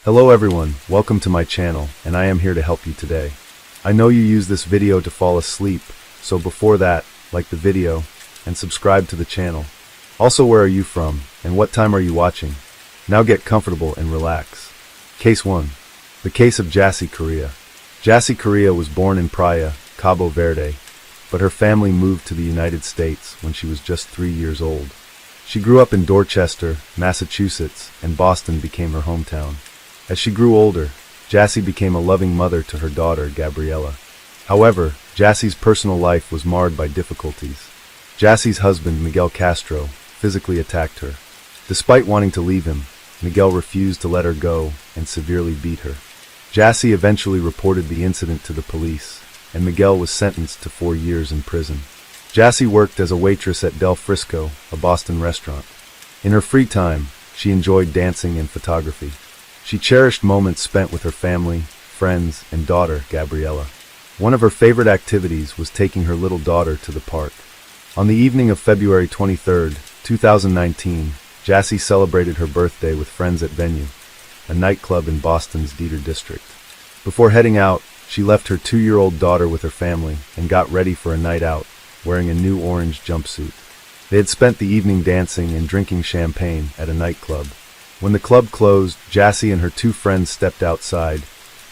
Hello everyone, welcome to my channel, and I am here to help you today. I know you use this video to fall asleep, so before that, like the video, and subscribe to the channel. Also, where are you from, and what time are you watching? Now get comfortable and relax. Case 1. The case of Jassy Correa. Jassy Correa was born in Praia, Cabo Verde, but her family moved to the United States when she was just 3 years old. She grew up in Dorchester, Massachusetts, and Boston became her hometown. As she grew older, Jassy became a loving mother to her daughter, Gabriella. However, Jassy's personal life was marred by difficulties. Jassy's husband, Miguel Castro, physically attacked her. Despite wanting to leave him, Miguel refused to let her go and severely beat her. Jassy eventually reported the incident to the police, and Miguel was sentenced to 4 years in prison. Jassy worked as a waitress at Del Frisco, a Boston restaurant. In her free time, she enjoyed dancing and photography. She cherished moments spent with her family, friends, and daughter, Gabriella. One of her favorite activities was taking her little daughter to the park. On the evening of February 23, 2019, Jassy celebrated her birthday with friends at Venue, a nightclub in Boston's Dieter district. Before heading out, she left her 2-year-old daughter with her family and got ready for a night out, wearing a new orange jumpsuit. They had spent the evening dancing and drinking champagne at a nightclub. When the club closed, Jassy and her 2 friends stepped outside,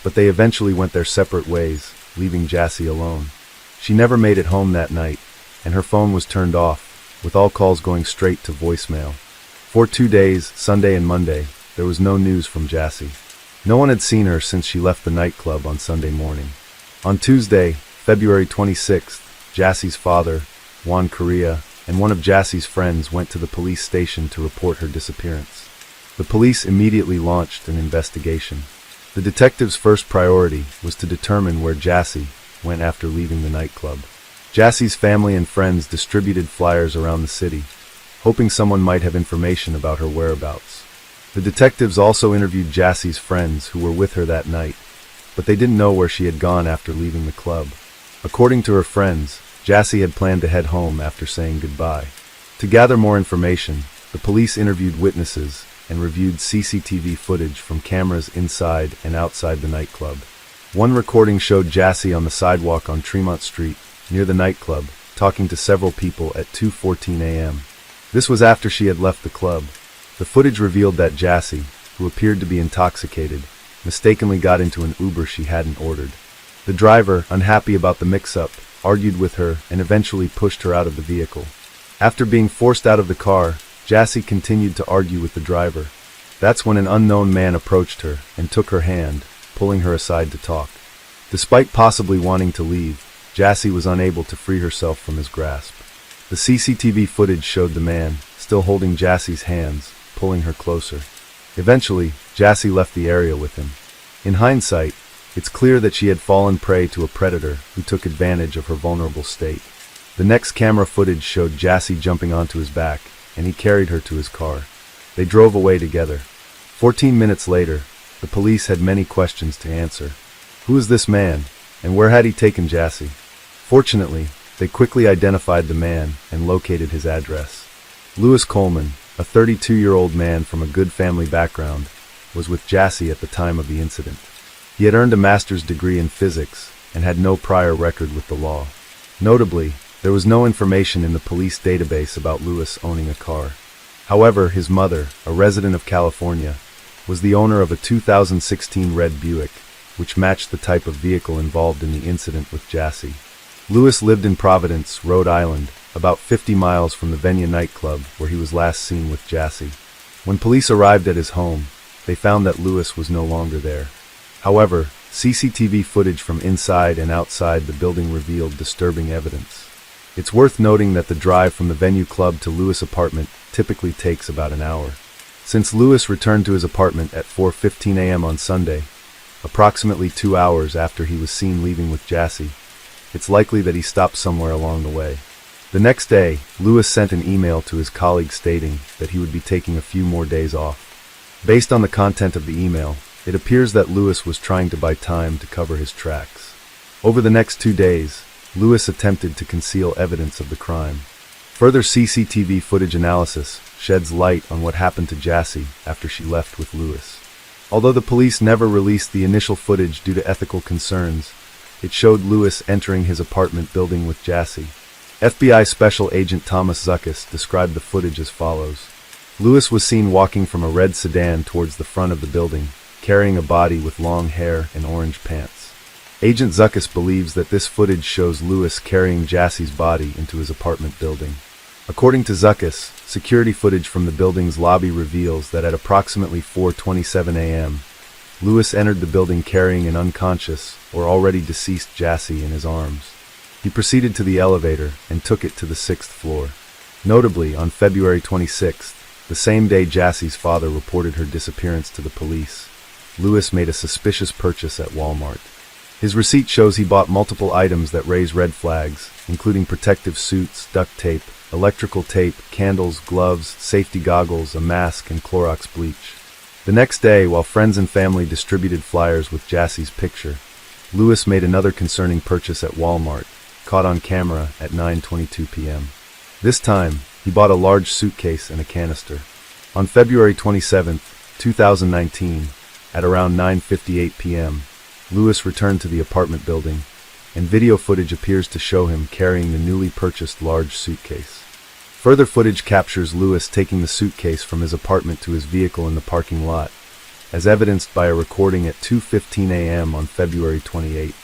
but they eventually went their separate ways, leaving Jassy alone. She never made it home that night, and her phone was turned off, with all calls going straight to voicemail. For 2 days, Sunday and Monday, there was no news from Jassy. No one had seen her since she left the nightclub on Sunday morning. On Tuesday, February 26th, Jassy's father, Juan Correa, and one of Jassy's friends went to the police station to report her disappearance. The police immediately launched an investigation. The detectives' first priority was to determine where Jassy went after leaving the nightclub. Jassy's family and friends distributed flyers around the city, hoping someone might have information about her whereabouts. The detectives also interviewed Jassy's friends who were with her that night, but they didn't know where she had gone after leaving the club. According to her friends, Jassy had planned to head home after saying goodbye. To gather more information, the police interviewed witnesses and reviewed CCTV footage from cameras inside and outside the nightclub. One recording showed Jassy on the sidewalk on Tremont Street, near the nightclub, talking to several people at 2:14 a.m. This was after she had left the club. The footage revealed that Jassy, who appeared to be intoxicated, mistakenly got into an Uber she hadn't ordered. The driver, unhappy about the mix-up, argued with her and eventually pushed her out of the vehicle. After being forced out of the car, Jassy continued to argue with the driver. That's when an unknown man approached her and took her hand, pulling her aside to talk. Despite possibly wanting to leave, Jassy was unable to free herself from his grasp. The CCTV footage showed the man, still holding Jassy's hands, pulling her closer. Eventually, Jassy left the area with him. In hindsight, it's clear that she had fallen prey to a predator who took advantage of her vulnerable state. The next camera footage showed Jassy jumping onto his back, and he carried her to his car. They drove away together. 14 minutes later, the police had many questions to answer. Who was this man, and where had he taken Jassy? Fortunately, they quickly identified the man and located his address. Louis Coleman, a 32-year-old man from a good family background, was with Jassy at the time of the incident. He had earned a master's degree in physics and had no prior record with the law. Notably, there was no information in the police database about Louis owning a car. However, his mother, a resident of California, was the owner of a 2016 red Buick, which matched the type of vehicle involved in the incident with Jassy. Louis lived in Providence, Rhode Island, about 50 miles from the Venue nightclub where he was last seen with Jassy. When police arrived at his home, they found that Louis was no longer there. However, CCTV footage from inside and outside the building revealed disturbing evidence. It's worth noting that the drive from the Venue club to Louis' apartment typically takes about an hour. Since Louis returned to his apartment at 4:15 a.m. on Sunday, approximately 2 hours after he was seen leaving with Jassy, it's likely that he stopped somewhere along the way. The next day, Louis sent an email to his colleague stating that he would be taking a few more days off. Based on the content of the email, it appears that Louis was trying to buy time to cover his tracks. Over the next 2 days, Louis attempted to conceal evidence of the crime. Further CCTV footage analysis sheds light on what happened to Jassy after she left with Louis. Although the police never released the initial footage due to ethical concerns, it showed Lewis entering his apartment building with Jassy. FBI Special Agent Thomas Zuckus described the footage as follows. Lewis was seen walking from a red sedan towards the front of the building, carrying a body with long hair and orange pants. Agent Zuckus believes that this footage shows Lewis carrying Jassy's body into his apartment building. According to Zuckus, security footage from the building's lobby reveals that at approximately 4:27 a.m., Lewis entered the building carrying an unconscious or already deceased Jassy in his arms. He proceeded to the elevator and took it to the 6th floor. Notably, on February 26th, the same day Jassy's father reported her disappearance to the police, Lewis made a suspicious purchase at Walmart. His receipt shows he bought multiple items that raise red flags, including protective suits, duct tape, electrical tape, candles, gloves, safety goggles, a mask, and Clorox bleach. The next day, while friends and family distributed flyers with Jassy's picture, Lewis made another concerning purchase at Walmart, caught on camera at 9:22 p.m. This time, he bought a large suitcase and a canister. On February 27, 2019, at around 9:58 p.m., Lewis returned to the apartment building, and video footage appears to show him carrying the newly purchased large suitcase. Further footage captures Lewis taking the suitcase from his apartment to his vehicle in the parking lot, as evidenced by a recording at 2:15 a.m. on February 28.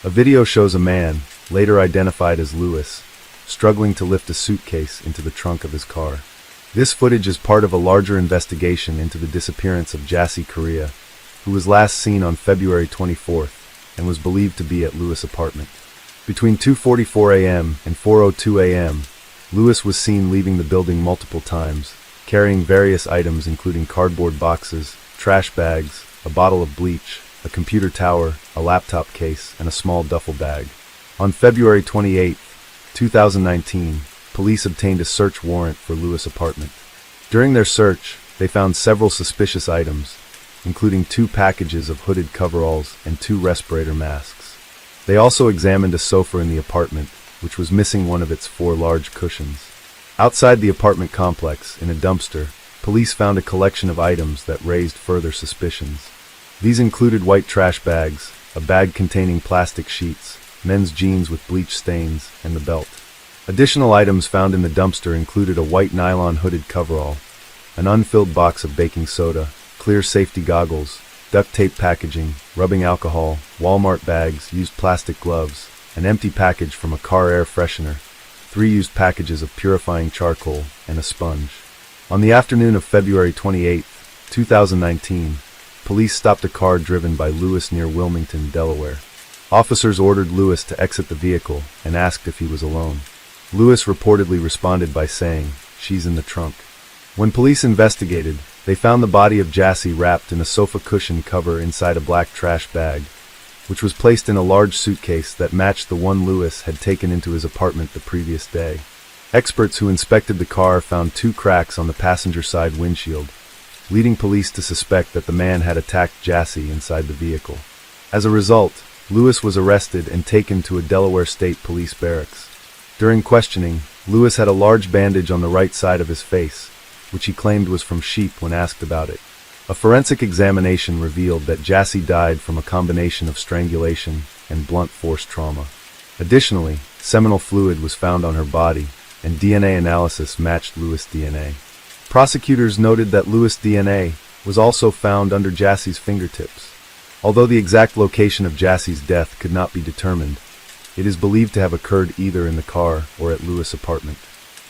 A video shows a man, later identified as Lewis, struggling to lift a suitcase into the trunk of his car. This footage is part of a larger investigation into the disappearance of Jassy Correa, who was last seen on February 24th and was believed to be at Lewis' apartment. Between 2:44 a.m. and 4:02 a.m., Lewis was seen leaving the building multiple times, carrying various items including cardboard boxes, trash bags, a bottle of bleach, a computer tower, a laptop case, and a small duffel bag. On February 28, 2019, police obtained a search warrant for Lewis' apartment. During their search, they found several suspicious items, including 2 packages of hooded coveralls and 2 respirator masks. They also examined a sofa in the apartment, which was missing one of its 4 large cushions. Outside the apartment complex, in a dumpster, police found a collection of items that raised further suspicions. These included white trash bags, a bag containing plastic sheets, men's jeans with bleach stains, and the belt. Additional items found in the dumpster included a white nylon hooded coverall, an unfilled box of baking soda, clear safety goggles, duct tape packaging, rubbing alcohol, Walmart bags, used plastic gloves, an empty package from a car air freshener, 3 used packages of purifying charcoal, and a sponge. On the afternoon of February 28, 2019, police stopped a car driven by Lewis near Wilmington, Delaware. Officers ordered Lewis to exit the vehicle and asked if he was alone. Lewis reportedly responded by saying, "She's in the trunk." When police investigated, they found the body of Jassy wrapped in a sofa cushion cover inside a black trash bag, which was placed in a large suitcase that matched the one Lewis had taken into his apartment the previous day. Experts who inspected the car found 2 cracks on the passenger side windshield, leading police to suspect that the man had attacked Jassy inside the vehicle. As a result, Lewis was arrested and taken to a Delaware State Police barracks. During questioning, Lewis had a large bandage on the right side of his face, which he claimed was from sheep when asked about it. A forensic examination revealed that Jassy died from a combination of strangulation and blunt force trauma. Additionally, seminal fluid was found on her body, and DNA analysis matched Lewis' DNA. Prosecutors noted that Lewis' DNA was also found under Jassy's fingertips. Although the exact location of Jassy's death could not be determined, it is believed to have occurred either in the car or at Lewis' apartment.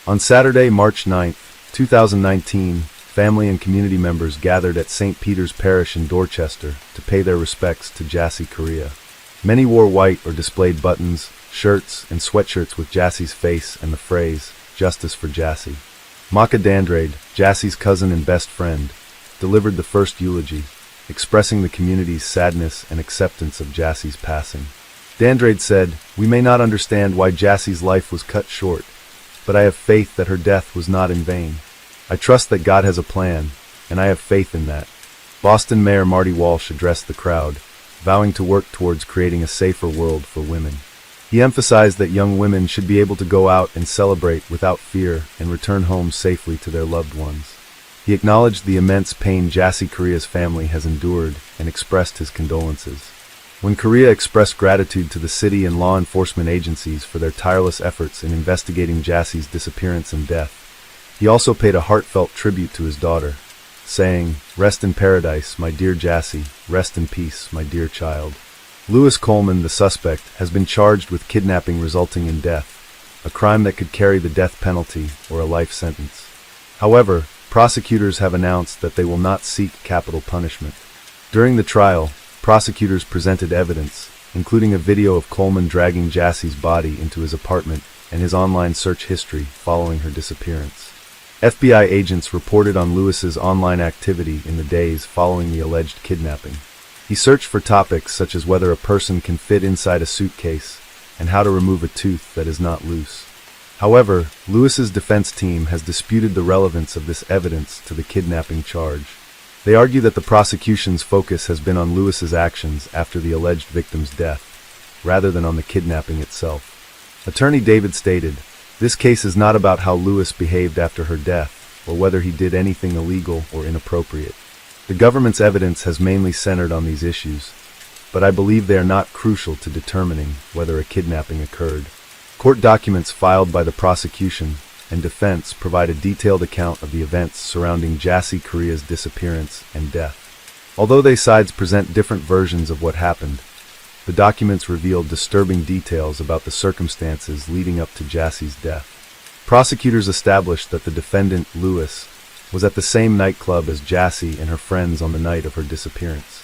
On Saturday, March 9, 2019, family and community members gathered at St. Peter's Parish in Dorchester to pay their respects to Jassy Correa. Many wore white or displayed buttons, shirts, and sweatshirts with Jassy's face and the phrase, "Justice for Jassy." Maka Dandrade, Jassy's cousin and best friend, delivered the first eulogy, expressing the community's sadness and acceptance of Jassy's passing. Dandrade said, "We may not understand why Jassy's life was cut short, but I have faith that her death was not in vain. I trust that God has a plan, and I have faith in that." Boston Mayor Marty Walsh addressed the crowd, vowing to work towards creating a safer world for women. He emphasized that young women should be able to go out and celebrate without fear and return home safely to their loved ones. He He acknowledged the immense pain Jassy Korea's family has endured and expressed his condolences. When Korea expressed gratitude to the city and law enforcement agencies for their tireless efforts in investigating Jassy's disappearance and death, he also paid a heartfelt tribute to his daughter, saying, "Rest in paradise, my dear Jassy, rest in peace, my dear child." Lewis Coleman, the suspect, has been charged with kidnapping resulting in death, a crime that could carry the death penalty or a life sentence. However, prosecutors have announced that they will not seek capital punishment. During the trial, prosecutors presented evidence, including a video of Coleman dragging Jassy's body into his apartment and his online search history following her disappearance. FBI agents reported on Lewis's online activity in the days following the alleged kidnapping. He searched for topics such as whether a person can fit inside a suitcase and how to remove a tooth that is not loose. However, Lewis's defense team has disputed the relevance of this evidence to the kidnapping charge. They argue that the prosecution's focus has been on Lewis's actions after the alleged victim's death, rather than on the kidnapping itself. Attorney David stated, "This case is not about how Lewis behaved after her death, or whether he did anything illegal or inappropriate. The government's evidence has mainly centered on these issues, but I believe they are not crucial to determining whether a kidnapping occurred." Court documents filed by the prosecution and defense provide a detailed account of the events surrounding Jassy Korea's disappearance and death. Although they sides present different versions of what happened, the documents reveal disturbing details about the circumstances leading up to Jassy's death. Prosecutors established that the defendant, Lewis, was at the same nightclub as Jassy and her friends on the night of her disappearance.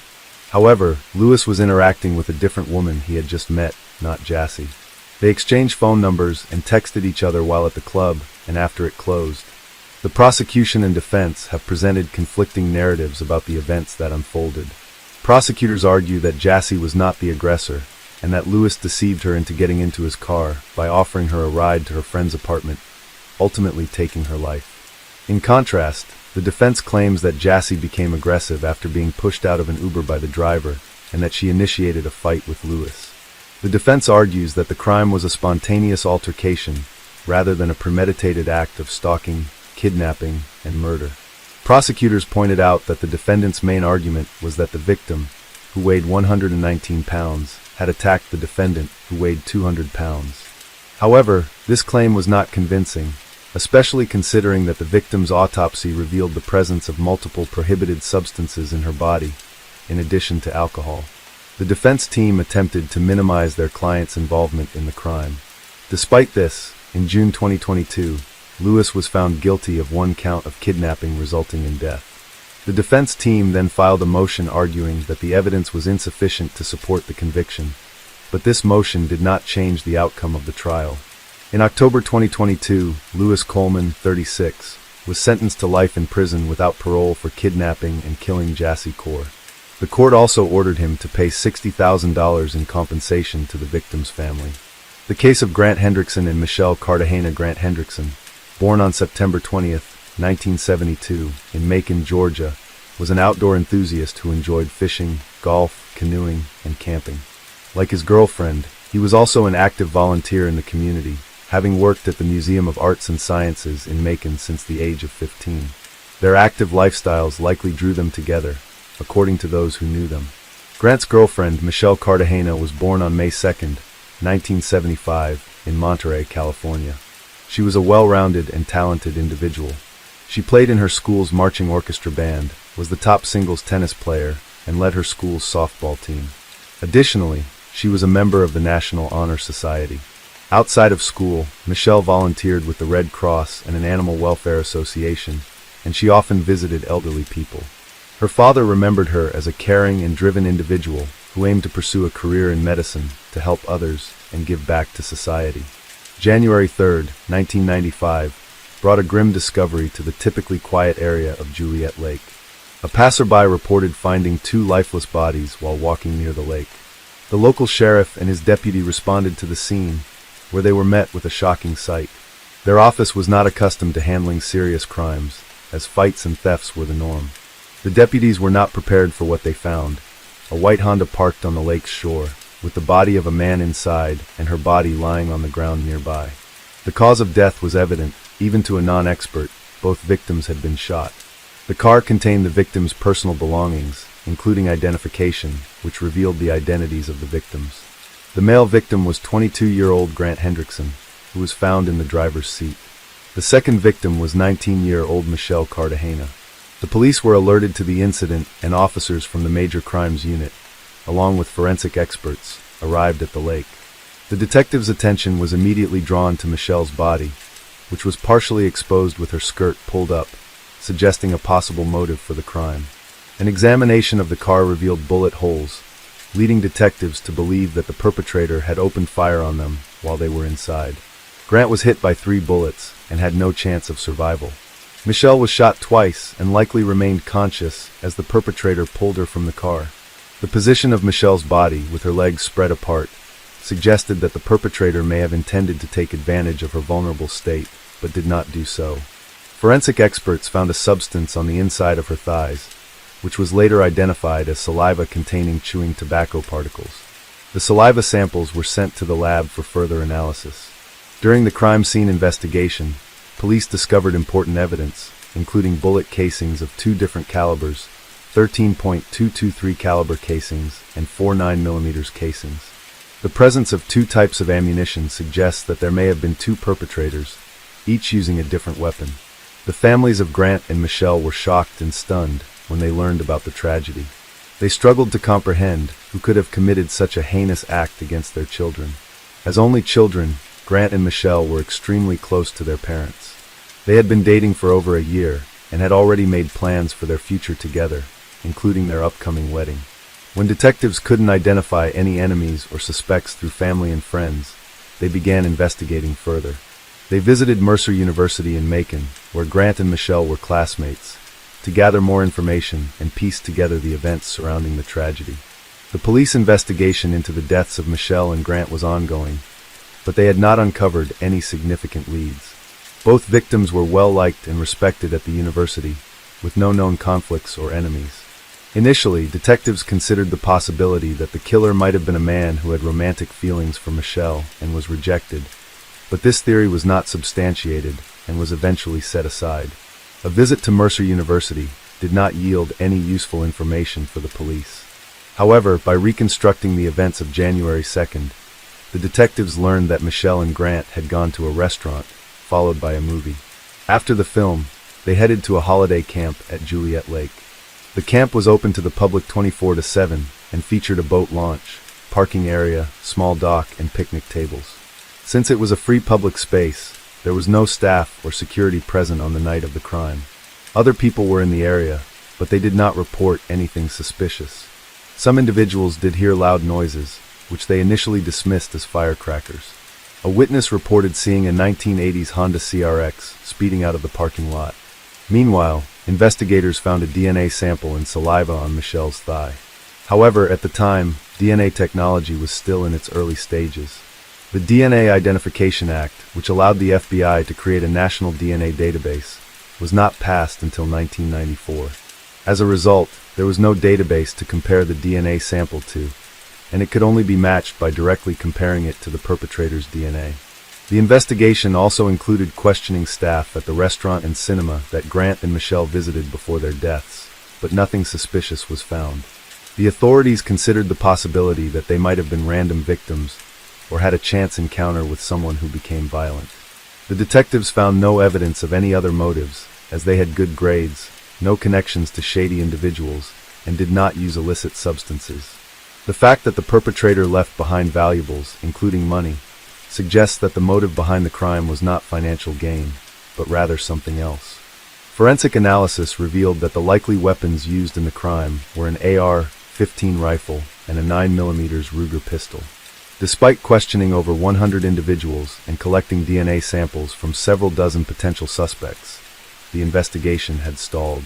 However, Lewis was interacting with a different woman he had just met, not Jassy. They exchanged phone numbers and texted each other while at the club and after it closed. The prosecution and defense have presented conflicting narratives about the events that unfolded. Prosecutors argue that Jassy was not the aggressor and that Lewis deceived her into getting into his car by offering her a ride to her friend's apartment, ultimately taking her life. In contrast, the defense claims that Jassy became aggressive after being pushed out of an Uber by the driver and that she initiated a fight with Lewis. The defense argues that the crime was a spontaneous altercation rather than a premeditated act of stalking, kidnapping, and murder. Prosecutors pointed out that the defendant's main argument was that the victim, who weighed 119 pounds, had attacked the defendant, who weighed 200 pounds. However, this claim was not convincing, especially considering that the victim's autopsy revealed the presence of multiple prohibited substances in her body, in addition to alcohol. The defense team attempted to minimize their client's involvement in the crime. Despite this, in June 2022, Lewis was found guilty of one count of kidnapping resulting in death. The defense team then filed a motion arguing that the evidence was insufficient to support the conviction, but this motion did not change the outcome of the trial. In October 2022, Lewis Coleman, 36, was sentenced to life in prison without parole for kidnapping and killing Jassy Kaur. The court also ordered him to pay $60,000 in compensation to the victim's family. The case of Grant Hendrickson and Michelle Cartagena. Grant Hendrickson, born on September 20, 1972, in Macon, Georgia, was an outdoor enthusiast who enjoyed fishing, golf, canoeing, and camping. Like his girlfriend, he was also an active volunteer in the community, having worked at the Museum of Arts and Sciences in Macon since the age of 15. Their active lifestyles likely drew them together, according to those who knew them. Grant's girlfriend, Michelle Cartagena, was born on May 2, 1975, in Monterey, California. She was a well-rounded and talented individual. She played in her school's marching orchestra band, was the top singles tennis player, and led her school's softball team. Additionally, she was a member of the National Honor Society. Outside of school, Michelle volunteered with the Red Cross and an animal welfare association, and she often visited elderly people. Her father remembered her as a caring and driven individual who aimed to pursue a career in medicine to help others and give back to society. January 3, 1995, brought a grim discovery to the typically quiet area of Juliet Lake. A passerby reported finding two lifeless bodies while walking near the lake. The local sheriff and his deputy responded to the scene, where they were met with a shocking sight. Their office was not accustomed to handling serious crimes, as fights and thefts were the norm. The deputies were not prepared for what they found. A white Honda parked on the lake's shore, with the body of a man inside and her body lying on the ground nearby. The cause of death was evident, even to a non-expert. Both victims had been shot. The car contained the victim's personal belongings, including identification, which revealed the identities of the victims. The male victim was 22-year-old Grant Hendrickson, who was found in the driver's seat. The second victim was 19-year-old Michelle Cartagena. The police were alerted to the incident, and officers from the Major Crimes Unit, along with forensic experts, arrived at the lake. The detectives' attention was immediately drawn to Michelle's body, which was partially exposed with her skirt pulled up, suggesting a possible motive for the crime. An examination of the car revealed bullet holes, leading detectives to believe that the perpetrator had opened fire on them while they were inside. Grant was hit by 3 bullets and had no chance of survival. Michelle was shot twice and likely remained conscious as the perpetrator pulled her from the car. The position of Michelle's body, with her legs spread apart, suggested that the perpetrator may have intended to take advantage of her vulnerable state, but did not do so. Forensic experts found a substance on the inside of her thighs, which was later identified as saliva containing chewing tobacco particles. The saliva samples were sent to the lab for further analysis. During the crime scene investigation, police discovered important evidence, including bullet casings of 2 different calibers, 13.223 caliber casings and 4 9mm casings. The presence of 2 types of ammunition suggests that there may have been 2 perpetrators, each using a different weapon. The families of Grant and Michelle were shocked and stunned when they learned about the tragedy. They struggled to comprehend who could have committed such a heinous act against their children. As only children, Grant and Michelle were extremely close to their parents. They had been dating for over a year and had already made plans for their future together, including their upcoming wedding. When detectives couldn't identify any enemies or suspects through family and friends, they began investigating further. They visited Mercer University in Macon, where Grant and Michelle were classmates, to gather more information and piece together the events surrounding the tragedy. The police investigation into the deaths of Michelle and Grant was ongoing, but they had not uncovered any significant leads. Both victims were well liked and respected at the university, with no known conflicts or enemies. Initially, detectives considered the possibility that the killer might have been a man who had romantic feelings for Michelle and was rejected, but this theory was not substantiated and was eventually set aside. A visit to Mercer University did not yield any useful information for the police. However, by reconstructing the events of January 2nd, the detectives learned that Michelle and Grant had gone to a restaurant, followed by a movie. After the film, they headed to a holiday camp at Juliet Lake. The camp was open to the public 24/7 and featured a boat launch, parking area, small dock, and picnic tables. Since it was a free public space, there was no staff or security present on the night of the crime. Other people were in the area, but they did not report anything suspicious. Some individuals did hear loud noises, which they initially dismissed as firecrackers. A witness reported seeing a 1980s Honda CRX speeding out of the parking lot. Meanwhile, investigators found a DNA sample and saliva on Michelle's thigh. However, at the time, DNA technology was still in its early stages. The DNA Identification Act, which allowed the FBI to create a national DNA database, was not passed until 1994. As a result, there was no database to compare the DNA sample to, and it could only be matched by directly comparing it to the perpetrator's DNA. The investigation also included questioning staff at the restaurant and cinema that Grant and Michelle visited before their deaths, but nothing suspicious was found. The authorities considered the possibility that they might have been random victims or had a chance encounter with someone who became violent. The detectives found no evidence of any other motives, as they had good grades, no connections to shady individuals, and did not use illicit substances. The fact that the perpetrator left behind valuables, including money, suggests that the motive behind the crime was not financial gain, but rather something else. Forensic analysis revealed that the likely weapons used in the crime were an AR-15 rifle and a 9mm Ruger pistol. Despite questioning over 100 individuals and collecting DNA samples from several dozen potential suspects, the investigation had stalled.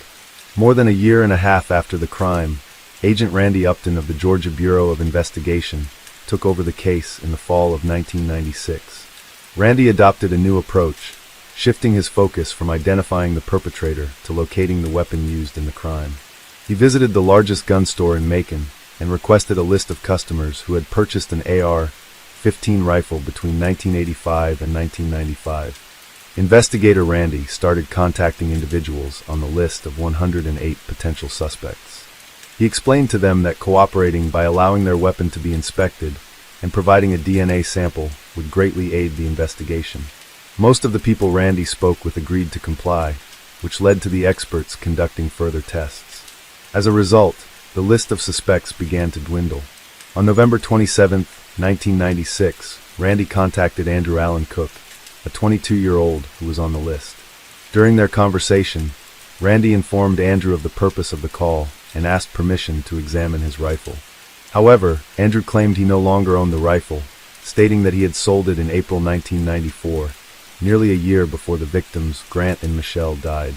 More than a year and a half after the crime, Agent Randy Upton of the Georgia Bureau of Investigation took over the case in the fall of 1996. Randy adopted a new approach, shifting his focus from identifying the perpetrator to locating the weapon used in the crime. He visited the largest gun store in Macon and requested a list of customers who had purchased an AR-15 rifle between 1985 and 1995. Investigator Randy started contacting individuals on the list of 108 potential suspects. He explained to them that cooperating by allowing their weapon to be inspected and providing a DNA sample would greatly aid the investigation. Most of the people Randy spoke with agreed to comply, which led to the experts conducting further tests. As a result, the list of suspects began to dwindle. On November 27, 1996, Randy contacted Andrew Allen Cook, a 22-year-old who was on the list. During their conversation, Randy informed Andrew of the purpose of the call and asked permission to examine his rifle. However, Andrew claimed he no longer owned the rifle, stating that he had sold it in April 1994, nearly a year before the victims, Grant and Michelle, died.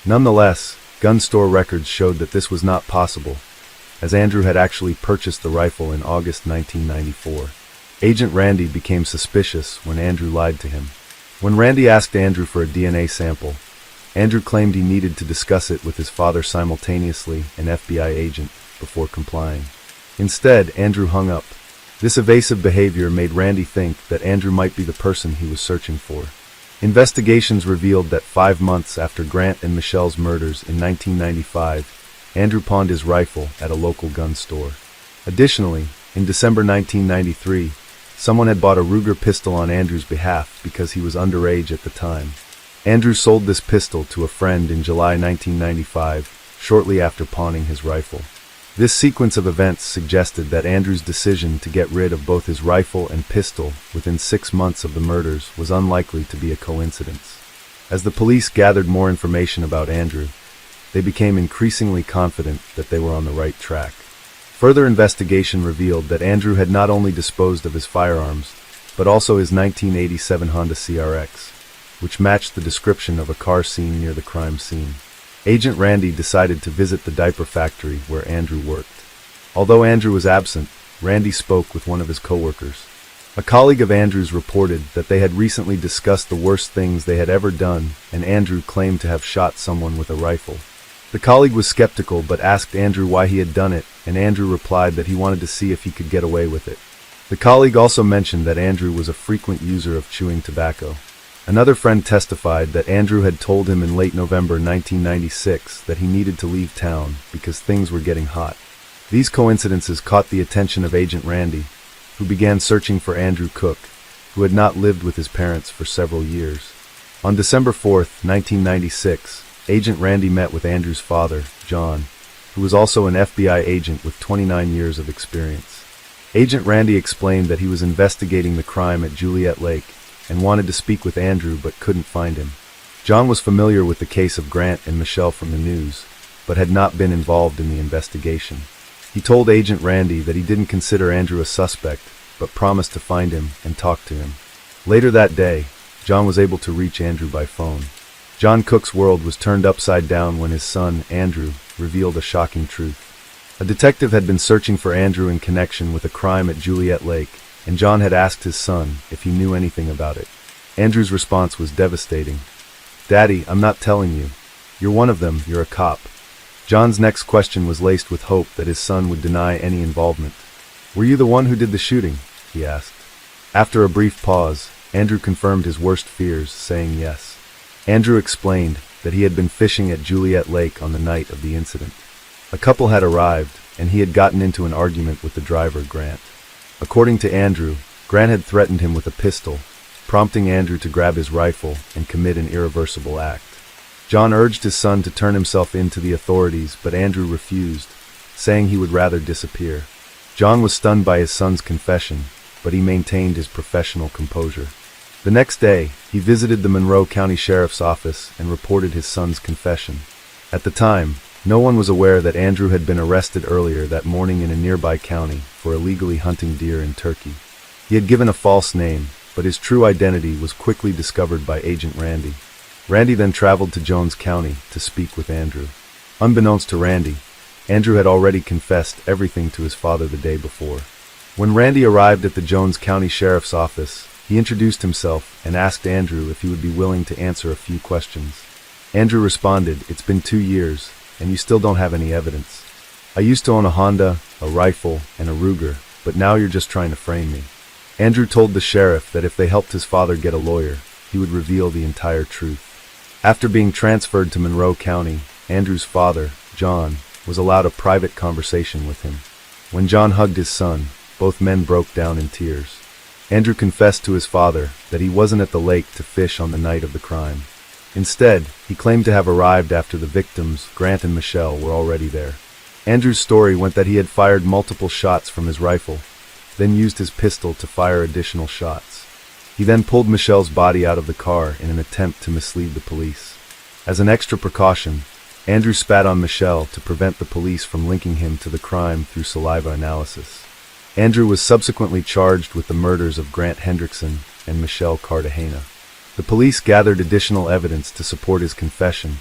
Nonetheless, gun store records showed that this was not possible, as Andrew had actually purchased the rifle in August 1994. Agent Randy became suspicious when Andrew lied to him. When Randy asked Andrew for a DNA sample, Andrew claimed he needed to discuss it with his father simultaneously, an FBI agent, before complying. Instead, Andrew hung up. This evasive behavior made Randy think that Andrew might be the person he was searching for. Investigations revealed that 5 months after Grant and Michelle's murders in 1995, Andrew pawned his rifle at a local gun store. Additionally, in December 1993, someone had bought a Ruger pistol on Andrew's behalf because he was underage at the time. Andrew sold this pistol to a friend in July 1995, shortly after pawning his rifle. This sequence of events suggested that Andrew's decision to get rid of both his rifle and pistol within 6 months of the murders was unlikely to be a coincidence. As the police gathered more information about Andrew, they became increasingly confident that they were on the right track. Further investigation revealed that Andrew had not only disposed of his firearms, but also his 1987 Honda CRX, which matched the description of a car seen near the crime scene. Agent Randy decided to visit the diaper factory where Andrew worked. Although Andrew was absent, Randy spoke with one of his coworkers. A colleague of Andrew's reported that they had recently discussed the worst things they had ever done, and Andrew claimed to have shot someone with a rifle. The colleague was skeptical but asked Andrew why he had done it, and Andrew replied that he wanted to see if he could get away with it. The colleague also mentioned that Andrew was a frequent user of chewing tobacco. Another friend testified that Andrew had told him in late November 1996 that he needed to leave town because things were getting hot. These coincidences caught the attention of Agent Randy, who began searching for Andrew Cook, who had not lived with his parents for several years. On December 4, 1996, Agent Randy met with Andrew's father, John, who was also an FBI agent with 29 years of experience. Agent Randy explained that he was investigating the crime at Juliet Lake and wanted to speak with Andrew but couldn't find him. John was familiar with the case of Grant and Michelle from the news, but had not been involved in the investigation. He told Agent Randy that he didn't consider Andrew a suspect, but promised to find him and talk to him. Later that day, John was able to reach Andrew by phone. John Cook's world was turned upside down when his son, Andrew, revealed a shocking truth. A detective had been searching for Andrew in connection with a crime at Juliet Lake, and John had asked his son if he knew anything about it. Andrew's response was devastating. "Daddy, I'm not telling you. You're one of them, you're a cop." John's next question was laced with hope that his son would deny any involvement. "Were you the one who did the shooting?" he asked. After a brief pause, Andrew confirmed his worst fears, saying yes. Andrew explained that he had been fishing at Juliet Lake on the night of the incident. A couple had arrived, and he had gotten into an argument with the driver, Grant. According to Andrew, Grant had threatened him with a pistol, prompting Andrew to grab his rifle and commit an irreversible act. John urged his son to turn himself in to the authorities, but Andrew refused, saying he would rather disappear. John was stunned by his son's confession, but he maintained his professional composure. The next day, he visited the Monroe County Sheriff's Office and reported his son's confession. At the time, no one was aware that Andrew had been arrested earlier that morning in a nearby county for illegally hunting deer in Turkey. He had given a false name, but his true identity was quickly discovered by Agent Randy. Randy then traveled to Jones County to speak with Andrew. Unbeknownst to Randy, Andrew had already confessed everything to his father the day before. When Randy arrived at the Jones County Sheriff's Office, he introduced himself and asked Andrew if he would be willing to answer a few questions. Andrew responded, "It's been 2 years, and you still don't have any evidence. I used to own a Honda, a rifle, and a Ruger, but now you're just trying to frame me." Andrew told the sheriff that if they helped his father get a lawyer, he would reveal the entire truth. After being transferred to Monroe County, Andrew's father, John, was allowed a private conversation with him. When John hugged his son, both men broke down in tears. Andrew confessed to his father that he wasn't at the lake to fish on the night of the crime. Instead, he claimed to have arrived after the victims, Grant and Michelle, were already there. Andrew's story went that he had fired multiple shots from his rifle, then used his pistol to fire additional shots. He then pulled Michelle's body out of the car in an attempt to mislead the police. As an extra precaution, Andrew spat on Michelle to prevent the police from linking him to the crime through saliva analysis. Andrew was subsequently charged with the murders of Grant Hendrickson and Michelle Cartagena. The police gathered additional evidence to support his confession,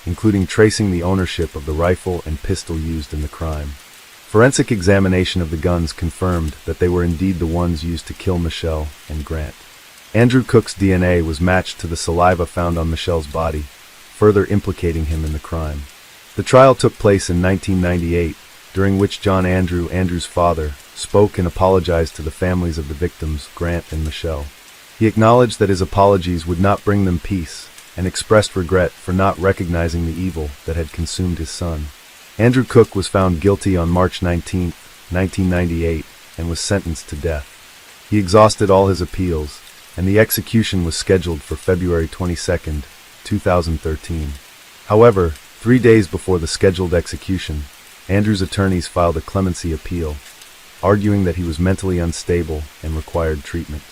including tracing the ownership of the rifle and pistol used in the crime. Forensic examination of the guns confirmed that they were indeed the ones used to kill Michelle and Grant. Andrew Cook's DNA was matched to the saliva found on Michelle's body, further implicating him in the crime. The trial took place in 1998, during which John Andrew, Andrew's father, spoke and apologized to the families of the victims, Grant and Michelle. He acknowledged that his apologies would not bring them peace, and expressed regret for not recognizing the evil that had consumed his son. Andrew Cook was found guilty on March 19, 1998, and was sentenced to death. He exhausted all his appeals, and the execution was scheduled for February 22, 2013. However, 3 days before the scheduled execution, Andrew's attorneys filed a clemency appeal, arguing that he was mentally unstable and required treatment.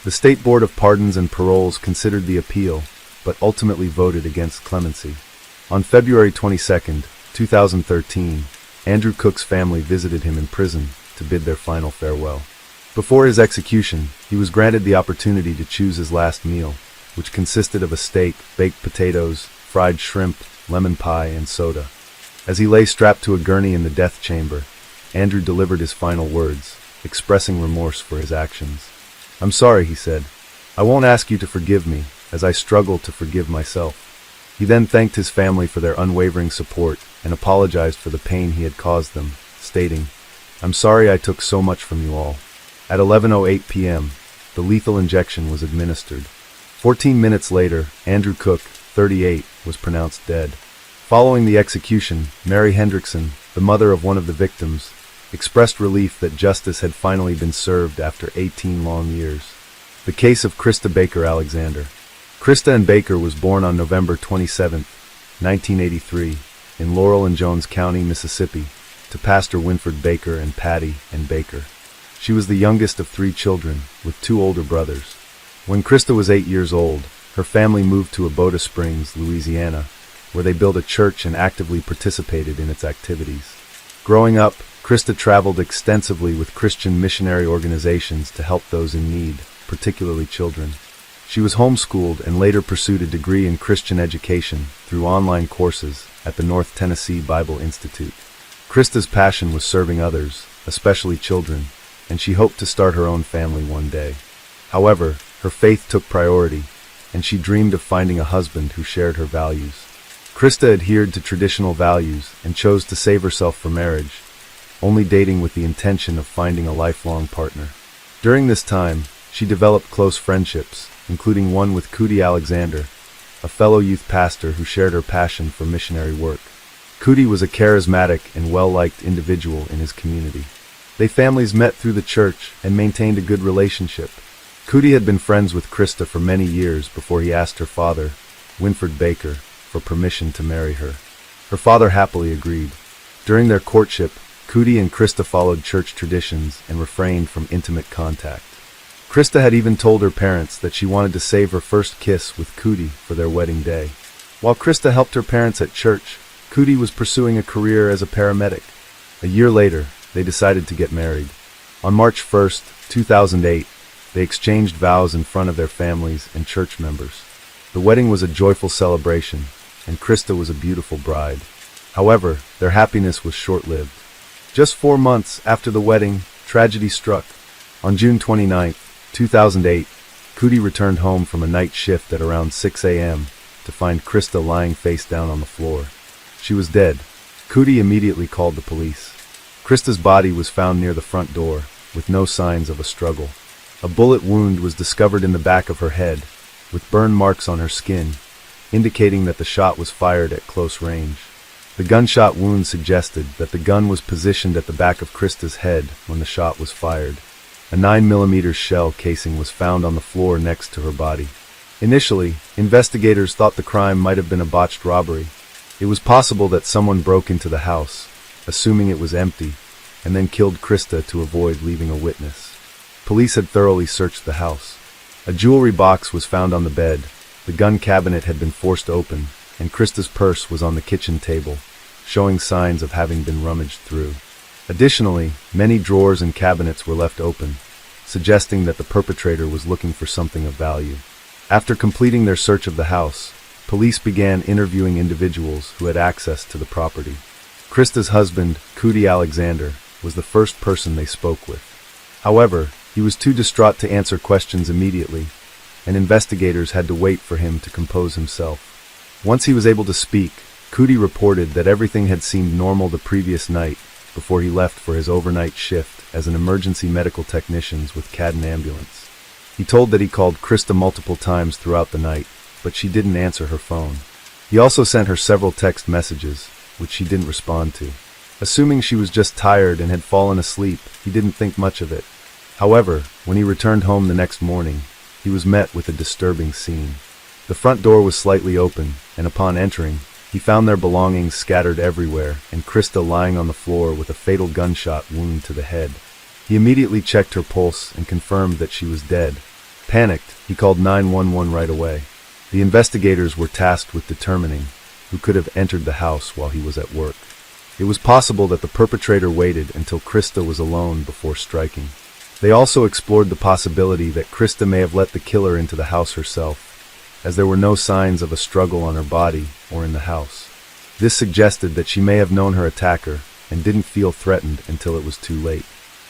The State Board of Pardons and Paroles considered the appeal, but ultimately voted against clemency. On February 22, 2013, Andrew Cook's family visited him in prison to bid their final farewell. Before his execution, he was granted the opportunity to choose his last meal, which consisted of a steak, baked potatoes, fried shrimp, lemon pie, and soda. As he lay strapped to a gurney in the death chamber, Andrew delivered his final words, expressing remorse for his actions. "I'm sorry," he said. "I won't ask you to forgive me, as I struggle to forgive myself." He then thanked his family for their unwavering support and apologized for the pain he had caused them, stating, "I'm sorry I took so much from you all." At 11:08 p.m., the lethal injection was administered. 14 minutes later, Andrew Cook, 38, was pronounced dead. Following the execution, Mary Hendrickson, the mother of one of the victims, expressed relief that justice had finally been served after 18 long years. The case of Krista Baker Alexander. Krista Ann Baker was born on November 27, 1983, in Laurel and Jones County, Mississippi, to Pastor Winford Baker and Patty Ann Baker. She was the youngest of 3 children, with 2 older brothers. When Krista was 8 years old, her family moved to Abota Springs, Louisiana, where they built a church and actively participated in its activities. Growing up, Krista traveled extensively with Christian missionary organizations to help those in need, particularly children. She was homeschooled and later pursued a degree in Christian education through online courses at the North Tennessee Bible Institute. Krista's passion was serving others, especially children, and she hoped to start her own family one day. However, her faith took priority, and she dreamed of finding a husband who shared her values. Krista adhered to traditional values and chose to save herself for marriage, only dating with the intention of finding a lifelong partner. During this time, she developed close friendships, including one with Cootie Alexander, a fellow youth pastor who shared her passion for missionary work. Cootie was a charismatic and well-liked individual in his community. Their families met through the church and maintained a good relationship. Cootie had been friends with Krista for many years before he asked her father, Winford Baker, for permission to marry her. Her father happily agreed. During their courtship, Cootie and Krista followed church traditions and refrained from intimate contact. Krista had even told her parents that she wanted to save her first kiss with Cootie for their wedding day. While Krista helped her parents at church, Cootie was pursuing a career as a paramedic. A year later, they decided to get married. On March 1, 2008, they exchanged vows in front of their families and church members. The wedding was a joyful celebration, and Krista was a beautiful bride. However, their happiness was short-lived. Just 4 months after the wedding, tragedy struck. On June 29, 2008, Cootie returned home from a night shift at around 6 a.m. to find Krista lying face down on the floor. She was dead. Cootie immediately called the police. Krista's body was found near the front door, with no signs of a struggle. A bullet wound was discovered in the back of her head, with burn marks on her skin, indicating that the shot was fired at close range. The gunshot wound suggested that the gun was positioned at the back of Krista's head when the shot was fired. A 9mm shell casing was found on the floor next to her body. Initially, investigators thought the crime might have been a botched robbery. It was possible that someone broke into the house, assuming it was empty, and then killed Krista to avoid leaving a witness. Police had thoroughly searched the house. A jewelry box was found on the bed, the gun cabinet had been forced open, and Krista's purse was on the kitchen table, showing signs of having been rummaged through. Additionally, many drawers and cabinets were left open, suggesting that the perpetrator was looking for something of value. After completing their search of the house, police began interviewing individuals who had access to the property. Krista's husband, Cootie Alexander, was the first person they spoke with. However, he was too distraught to answer questions immediately, and investigators had to wait for him to compose himself. Once he was able to speak, Cootie reported that everything had seemed normal the previous night before he left for his overnight shift as an emergency medical technician with Cadden ambulance. He told that he called Krista multiple times throughout the night, but she didn't answer her phone. He also sent her several text messages, which she didn't respond to. Assuming she was just tired and had fallen asleep, he didn't think much of it. However, when he returned home the next morning, he was met with a disturbing scene. The front door was slightly open, and upon entering, he found their belongings scattered everywhere and Krista lying on the floor with a fatal gunshot wound to the head. He immediately checked her pulse and confirmed that she was dead. Panicked, he called 911 right away. The investigators were tasked with determining who could have entered the house while he was at work. It was possible that the perpetrator waited until Krista was alone before striking. They also explored the possibility that Krista may have let the killer into the house herself, as there were no signs of a struggle on her body or in the house. This suggested that she may have known her attacker and didn't feel threatened until it was too late.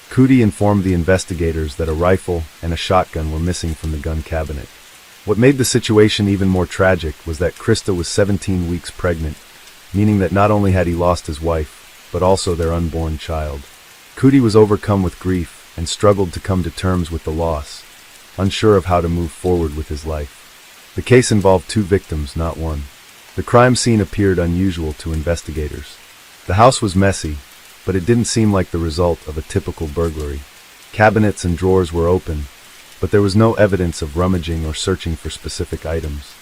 Cootie informed the investigators that a rifle and a shotgun were missing from the gun cabinet. What made the situation even more tragic was that Krista was 17 weeks pregnant, meaning that not only had he lost his wife, but also their unborn child. Cootie was overcome with grief and struggled to come to terms with the loss, unsure of how to move forward with his life. The case involved 2 victims, not one. The crime scene appeared unusual to investigators. The house was messy, but it didn't seem like the result of a typical burglary. Cabinets and drawers were open, but there was no evidence of rummaging or searching for specific items.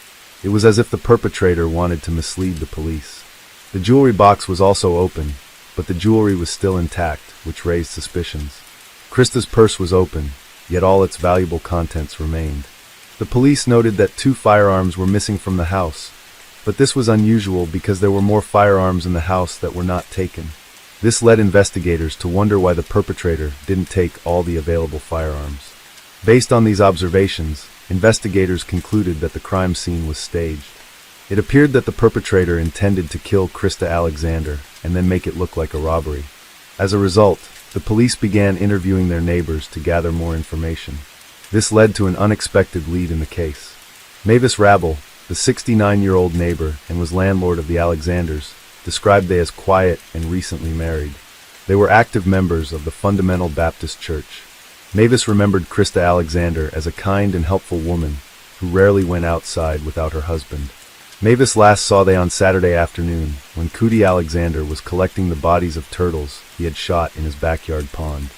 It was as if the perpetrator wanted to mislead the police. The jewelry box was also open, but the jewelry was still intact, which raised suspicions. Krista's purse was open, yet all its valuable contents remained. The police noted that 2 firearms were missing from the house, but this was unusual because there were more firearms in the house that were not taken. This led investigators to wonder why the perpetrator didn't take all the available firearms. Based on these observations, investigators concluded that the crime scene was staged. It appeared that the perpetrator intended to kill Krista Alexander and then make it look like a robbery. As a result, the police began interviewing their neighbors to gather more information. This led to an unexpected lead in the case. Mavis Rabel, the 69-year-old neighbor and was landlord of the Alexanders, described they as quiet and recently married. They were active members of the Fundamental Baptist Church. Mavis remembered Krista Alexander as a kind and helpful woman who rarely went outside without her husband. Mavis last saw they on Saturday afternoon when Cootie Alexander was collecting the bodies of turtles he had shot in his backyard pond.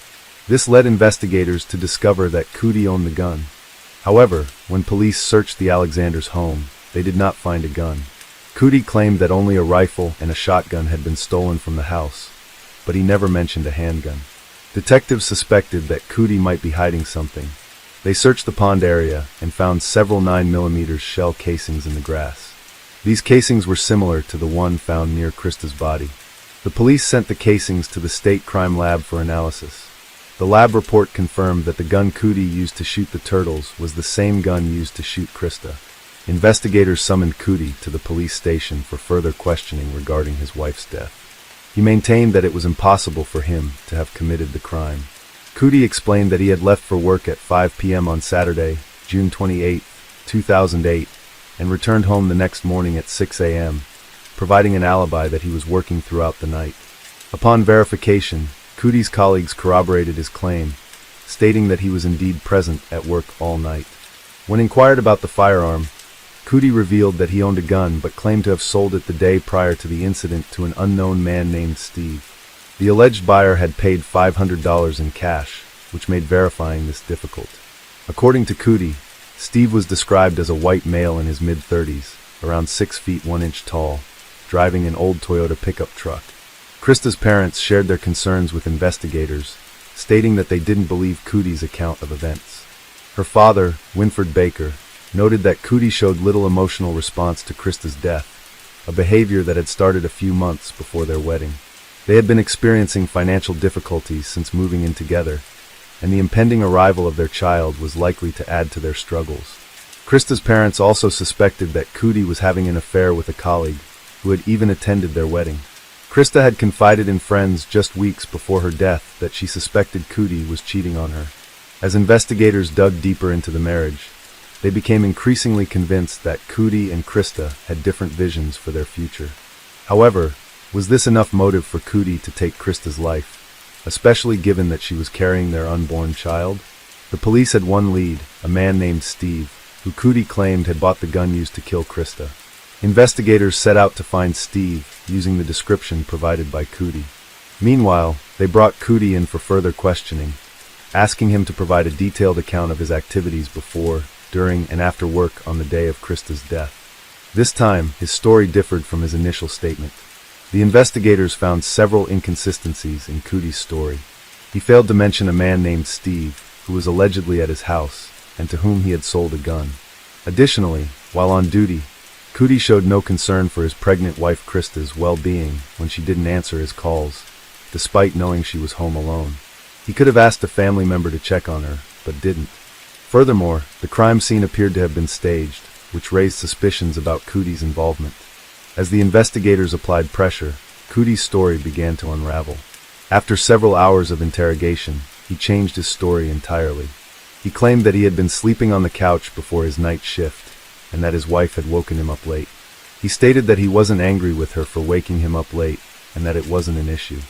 This led investigators to discover that Cootie owned the gun. However, when police searched the Alexanders' home, they did not find a gun. Cootie claimed that only a rifle and a shotgun had been stolen from the house, but he never mentioned a handgun. Detectives suspected that Cootie might be hiding something. They searched the pond area and found several 9mm shell casings in the grass. These casings were similar to the one found near Krista's body. The police sent the casings to the state crime lab for analysis. The lab report confirmed that the gun Cootie used to shoot the turtles was the same gun used to shoot Krista. Investigators summoned Cootie to the police station for further questioning regarding his wife's death. He maintained that it was impossible for him to have committed the crime. Cootie explained that he had left for work at 5 p.m. on Saturday, June 28, 2008, and returned home the next morning at 6 a.m., providing an alibi that he was working throughout the night. Upon verification, Cootie's colleagues corroborated his claim, stating that he was indeed present at work all night. When inquired about the firearm, Cootie revealed that he owned a gun but claimed to have sold it the day prior to the incident to an unknown man named Steve. The alleged buyer had paid $500 in cash, which made verifying this difficult. According to Cootie, Steve was described as a white male in his mid-30s, around 6 feet 1 inch tall, driving an old Toyota pickup truck. Krista's parents shared their concerns with investigators, stating that they didn't believe Cootie's account of events. Her father, Winfred Baker, noted that Cootie showed little emotional response to Krista's death, a behavior that had started a few months before their wedding. They had been experiencing financial difficulties since moving in together, and the impending arrival of their child was likely to add to their struggles. Krista's parents also suspected that Cootie was having an affair with a colleague who had even attended their wedding. Krista had confided in friends just weeks before her death that she suspected Cootie was cheating on her. As investigators dug deeper into the marriage, they became increasingly convinced that Cootie and Krista had different visions for their future. However, was this enough motive for Cootie to take Krista's life, especially given that she was carrying their unborn child? The police had one lead, a man named Steve, who Cootie claimed had bought the gun used to kill Krista. Investigators set out to find Steve, using the description provided by Cootie. Meanwhile, they brought Cootie in for further questioning, asking him to provide a detailed account of his activities before, during, and after work on the day of Krista's death. This time, his story differed from his initial statement. The investigators found several inconsistencies in Cootie's story. He failed to mention a man named Steve, who was allegedly at his house, and to whom he had sold a gun. Additionally, while on duty, Cootie showed no concern for his pregnant wife Krista's well-being when she didn't answer his calls, despite knowing she was home alone. He could have asked a family member to check on her, but didn't. Furthermore, the crime scene appeared to have been staged, which raised suspicions about Cootie's involvement. As the investigators applied pressure, Cootie's story began to unravel. After several hours of interrogation, he changed his story entirely. He claimed that he had been sleeping on the couch before his night shift, and that his wife had woken him up late. He stated that he wasn't angry with her for waking him up late, and that it wasn't an issue.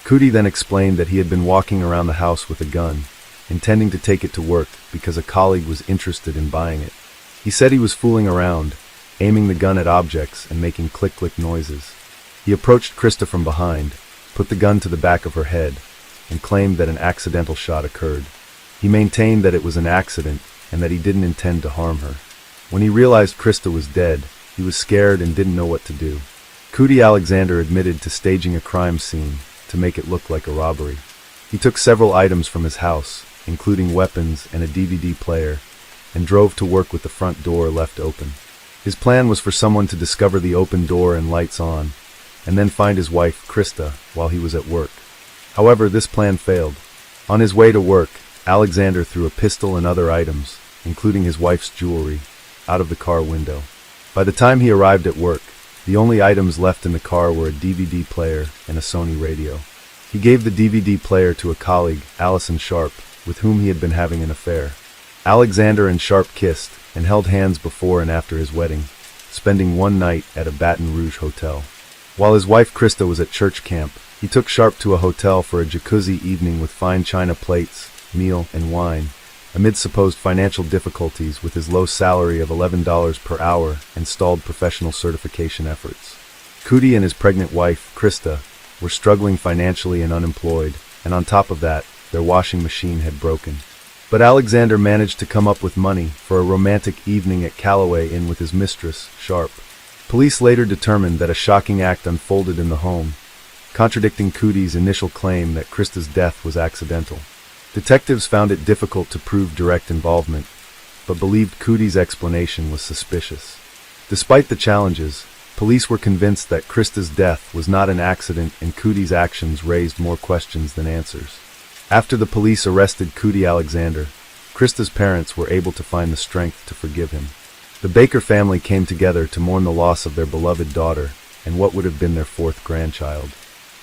Cootie then explained that he had been walking around the house with a gun, intending to take it to work because a colleague was interested in buying it. He said he was fooling around, aiming the gun at objects and making click-click noises. He approached Krista from behind, put the gun to the back of her head, and claimed that an accidental shot occurred. He maintained that it was an accident and that he didn't intend to harm her. When he realized Krista was dead, he was scared and didn't know what to do. Cootie Alexander admitted to staging a crime scene to make it look like a robbery. He took several items from his house, including weapons and a DVD player, and drove to work with the front door left open. His plan was for someone to discover the open door and lights on, and then find his wife, Krista, while he was at work. However, this plan failed. On his way to work, Alexander threw a pistol and other items, including his wife's jewelry, out of the car window. By the time he arrived at work, the only items left in the car were a DVD player and a Sony radio. He gave the DVD player to a colleague, Allison Sharp, with whom he had been having an affair. Alexander and Sharp kissed and held hands before and after his wedding, spending one night at a Baton Rouge hotel. While his wife Krista was at church camp, he took Sharp to a hotel for a jacuzzi evening with fine china plates, meal, and wine, amid supposed financial difficulties with his low salary of $11 per hour and stalled professional certification efforts. Cootie and his pregnant wife, Krista, were struggling financially and unemployed, and on top of that, their washing machine had broken. But Alexander managed to come up with money for a romantic evening at Callaway Inn with his mistress, Sharp. Police later determined that a shocking act unfolded in the home, contradicting Cootie's initial claim that Krista's death was accidental. Detectives found it difficult to prove direct involvement, but believed Cootie's explanation was suspicious. Despite the challenges, police were convinced that Krista's death was not an accident and Cootie's actions raised more questions than answers. After the police arrested Cootie Alexander, Krista's parents were able to find the strength to forgive him. The Baker family came together to mourn the loss of their beloved daughter and what would have been their fourth grandchild.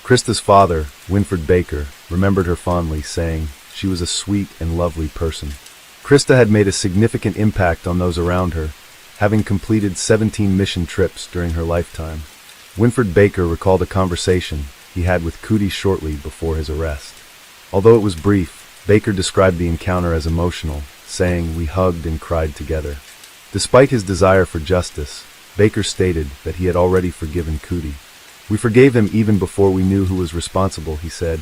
Krista's father, Winfred Baker, remembered her fondly, saying she was a sweet and lovely person. Krista had made a significant impact on those around her, having completed 17 mission trips during her lifetime. Winfred Baker recalled a conversation he had with Cootie shortly before his arrest. Although it was brief, Baker described the encounter as emotional, saying, "We hugged and cried together." Despite his desire for justice, Baker stated that he had already forgiven Cootie. "We forgave him even before we knew who was responsible," he said.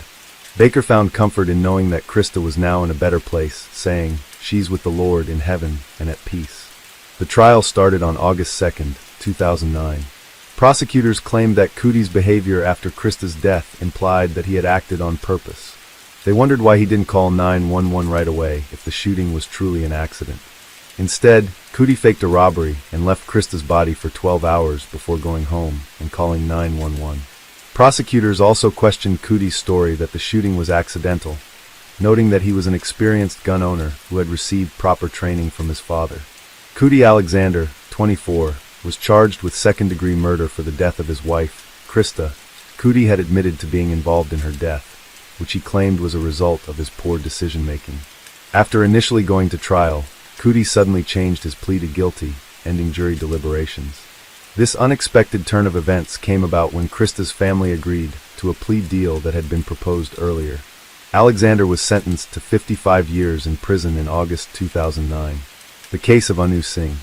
Baker found comfort in knowing that Krista was now in a better place, saying, "She's with the Lord in heaven and at peace." The trial started on August 2nd, 2009. Prosecutors claimed that Cootie's behavior after Krista's death implied that he had acted on purpose. They wondered why he didn't call 911 right away if the shooting was truly an accident. Instead, Cootie faked a robbery and left Krista's body for 12 hours before going home and calling 911. Prosecutors also questioned Cootie's story that the shooting was accidental, noting that he was an experienced gun owner who had received proper training from his father. Cootie Alexander, 24, was charged with second-degree murder for the death of his wife, Krista. Cootie had admitted to being involved in her death, which he claimed was a result of his poor decision-making. After initially going to trial, Cootie suddenly changed his plea to guilty, ending jury deliberations. This unexpected turn of events came about when Krista's family agreed to a plea deal that had been proposed earlier. Alexander was sentenced to 55 years in prison in August 2009. The case of Anu Singh.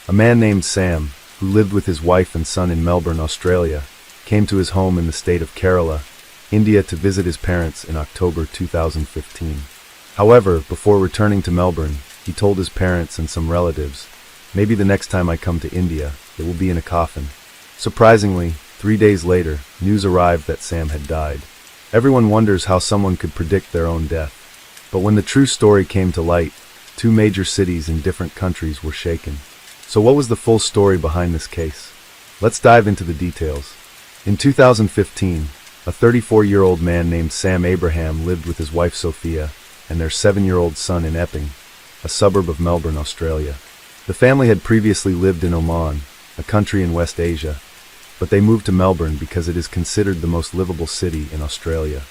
A man named Sam, who lived with his wife and son in Melbourne, Australia, came to his home in the state of Kerala, India to visit his parents in October 2015. However, before returning to Melbourne, he told his parents and some relatives, "Maybe the next time I come to India, it will be in a coffin." Surprisingly, 3 days later, news arrived that Sam had died. Everyone wonders how someone could predict their own death. But when the true story came to light, 2 major cities in different countries were shaken. So what was the full story behind this case? Let's dive into the details. In 2015, a 34-year-old man named Sam Abraham lived with his wife Sophia and their 7-year-old son in Epping, a suburb of Melbourne, Australia. The family had previously lived in Oman, a country in West Asia, but they moved to Melbourne because it is considered the most livable city in Australia.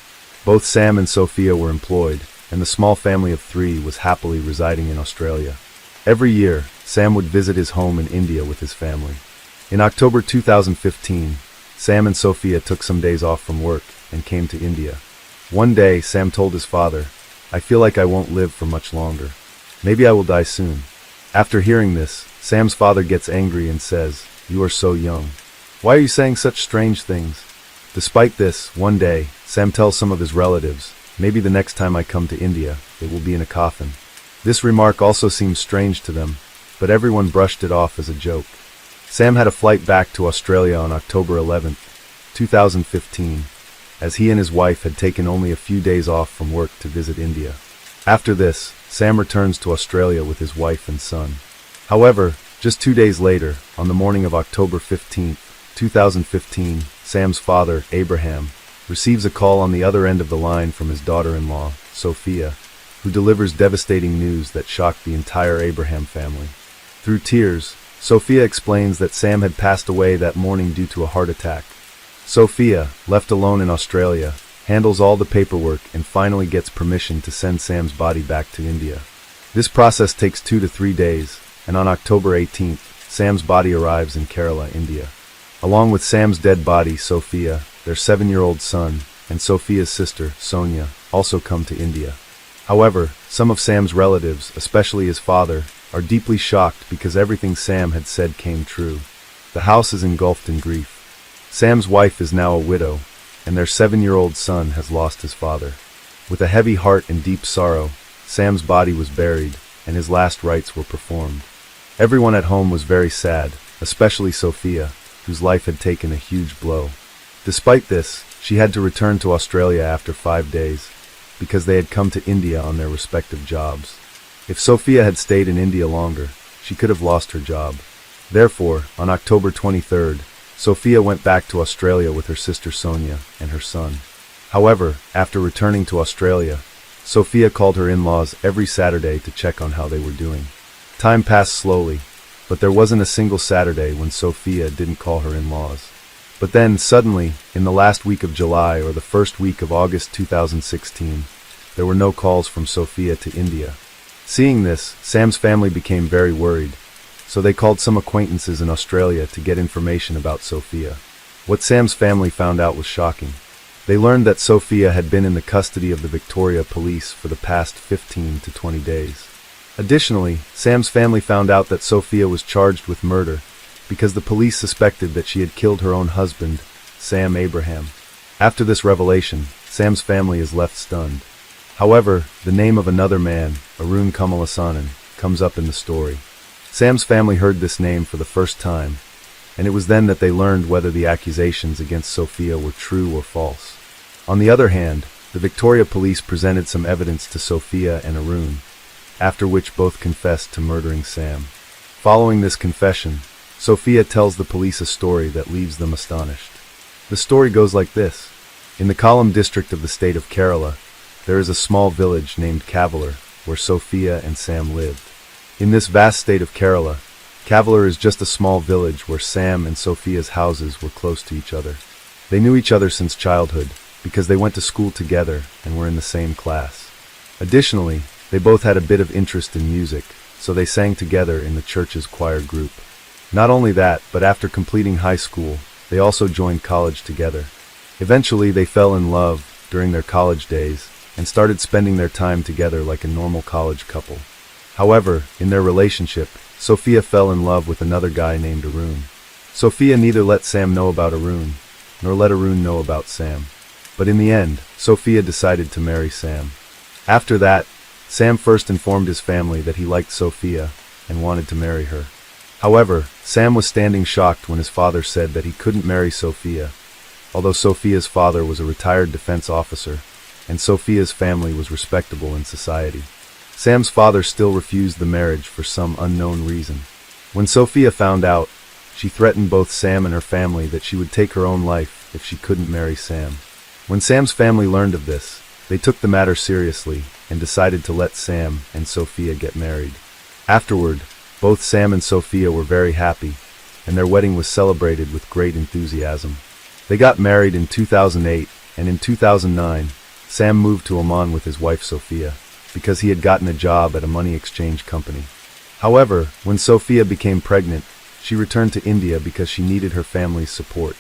Both Sam and Sophia were employed, and the small family of 3 was happily residing in Australia. Every year, Sam would visit his home in India with his family. In October 2015, Sam and Sophia took some days off from work and came to India. One day, Sam told his father, "I feel like I won't live for much longer. Maybe I will die soon." After hearing this, Sam's father gets angry and says, "You are so young. Why are you saying such strange things?" Despite this, one day, Sam tells some of his relatives, "Maybe the next time I come to India, it will be in a coffin." This remark also seems strange to them, but everyone brushed it off as a joke. Sam had a flight back to Australia on October 11, 2015, as he and his wife had taken only a few days off from work to visit India. After this, Sam returns to Australia with his wife and son. However, just 2 days later, on the morning of October 15, 2015, Sam's father, Abraham, receives a call on the other end of the line from his daughter-in-law, Sophia, who delivers devastating news that shocked the entire Abraham family. Through tears, Sophia explains that Sam had passed away that morning due to a heart attack. Sophia, left alone in Australia, handles all the paperwork and finally gets permission to send Sam's body back to India. This process takes 2 to 3 days, and on October 18th, Sam's body arrives in Kerala, India. Along with Sam's dead body, Sophia, their 7-year-old son, and Sophia's sister, Sonia, also come to India. However, some of Sam's relatives, especially his father, are deeply shocked because everything Sam had said came true. The house is engulfed in grief. Sam's wife is now a widow, and their 7-year-old son has lost his father. With a heavy heart and deep sorrow, Sam's body was buried, and his last rites were performed. Everyone at home was very sad, especially Sophia, whose life had taken a huge blow. Despite this, she had to return to Australia after 5 days, because they had come to India on their respective jobs. If Sophia had stayed in India longer, she could have lost her job. Therefore, on October 23rd, Sophia went back to Australia with her sister Sonia and her son. However, after returning to Australia, Sophia called her in-laws every Saturday to check on how they were doing. Time passed slowly, but there wasn't a single Saturday when Sophia didn't call her in-laws. But then, suddenly, in the last week of July or the first week of August 2016, there were no calls from Sophia to India. Seeing this, Sam's family became very worried, so they called some acquaintances in Australia to get information about Sophia. What Sam's family found out was shocking. They learned that Sophia had been in the custody of the Victoria police for the past 15 to 20 days. Additionally, Sam's family found out that Sophia was charged with murder because the police suspected that she had killed her own husband, Sam Abraham. After this revelation, Sam's family is left stunned. However, the name of another man, Arun Kumalasanan, comes up in the story. Sam's family heard this name for the first time, and it was then that they learned whether the accusations against Sophia were true or false. On the other hand, the Victoria police presented some evidence to Sophia and Arun, after which both confessed to murdering Sam. Following this confession, Sophia tells the police a story that leaves them astonished. The story goes like this. In the Kollam district of the state of Kerala, there is a small village named Kavalar, where Sophia and Sam lived. In this vast state of Kerala, Kavalar is just a small village where Sam and Sophia's houses were close to each other. They knew each other since childhood, because they went to school together and were in the same class. Additionally, they both had a bit of interest in music, so they sang together in the church's choir group. Not only that, but after completing high school, they also joined college together. Eventually, they fell in love during their college days and started spending their time together like a normal college couple. However, in their relationship, Sophia fell in love with another guy named Arun. Sophia neither let Sam know about Arun, nor let Arun know about Sam. But in the end, Sophia decided to marry Sam. After that, Sam first informed his family that he liked Sophia and wanted to marry her. However, Sam was standing shocked when his father said that he couldn't marry Sophia, although Sophia's father was a retired defense officer, and Sophia's family was respectable in society. Sam's father still refused the marriage for some unknown reason. When Sophia found out, she threatened both Sam and her family that she would take her own life if she couldn't marry Sam. When Sam's family learned of this, they took the matter seriously and decided to let Sam and Sophia get married. Afterward, both Sam and Sophia were very happy, and their wedding was celebrated with great enthusiasm. They got married in 2008, and in 2009, Sam moved to Oman with his wife Sophia, because he had gotten a job at a money exchange company. However, when Sophia became pregnant, she returned to India because she needed her family's support.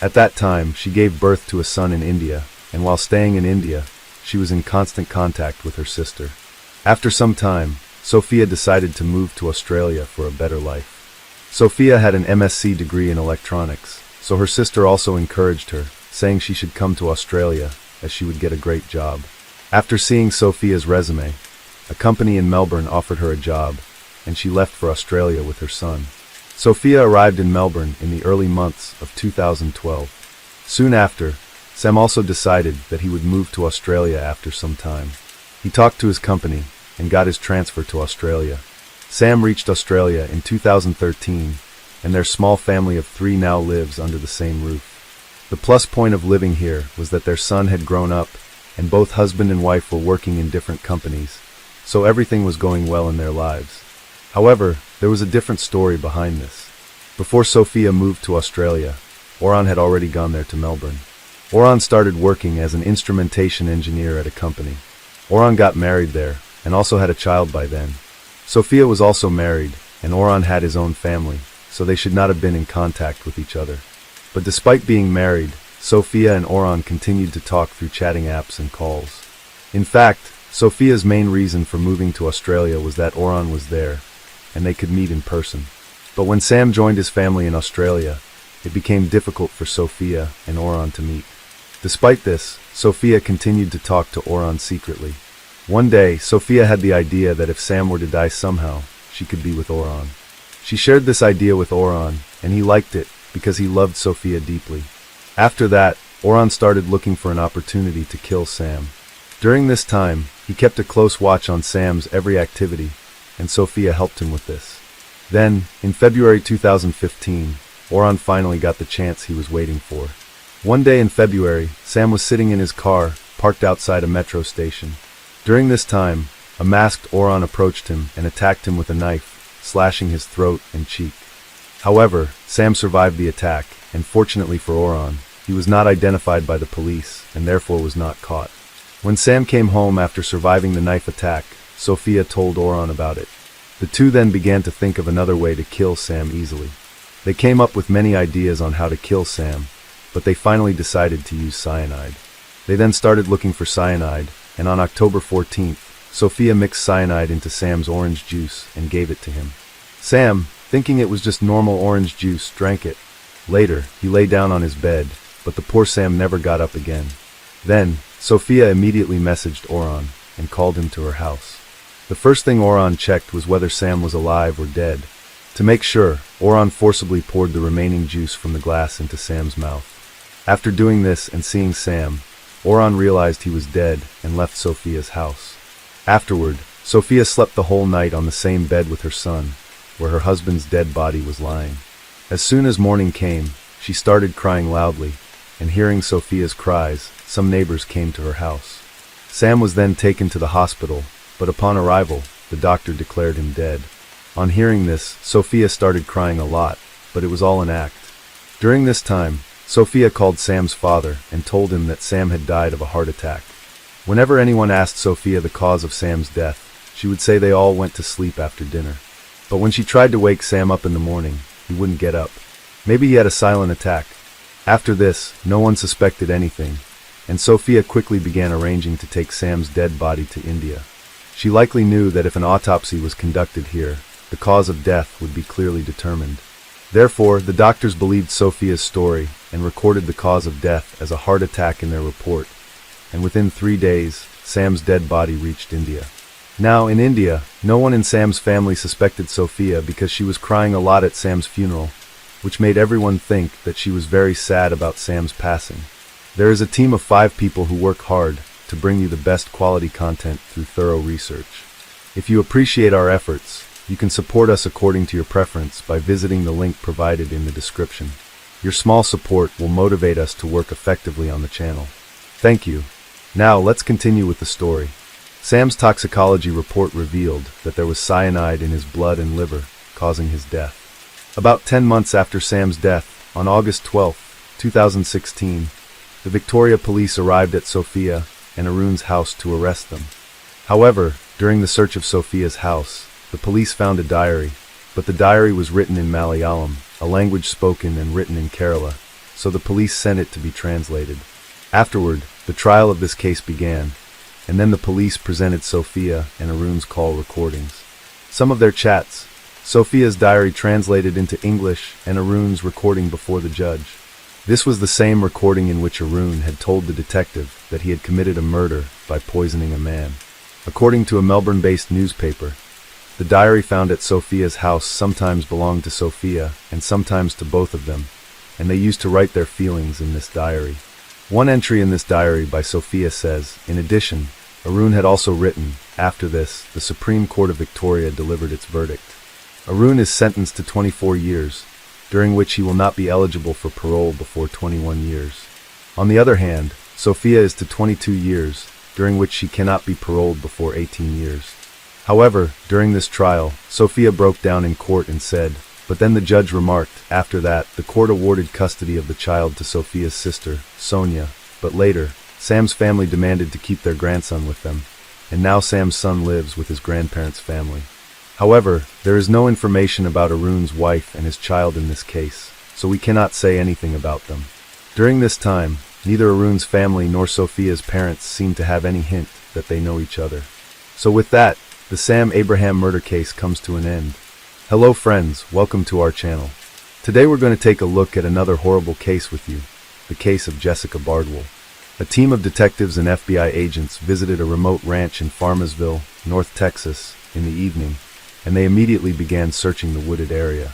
At that time, she gave birth to a son in India, and while staying in India, she was in constant contact with her sister. After some time, Sophia decided to move to Australia for a better life. Sophia had an MSc degree in electronics, so her sister also encouraged her, saying she should come to Australia, as she would get a great job. After seeing Sophia's resume, a company in Melbourne offered her a job, and she left for Australia with her son. Sophia arrived in Melbourne in the early months of 2012. Soon after, Sam also decided that he would move to Australia after some time. He talked to his company and got his transfer to Australia. Sam reached Australia in 2013, and their small family of 3 now lives under the same roof. The plus point of living here was that their son had grown up, and both husband and wife were working in different companies, so everything was going well in their lives. However, there was a different story behind this. Before Sophia moved to Australia, Oran had already gone there to Melbourne. Oran started working as an instrumentation engineer at a company. Oran got married there, and also had a child by then. Sophia was also married, and Oran had his own family, so they should not have been in contact with each other. But despite being married, Sophia and Oran continued to talk through chatting apps and calls. In fact, Sophia's main reason for moving to Australia was that Oran was there, and they could meet in person. But when Sam joined his family in Australia, it became difficult for Sophia and Oran to meet. Despite this, Sophia continued to talk to Oran secretly. One day, Sophia had the idea that if Sam were to die somehow, she could be with Oran. She shared this idea with Oran, and he liked it because he loved Sophia deeply. After that, Oran started looking for an opportunity to kill Sam. During this time, he kept a close watch on Sam's every activity, and Sophia helped him with this. Then, in February 2015, Oran finally got the chance he was waiting for. One day in February, Sam was sitting in his car, parked outside a metro station. During this time, a masked Oran approached him and attacked him with a knife, slashing his throat and cheek. However, Sam survived the attack, and fortunately for Oran, he was not identified by the police and therefore was not caught. When Sam came home after surviving the knife attack, Sophia told Oran about it. The two then began to think of another way to kill Sam easily. They came up with many ideas on how to kill Sam, but they finally decided to use cyanide. They then started looking for cyanide, and on October 14th, Sophia mixed cyanide into Sam's orange juice and gave it to him. Sam, thinking it was just normal orange juice, drank it. Later, he lay down on his bed, but the poor Sam never got up again. Then, Sophia immediately messaged Oran and called him to her house. The first thing Oran checked was whether Sam was alive or dead. To make sure, Oran forcibly poured the remaining juice from the glass into Sam's mouth. After doing this and seeing Sam, Oran realized he was dead and left Sophia's house. Afterward, Sophia slept the whole night on the same bed with her son, where her husband's dead body was lying. As soon as morning came, she started crying loudly, and hearing Sophia's cries, some neighbors came to her house. Sam was then taken to the hospital, but upon arrival, the doctor declared him dead. On hearing this, Sophia started crying a lot, but it was all an act. During this time, Sophia called Sam's father and told him that Sam had died of a heart attack. Whenever anyone asked Sophia the cause of Sam's death, she would say they all went to sleep after dinner. But when she tried to wake Sam up in the morning, he wouldn't get up. Maybe he had a silent attack. After this, no one suspected anything, and Sophia quickly began arranging to take Sam's dead body to India. She likely knew that if an autopsy was conducted here, the cause of death would be clearly determined. Therefore, the doctors believed Sophia's story and recorded the cause of death as a heart attack in their report, and within 3 days, Sam's dead body reached India. Now, in India, no one in Sam's family suspected Sophia because she was crying a lot at Sam's funeral, which made everyone think that she was very sad about Sam's passing. There is a team of 5 people who work hard to bring you the best quality content through thorough research. If you appreciate our efforts, you can support us according to your preference by visiting the link provided in the description. Your small support will motivate us to work effectively on the channel. Thank you. Now, let's continue with the story. Sam's toxicology report revealed that there was cyanide in his blood and liver, causing his death. About 10 months after Sam's death, on August 12, 2016, the Victoria police arrived at Sophia and Arun's house to arrest them. However, during the search of Sophia's house, the police found a diary, but the diary was written in Malayalam, a language spoken and written in Kerala, so the police sent it to be translated. Afterward, the trial of this case began, and then the police presented Sophia and Arun's call recordings. Some of their chats, Sophia's diary translated into English, and Arun's recording before the judge. This was the same recording in which Arun had told the detective that he had committed a murder by poisoning a man. According to a Melbourne-based newspaper, the diary found at Sophia's house sometimes belonged to Sophia and sometimes to both of them, and they used to write their feelings in this diary. One entry in this diary by Sophia says, in addition, Arun had also written, after this, the Supreme Court of Victoria delivered its verdict. Arun is sentenced to 24 years, during which he will not be eligible for parole before 21 years. On the other hand, Sophia is to 22 years, during which she cannot be paroled before 18 years. However, during this trial, Sophia broke down in court and said, but then the judge remarked, after that, the court awarded custody of the child to Sophia's sister, Sonia, but later, Sam's family demanded to keep their grandson with them, and now Sam's son lives with his grandparents' family. However, there is no information about Arun's wife and his child in this case, so we cannot say anything about them. During this time, neither Arun's family nor Sophia's parents seem to have any hint that they know each other. So with that, the Sam Abraham murder case comes to an end. Hello friends, welcome to our channel. Today we're going to take a look at another horrible case with you, the case of Jessica Bardwell. A team of detectives and FBI agents visited a remote ranch in Farmersville, North Texas, in the evening, and they immediately began searching the wooded area.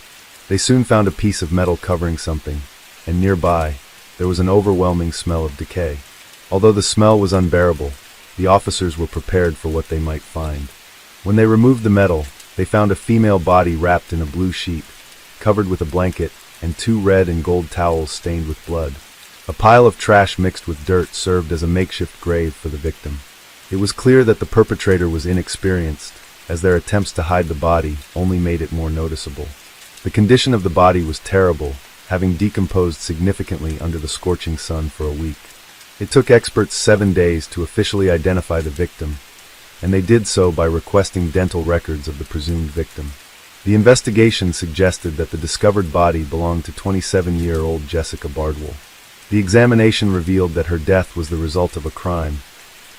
They soon found a piece of metal covering something, and nearby, there was an overwhelming smell of decay. Although the smell was unbearable, the officers were prepared for what they might find. When they removed the metal, they found a female body wrapped in a blue sheet, covered with a blanket, and 2 red and gold towels stained with blood. A pile of trash mixed with dirt served as a makeshift grave for the victim. It was clear that the perpetrator was inexperienced, as their attempts to hide the body only made it more noticeable. The condition of the body was terrible, having decomposed significantly under the scorching sun for a week. It took experts 7 days to officially identify the victim, and they did so by requesting dental records of the presumed victim. The investigation suggested that the discovered body belonged to 27-year-old Jessica Bardwell. The examination revealed that her death was the result of a crime,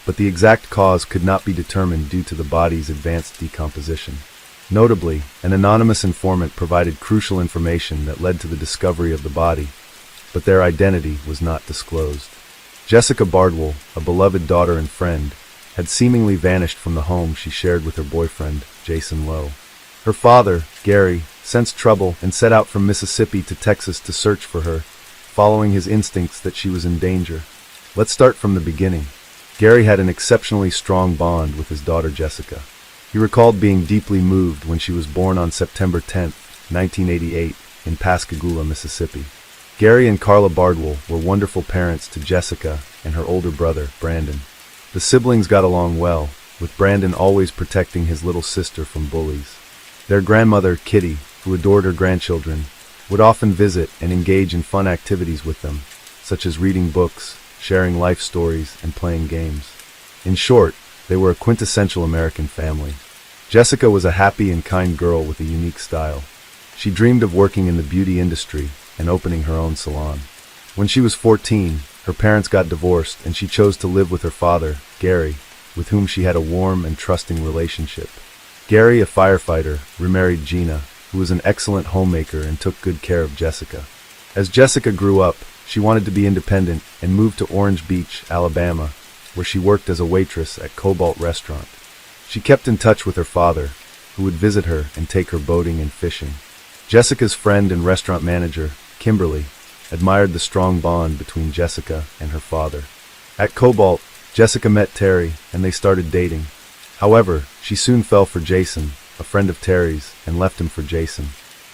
but the exact cause could not be determined due to the body's advanced decomposition. Notably, an anonymous informant provided crucial information that led to the discovery of the body, but their identity was not disclosed. Jessica Bardwell, a beloved daughter and friend, had seemingly vanished from the home she shared with her boyfriend, Jason Lowe. Her father, Gary, sensed trouble and set out from Mississippi to Texas to search for her, following his instincts that she was in danger. Let's start from the beginning. Gary had an exceptionally strong bond with his daughter Jessica. He recalled being deeply moved when she was born on September 10, 1988, in Pascagoula, Mississippi. Gary and Carla Bardwell were wonderful parents to Jessica and her older brother, Brandon. The siblings got along well, with Brandon always protecting his little sister from bullies. Their grandmother, Kitty, who adored her grandchildren, would often visit and engage in fun activities with them, such as reading books, sharing life stories, and playing games. In short, they were a quintessential American family. Jessica was a happy and kind girl with a unique style. She dreamed of working in the beauty industry and opening her own salon. When she was 14, her parents got divorced and she chose to live with her father, Gary, with whom she had a warm and trusting relationship. Gary, a firefighter, remarried Gina, who was an excellent homemaker and took good care of Jessica. As Jessica grew up, she wanted to be independent and moved to Orange Beach, Alabama, where she worked as a waitress at Cobalt Restaurant. She kept in touch with her father, who would visit her and take her boating and fishing. Jessica's friend and restaurant manager, Kimberly, admired the strong bond between Jessica and her father. At Cobalt, Jessica met Terry and they started dating. However, she soon fell for Jason, a friend of Terry's, and left him for Jason.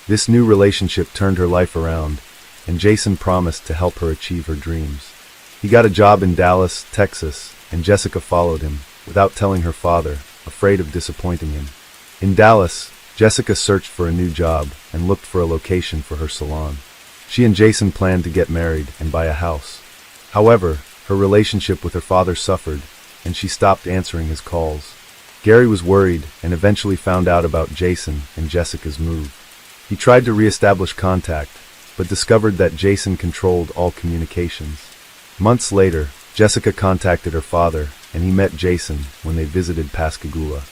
This new relationship turned her life around, and Jason promised to help her achieve her dreams. He got a job in Dallas, Texas, and Jessica followed him, without telling her father, afraid of disappointing him. In Dallas, Jessica searched for a new job and looked for a location for her salon. She and Jason planned to get married and buy a house. However, her relationship with her father suffered, and she stopped answering his calls. Gary was worried and eventually found out about Jason and Jessica's move. He tried to re-establish contact, but discovered that Jason controlled all communications. Months later, Jessica contacted her father, and he met Jason when they visited Pascagoula.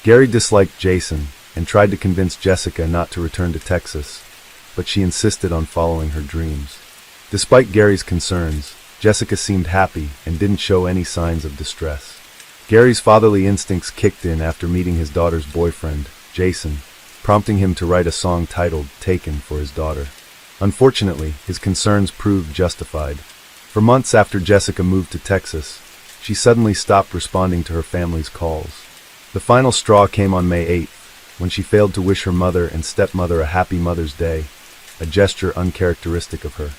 Gary disliked Jason and tried to convince Jessica not to return to Texas, but she insisted on following her dreams. Despite Gary's concerns, Jessica seemed happy and didn't show any signs of distress. Gary's fatherly instincts kicked in after meeting his daughter's boyfriend, Jason, prompting him to write a song titled "Taken" for his daughter. Unfortunately, his concerns proved justified. For months after Jessica moved to Texas, she suddenly stopped responding to her family's calls. The final straw came on May 8th, when she failed to wish her mother and stepmother a happy Mother's Day, a gesture uncharacteristic of her.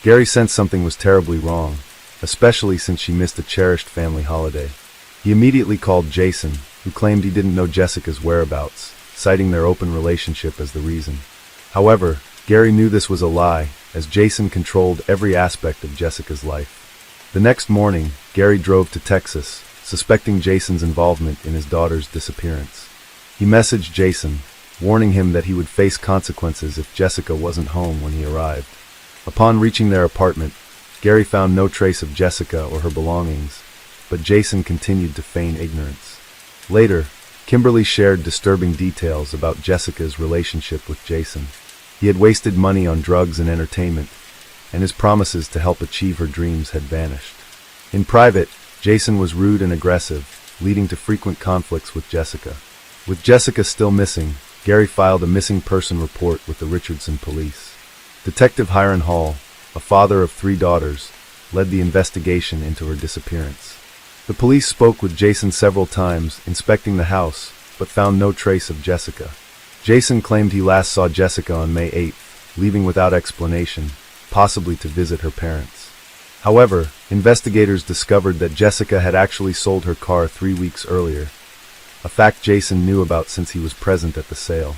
Gary sensed something was terribly wrong, especially since she missed a cherished family holiday. He immediately called Jason, who claimed he didn't know Jessica's whereabouts, citing their open relationship as the reason. However, Gary knew this was a lie, as Jason controlled every aspect of Jessica's life. The next morning, Gary drove to Texas, suspecting Jason's involvement in his daughter's disappearance. He messaged Jason, warning him that he would face consequences if Jessica wasn't home when he arrived. Upon reaching their apartment, Gary found no trace of Jessica or her belongings, but Jason continued to feign ignorance. Later, Kimberly shared disturbing details about Jessica's relationship with Jason. He had wasted money on drugs and entertainment, and his promises to help achieve her dreams had vanished. In private, Jason was rude and aggressive, leading to frequent conflicts with Jessica. With Jessica still missing, Gary filed a missing person report with the Richardson police. Detective Hiram Hall, a father of 3 daughters, led the investigation into her disappearance. The police spoke with Jason several times, inspecting the house, but found no trace of Jessica. Jason claimed he last saw Jessica on May 8th, leaving without explanation, possibly to visit her parents. However, investigators discovered that Jessica had actually sold her car 3 weeks earlier, a fact Jason knew about since he was present at the sale.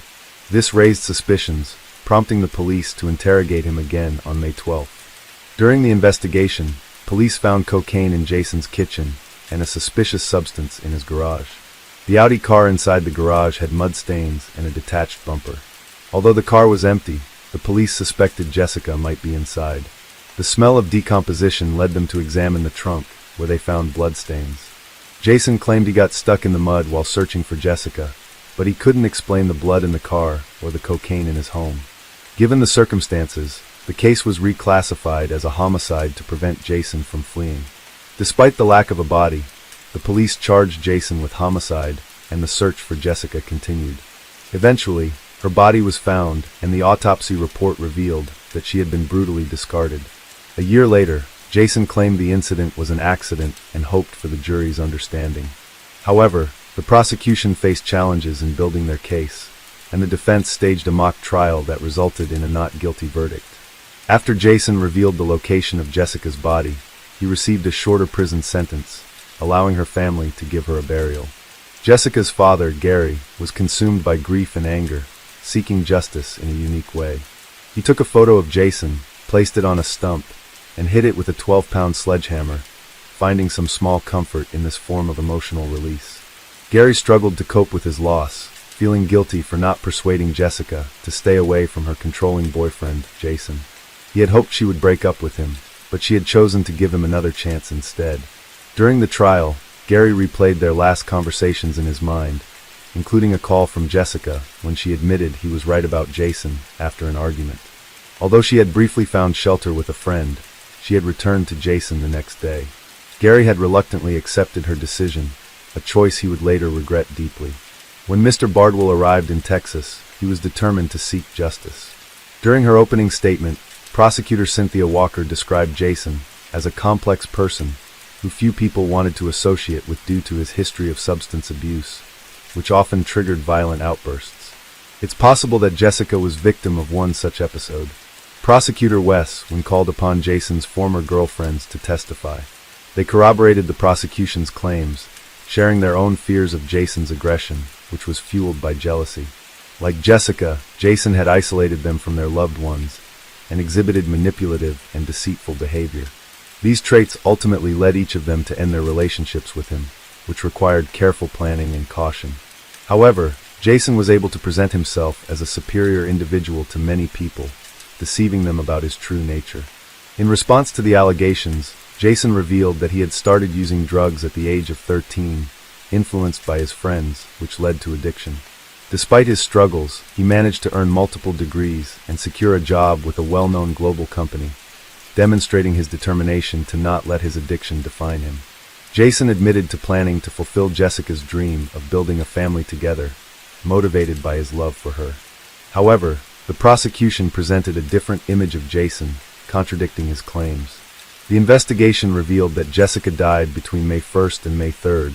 This raised suspicions, prompting the police to interrogate him again on May 12th. During the investigation, police found cocaine in Jason's kitchen and a suspicious substance in his garage. The Audi car inside the garage had mud stains and a detached bumper. Although the car was empty, the police suspected Jessica might be inside. The smell of decomposition led them to examine the trunk, where they found bloodstains. Jason claimed he got stuck in the mud while searching for Jessica, but he couldn't explain the blood in the car or the cocaine in his home. Given the circumstances, the case was reclassified as a homicide to prevent Jason from fleeing. Despite the lack of a body, the police charged Jason with homicide, and the search for Jessica continued. Eventually, her body was found, and the autopsy report revealed that she had been brutally discarded. A year later, Jason claimed the incident was an accident and hoped for the jury's understanding. However, the prosecution faced challenges in building their case, and the defense staged a mock trial that resulted in a not guilty verdict. After Jason revealed the location of Jessica's body, he received a shorter prison sentence, allowing her family to give her a burial. Jessica's father, Gary, was consumed by grief and anger, seeking justice in a unique way. He took a photo of Jason, placed it on a stump, and hit it with a 12-pound sledgehammer, finding some small comfort in this form of emotional release. Gary struggled to cope with his loss, feeling guilty for not persuading Jessica to stay away from her controlling boyfriend, Jason. He had hoped she would break up with him, but she had chosen to give him another chance instead. During the trial, Gary replayed their last conversations in his mind, including a call from Jessica when she admitted he was right about Jason after an argument. Although she had briefly found shelter with a friend, she had returned to Jason the next day. Gary had reluctantly accepted her decision, a choice he would later regret deeply. When Mr. Bardwell arrived in Texas, he was determined to seek justice. During her opening statement, prosecutor Cynthia Walker described Jason as a complex person who few people wanted to associate with due to his history of substance abuse, which often triggered violent outbursts. It's possible that Jessica was victim of one such episode. Prosecutor Wes, when called upon Jason's former girlfriends to testify, they corroborated the prosecution's claims, sharing their own fears of Jason's aggression, which was fueled by jealousy. Like Jessica, Jason had isolated them from their loved ones and exhibited manipulative and deceitful behavior. These traits ultimately led each of them to end their relationships with him, which required careful planning and caution. However, Jason was able to present himself as a superior individual to many people, deceiving them about his true nature. In response to the allegations, Jason revealed that he had started using drugs at the age of 13, influenced by his friends, which led to addiction. Despite his struggles, he managed to earn multiple degrees and secure a job with a well-known global company, demonstrating his determination to not let his addiction define him. Jason admitted to planning to fulfill Jessica's dream of building a family together, motivated by his love for her. However, the prosecution presented a different image of Jason, contradicting his claims. The investigation revealed that Jessica died between May 1st and May 3rd,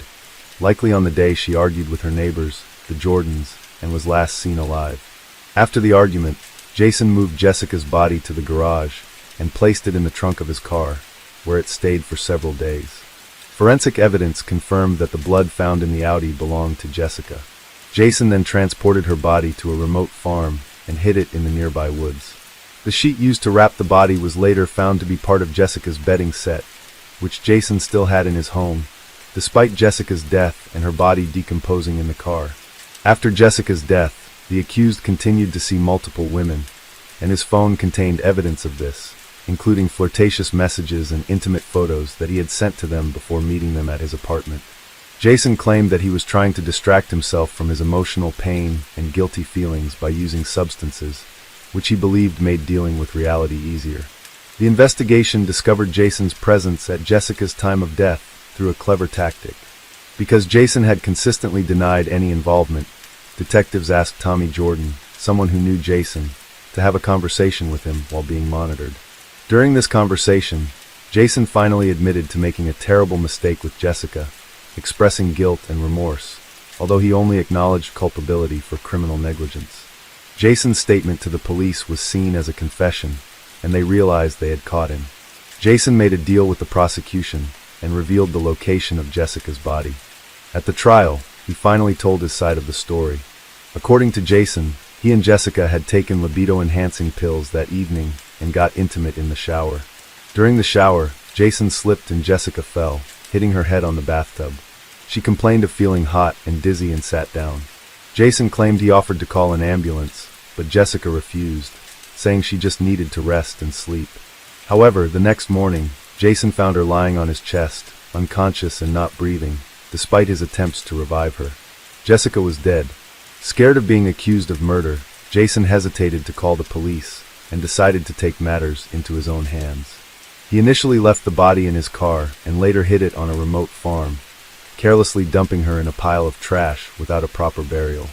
likely on the day she argued with her neighbors, the Jordans, and was last seen alive. After the argument, Jason moved Jessica's body to the garage and placed it in the trunk of his car, where it stayed for several days. Forensic evidence confirmed that the blood found in the Audi belonged to Jessica. Jason then transported her body to a remote farm and hid it in the nearby woods. The sheet used to wrap the body was later found to be part of Jessica's bedding set, which Jason still had in his home, despite Jessica's death and her body decomposing in the car. After Jessica's death, the accused continued to see multiple women, and his phone contained evidence of this, including flirtatious messages and intimate photos that he had sent to them before meeting them at his apartment. Jason claimed that he was trying to distract himself from his emotional pain and guilty feelings by using substances, which he believed made dealing with reality easier. The investigation discovered Jason's presence at Jessica's time of death through a clever tactic. Because Jason had consistently denied any involvement, detectives asked Tommy Jordan, someone who knew Jason, to have a conversation with him while being monitored. During this conversation, Jason finally admitted to making a terrible mistake with Jessica, expressing guilt and remorse, although he only acknowledged culpability for criminal negligence. Jason's statement to the police was seen as a confession, and they realized they had caught him. Jason made a deal with the prosecution and revealed the location of Jessica's body. At the trial, he finally told his side of the story. According to Jason, he and Jessica had taken libido-enhancing pills that evening and got intimate in the shower. During the shower, Jason slipped and Jessica fell, hitting her head on the bathtub. She complained of feeling hot and dizzy and sat down. Jason claimed he offered to call an ambulance, but Jessica refused, saying she just needed to rest and sleep. However, the next morning, Jason found her lying on his chest, unconscious and not breathing, despite his attempts to revive her. Jessica was dead. Scared of being accused of murder, Jason hesitated to call the police and decided to take matters into his own hands. He initially left the body in his car and later hid it on a remote farm, carelessly dumping her in a pile of trash without a proper burial.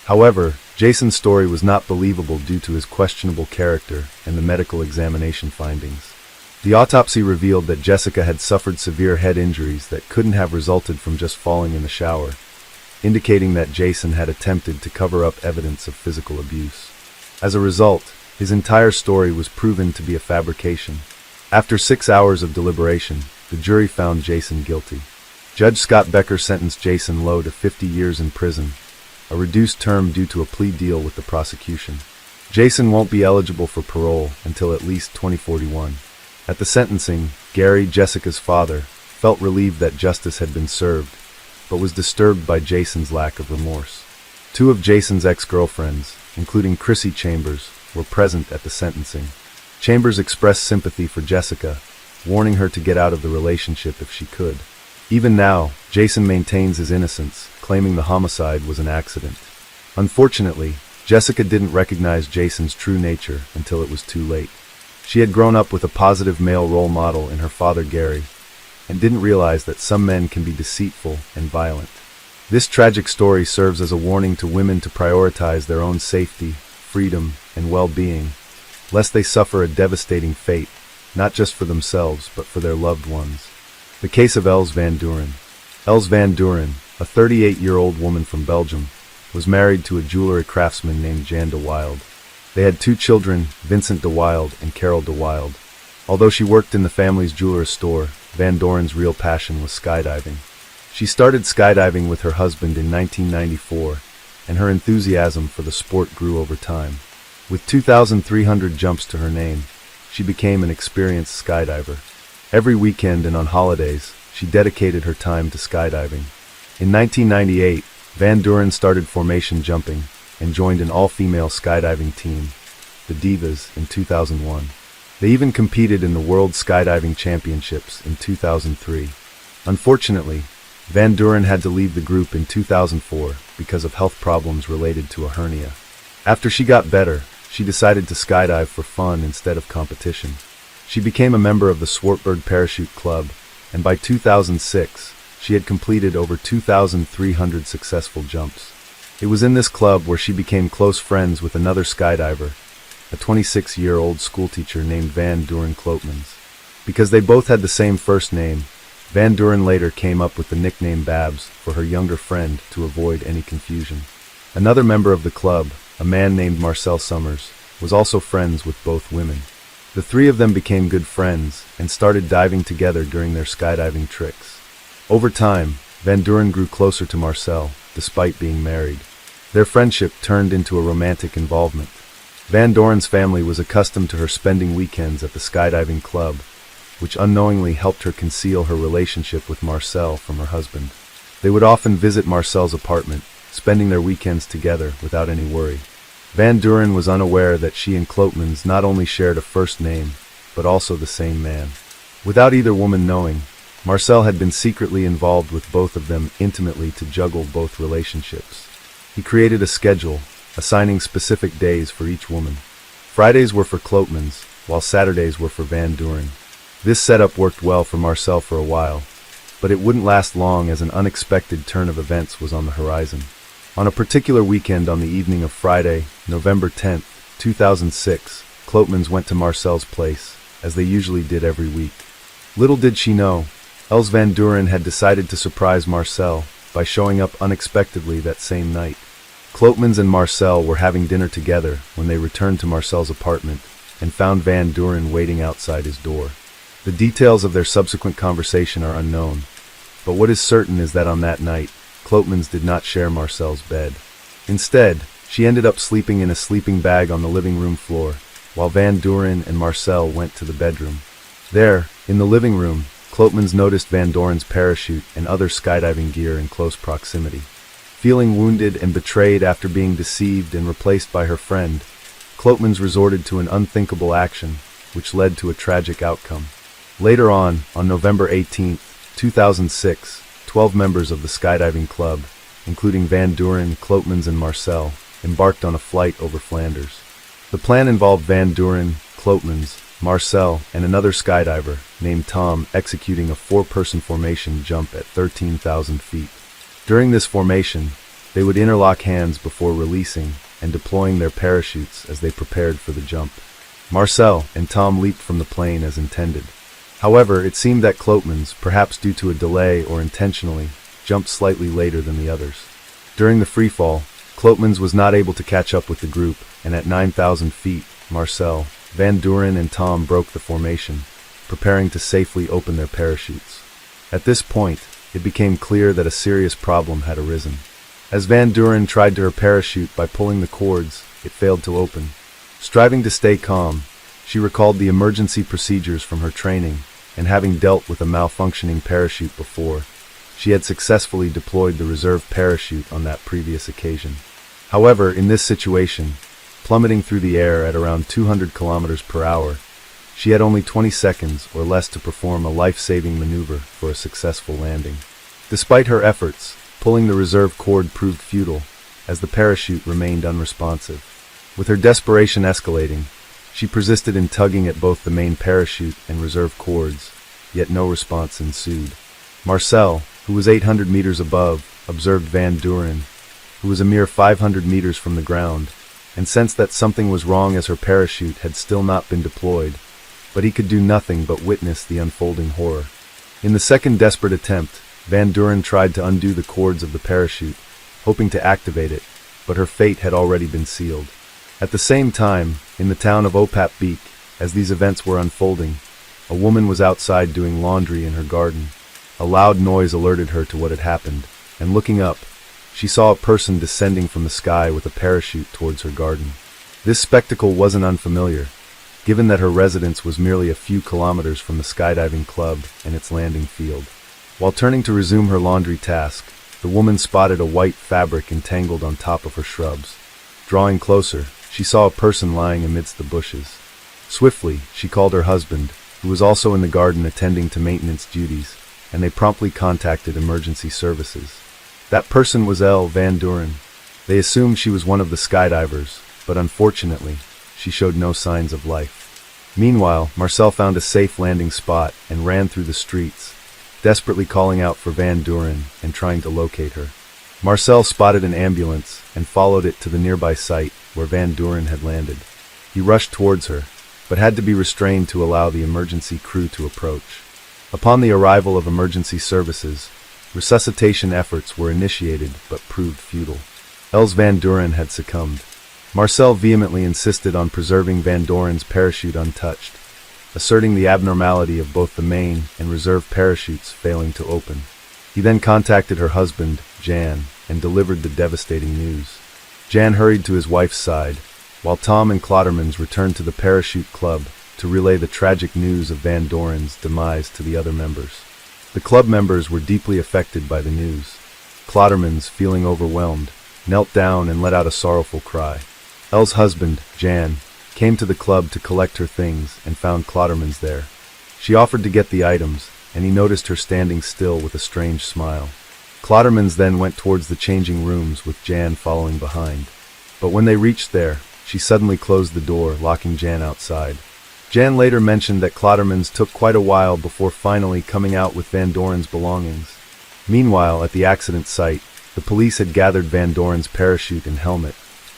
However, Jason's story was not believable due to his questionable character and the medical examination findings. The autopsy revealed that Jessica had suffered severe head injuries that couldn't have resulted from just falling in the shower, indicating that Jason had attempted to cover up evidence of physical abuse. As a result, his entire story was proven to be a fabrication. After 6 hours of deliberation, the jury found Jason guilty. Judge Scott Becker sentenced Jason Lowe to 50 years in prison, a reduced term due to a plea deal with the prosecution. Jason won't be eligible for parole until at least 2041. At the sentencing, Gary, Jessica's father, felt relieved that justice had been served, but was disturbed by Jason's lack of remorse. 2 of Jason's ex-girlfriends, including Chrissy Chambers, were present at the sentencing. Chambers expressed sympathy for Jessica, warning her to get out of the relationship if she could. Even now, Jason maintains his innocence, claiming the homicide was an accident. Unfortunately, Jessica didn't recognize Jason's true nature until it was too late. She had grown up with a positive male role model in her father Gary, and didn't realize that some men can be deceitful and violent. This tragic story serves as a warning to women to prioritize their own safety, freedom, and well-being, lest they suffer a devastating fate, not just for themselves, but for their loved ones. The case of Els van Duren. Els van Duren, a 38-year-old woman from Belgium, was married to a jewelry craftsman named Jan de Wilde. They had 2 children, Vincent de Wilde and Carol de Wilde. Although she worked in the family's jeweler's store, Van Doren's real passion was skydiving. She started skydiving with her husband in 1994, and her enthusiasm for the sport grew over time. With 2,300 jumps to her name, she became an experienced skydiver. Every weekend and on holidays, she dedicated her time to skydiving. In 1998, Van Duren started formation jumping and joined an all-female skydiving team, the Divas, in 2001. They even competed in the World Skydiving Championships in 2003. Unfortunately, Van Duren had to leave the group in 2004 because of health problems related to a hernia. After she got better, she decided to skydive for fun instead of competition. She became a member of the Swartberg Parachute Club, and by 2006, she had completed over 2,300 successful jumps. It was in this club where she became close friends with another skydiver, a 26-year-old schoolteacher named Van Duren Klootmans. Because they both had the same first name, Van Duren later came up with the nickname Babs for her younger friend to avoid any confusion. Another member of the club, a man named Marcel Summers, was also friends with both women. The 3 of them became good friends and started diving together during their skydiving tricks. Over time, Van Duren grew closer to Marcel, despite being married. Their friendship turned into a romantic involvement. Van Doren's family was accustomed to her spending weekends at the skydiving club, which unknowingly helped her conceal her relationship with Marcel from her husband. They would often visit Marcel's apartment, spending their weekends together without any worry. Van Duren was unaware that she and Klootmans not only shared a first name, but also the same man. Without either woman knowing, Marcel had been secretly involved with both of them intimately to juggle both relationships. He created a schedule, assigning specific days for each woman. Fridays were for Klootmans, while Saturdays were for Van Duren. This setup worked well for Marcel for a while, but it wouldn't last long as an unexpected turn of events was on the horizon. On a particular weekend on the evening of Friday, November 10, 2006, Klootmans went to Marcel's place, as they usually did every week. Little did she know, Els van Duren had decided to surprise Marcel by showing up unexpectedly that same night. Klootmans and Marcel were having dinner together when they returned to Marcel's apartment and found Van Duren waiting outside his door. The details of their subsequent conversation are unknown, but what is certain is that on that night, Klootmans did not share Marcel's bed. Instead, she ended up sleeping in a sleeping bag on the living room floor, while Van Duren and Marcel went to the bedroom. There, in the living room, Klootmans noticed Van Doren's parachute and other skydiving gear in close proximity. Feeling wounded and betrayed after being deceived and replaced by her friend, Klootmans resorted to an unthinkable action, which led to a tragic outcome. Later on November 18, 2006, 12 members of the skydiving club, including Van Doren, Klotmans, and Marcel, embarked on a flight over Flanders. The plan involved Van Doren, Klotmans, Marcel, and another skydiver, named Tom, executing a four-person formation jump at 13,000 feet. During this formation, they would interlock hands before releasing and deploying their parachutes as they prepared for the jump. Marcel and Tom leaped from the plane as intended. However, it seemed that Klotmans, perhaps due to a delay or intentionally, jumped slightly later than the others. During the freefall, Klotmans was not able to catch up with the group, and at 9,000 feet, Marcel, Van Doren, and Tom broke the formation, preparing to safely open their parachutes. At this point, it became clear that a serious problem had arisen. As Van Doren tried to her parachute by pulling the cords, it failed to open. Striving to stay calm, she recalled the emergency procedures from her training, and having dealt with a malfunctioning parachute before, she had successfully deployed the reserve parachute on that previous occasion. However, in this situation, plummeting through the air at around 200 kilometers per hour, she had only 20 seconds or less to perform a life-saving maneuver for a successful landing. Despite her efforts, pulling the reserve cord proved futile, as the parachute remained unresponsive. With her desperation escalating, she persisted in tugging at both the main parachute and reserve cords, yet no response ensued. Marcel, who was 800 meters above, observed Van Doren, who was a mere 500 meters from the ground, and sensed that something was wrong as her parachute had still not been deployed, but he could do nothing but witness the unfolding horror. In the second desperate attempt, Van Doren tried to undo the cords of the parachute, hoping to activate it, but her fate had already been sealed. At the same time, in the town of Opap-Beek, as these events were unfolding, a woman was outside doing laundry in her garden. A loud noise alerted her to what had happened, and looking up, she saw a person descending from the sky with a parachute towards her garden. This spectacle wasn't unfamiliar, given that her residence was merely a few kilometers from the skydiving club and its landing field. While turning to resume her laundry task, the woman spotted a white fabric entangled on top of her shrubs. Drawing closer, she saw a person lying amidst the bushes. Swiftly, she called her husband, who was also in the garden attending to maintenance duties, and they promptly contacted emergency services. That person was Elle Van Doren. They assumed she was one of the skydivers, but unfortunately, she showed no signs of life. Meanwhile, Marcel found a safe landing spot and ran through the streets, desperately calling out for Van Doren and trying to locate her. Marcel spotted an ambulance and followed it to the nearby site where Van Doren had landed. He rushed towards her, but had to be restrained to allow the emergency crew to approach. Upon the arrival of emergency services, resuscitation efforts were initiated but proved futile. Els Van Doren had succumbed. Marcel vehemently insisted on preserving Van Doren's parachute untouched, asserting the abnormality of both the main and reserve parachutes failing to open. He then contacted her husband, Jan, and delivered the devastating news. Jan hurried to his wife's side, while Tom and Klottermans returned to the parachute club to relay the tragic news of Van Doren's demise to the other members. The club members were deeply affected by the news. Klottermans, feeling overwhelmed, knelt down and let out a sorrowful cry. Elle's husband, Jan, came to the club to collect her things and found Klottermans there. She offered to get the items, and he noticed her standing still with a strange smile. Klottermans then went towards the changing rooms with Jan following behind. But when they reached there, she suddenly closed the door, locking Jan outside. Jan later mentioned that Klottermans took quite a while before finally coming out with Van Doren's belongings. Meanwhile, at the accident site, the police had gathered Van Doren's parachute and helmet,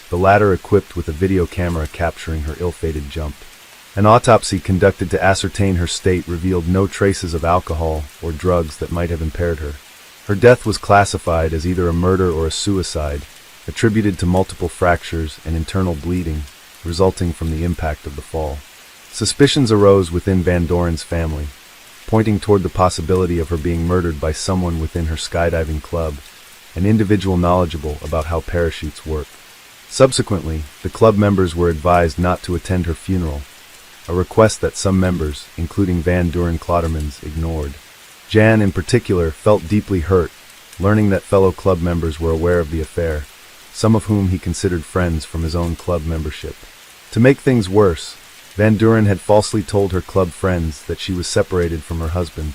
the latter equipped with a video camera capturing her ill-fated jump. An autopsy conducted to ascertain her state revealed no traces of alcohol or drugs that might have impaired her. Her death was classified as either a murder or a suicide, attributed to multiple fractures and internal bleeding, resulting from the impact of the fall. Suspicions arose within Van Doren's family, pointing toward the possibility of her being murdered by someone within her skydiving club, an individual knowledgeable about how parachutes work. Subsequently, the club members were advised not to attend her funeral, a request that some members, including Van Doren Klottermans, ignored. Jan, in particular, felt deeply hurt, learning that fellow club members were aware of the affair, some of whom he considered friends from his own club membership. To make things worse, Van Doren had falsely told her club friends that she was separated from her husband.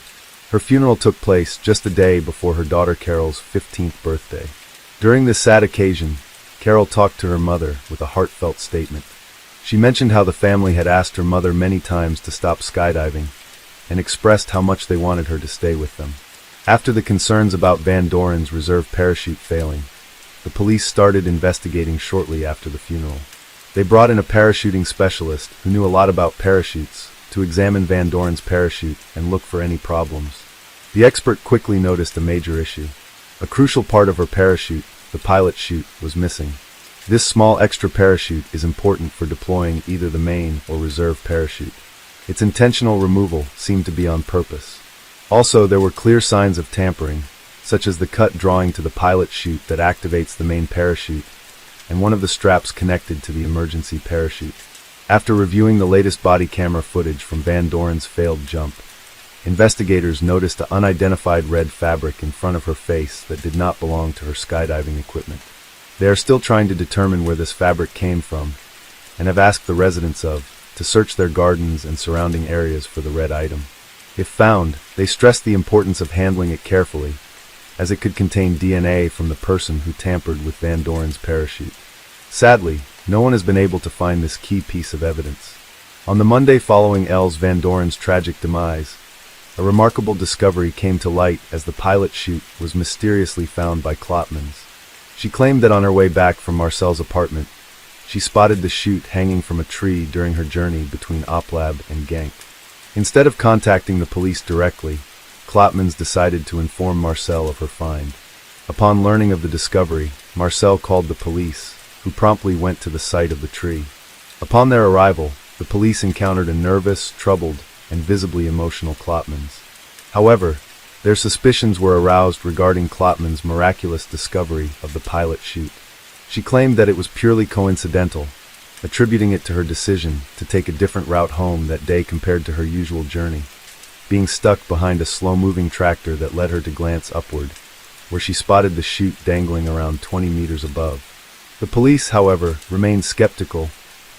Her funeral took place just a day before her daughter Carol's 15th birthday. During this sad occasion, Carol talked to her mother with a heartfelt statement. She mentioned how the family had asked her mother many times to stop skydiving and expressed how much they wanted her to stay with them. After the concerns about Van Doren's reserve parachute failing, the police started investigating shortly after the funeral. They brought in a parachuting specialist who knew a lot about parachutes to examine Van Doren's parachute and look for any problems. The expert quickly noticed a major issue. A crucial part of her parachute, the pilot chute, was missing. This small extra parachute is important for deploying either the main or reserve parachute. Its intentional removal seemed to be on purpose. Also, there were clear signs of tampering, such as the cut drawing to the pilot chute that activates the main parachute, and one of the straps connected to the emergency parachute. After reviewing the latest body camera footage from Van Doren's failed jump, investigators noticed an unidentified red fabric in front of her face that did not belong to her skydiving equipment. They are still trying to determine where this fabric came from, and have asked the residents to search their gardens and surrounding areas for the red item. If found, they stressed the importance of handling it carefully, as it could contain DNA from the person who tampered with Van Doren's parachute. Sadly, no one has been able to find this key piece of evidence. On the Monday following Van Doren's tragic demise, a remarkable discovery came to light as the pilot chute was mysteriously found by Klopmans. She claimed that on her way back from Marcel's apartment, she spotted the chute hanging from a tree during her journey between Oplab and Genk. Instead of contacting the police directly, Klopmans decided to inform Marcel of her find. Upon learning of the discovery, Marcel called the police, who promptly went to the site of the tree. Upon their arrival, the police encountered a nervous, troubled, and visibly emotional Klopmans. However, their suspicions were aroused regarding Klopman's miraculous discovery of the pilot chute. She claimed that it was purely coincidental, attributing it to her decision to take a different route home that day compared to her usual journey, being stuck behind a slow-moving tractor that led her to glance upward, where she spotted the chute dangling around 20 meters above. The police, however, remained skeptical,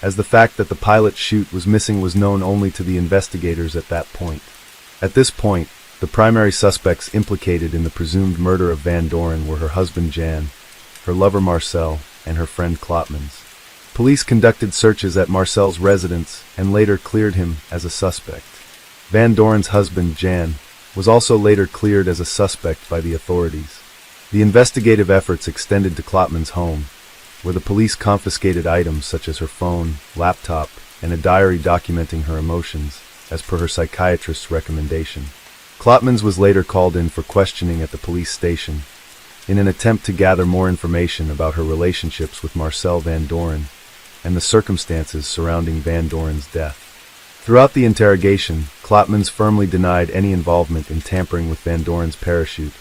as the fact that the pilot chute was missing was known only to the investigators at that point. At this point, the primary suspects implicated in the presumed murder of Van Doren were her husband Jan, her lover Marcel, and her friend Klopmans. Police conducted searches at Marcel's residence and later cleared him as a suspect. Van Doren's husband Jan was also later cleared as a suspect by the authorities. The investigative efforts extended to Klopman's home, where the police confiscated items such as her phone, laptop, and a diary documenting her emotions, as per her psychiatrist's recommendation. Klopmans was later called in for questioning at the police station, in an attempt to gather more information about her relationships with Marcel Van Doren and the circumstances surrounding Van Doren's death. Throughout the interrogation, Klopmans firmly denied any involvement in tampering with Van Doren's parachute,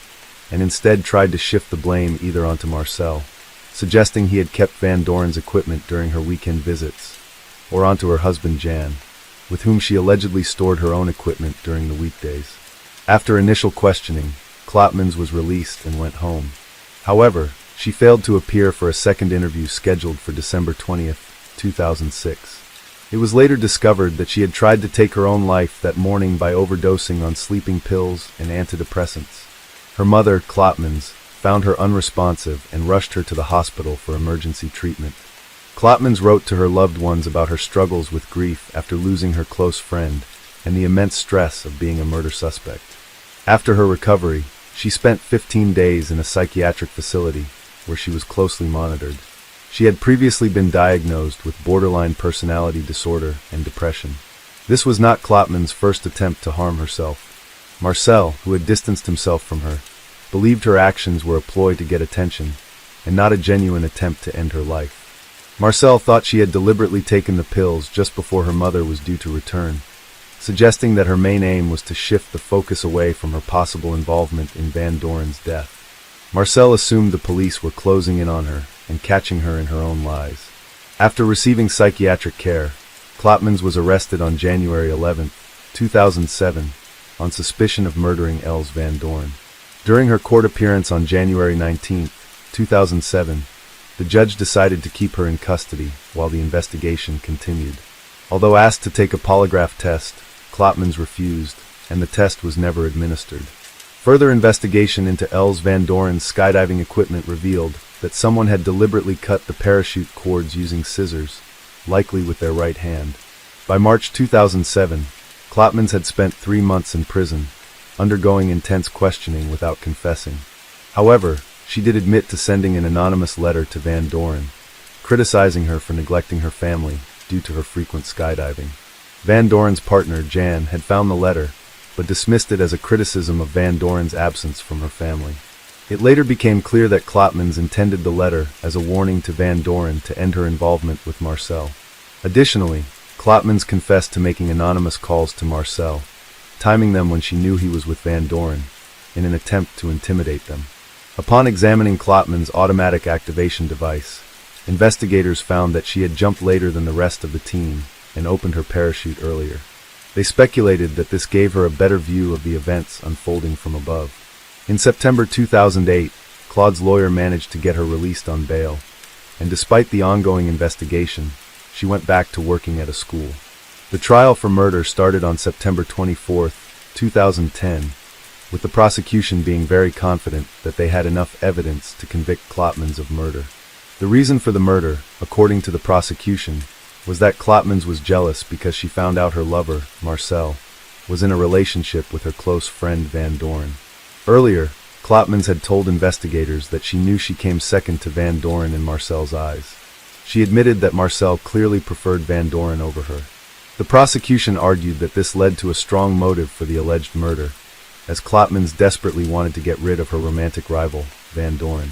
and instead tried to shift the blame either onto Marcel, suggesting he had kept Van Doren's equipment during her weekend visits, or onto her husband Jan, with whom she allegedly stored her own equipment during the weekdays. After initial questioning, Klopmans was released and went home. However, she failed to appear for a second interview scheduled for December 20th, 2006. It was later discovered that she had tried to take her own life that morning by overdosing on sleeping pills and antidepressants. Her mother, Klopmans, found her unresponsive and rushed her to the hospital for emergency treatment. Klopmans wrote to her loved ones about her struggles with grief after losing her close friend and the immense stress of being a murder suspect. After her recovery, she spent 15 days in a psychiatric facility where she was closely monitored. She had previously been diagnosed with borderline personality disorder and depression. This was not Klopman's first attempt to harm herself. Marcel, who had distanced himself from her, believed her actions were a ploy to get attention, and not a genuine attempt to end her life. Marcel thought she had deliberately taken the pills just before her mother was due to return, suggesting that her main aim was to shift the focus away from her possible involvement in Van Doren's death. Marcel assumed the police were closing in on her and catching her in her own lies. After receiving psychiatric care, Klopmans was arrested on January 11, 2007, on suspicion of murdering Els Van Doren. During her court appearance on January 19, 2007, the judge decided to keep her in custody while the investigation continued. Although asked to take a polygraph test, Klopmans refused, and the test was never administered. Further investigation into Els Van Doren's skydiving equipment revealed that someone had deliberately cut the parachute cords using scissors, likely with their right hand. By March 2007, Klopmans had spent 3 months in prison, undergoing intense questioning without confessing. However, she did admit to sending an anonymous letter to Van Doren, criticizing her for neglecting her family due to her frequent skydiving. Van Doren's partner, Jan, had found the letter, but dismissed it as a criticism of Van Doren's absence from her family. It later became clear that Klopmans intended the letter as a warning to Van Doren to end her involvement with Marcel. Additionally, Klopmans confessed to making anonymous calls to Marcel, timing them when she knew he was with Van Doren, in an attempt to intimidate them. Upon examining Klopmans' automatic activation device, investigators found that she had jumped later than the rest of the team and opened her parachute earlier. They speculated that this gave her a better view of the events unfolding from above. In September 2008, Claude's lawyer managed to get her released on bail, and despite the ongoing investigation, she went back to working at a school. The trial for murder started on September 24, 2010, with the prosecution being very confident that they had enough evidence to convict Klopmans of murder. The reason for the murder, according to the prosecution, was that Klopmans was jealous because she found out her lover, Marcel, was in a relationship with her close friend Van Doren. Earlier, Klopmans had told investigators that she knew she came second to Van Doren in Marcel's eyes. She admitted that Marcel clearly preferred Van Doren over her. The prosecution argued that this led to a strong motive for the alleged murder, as Klopmans desperately wanted to get rid of her romantic rival, Van Doren.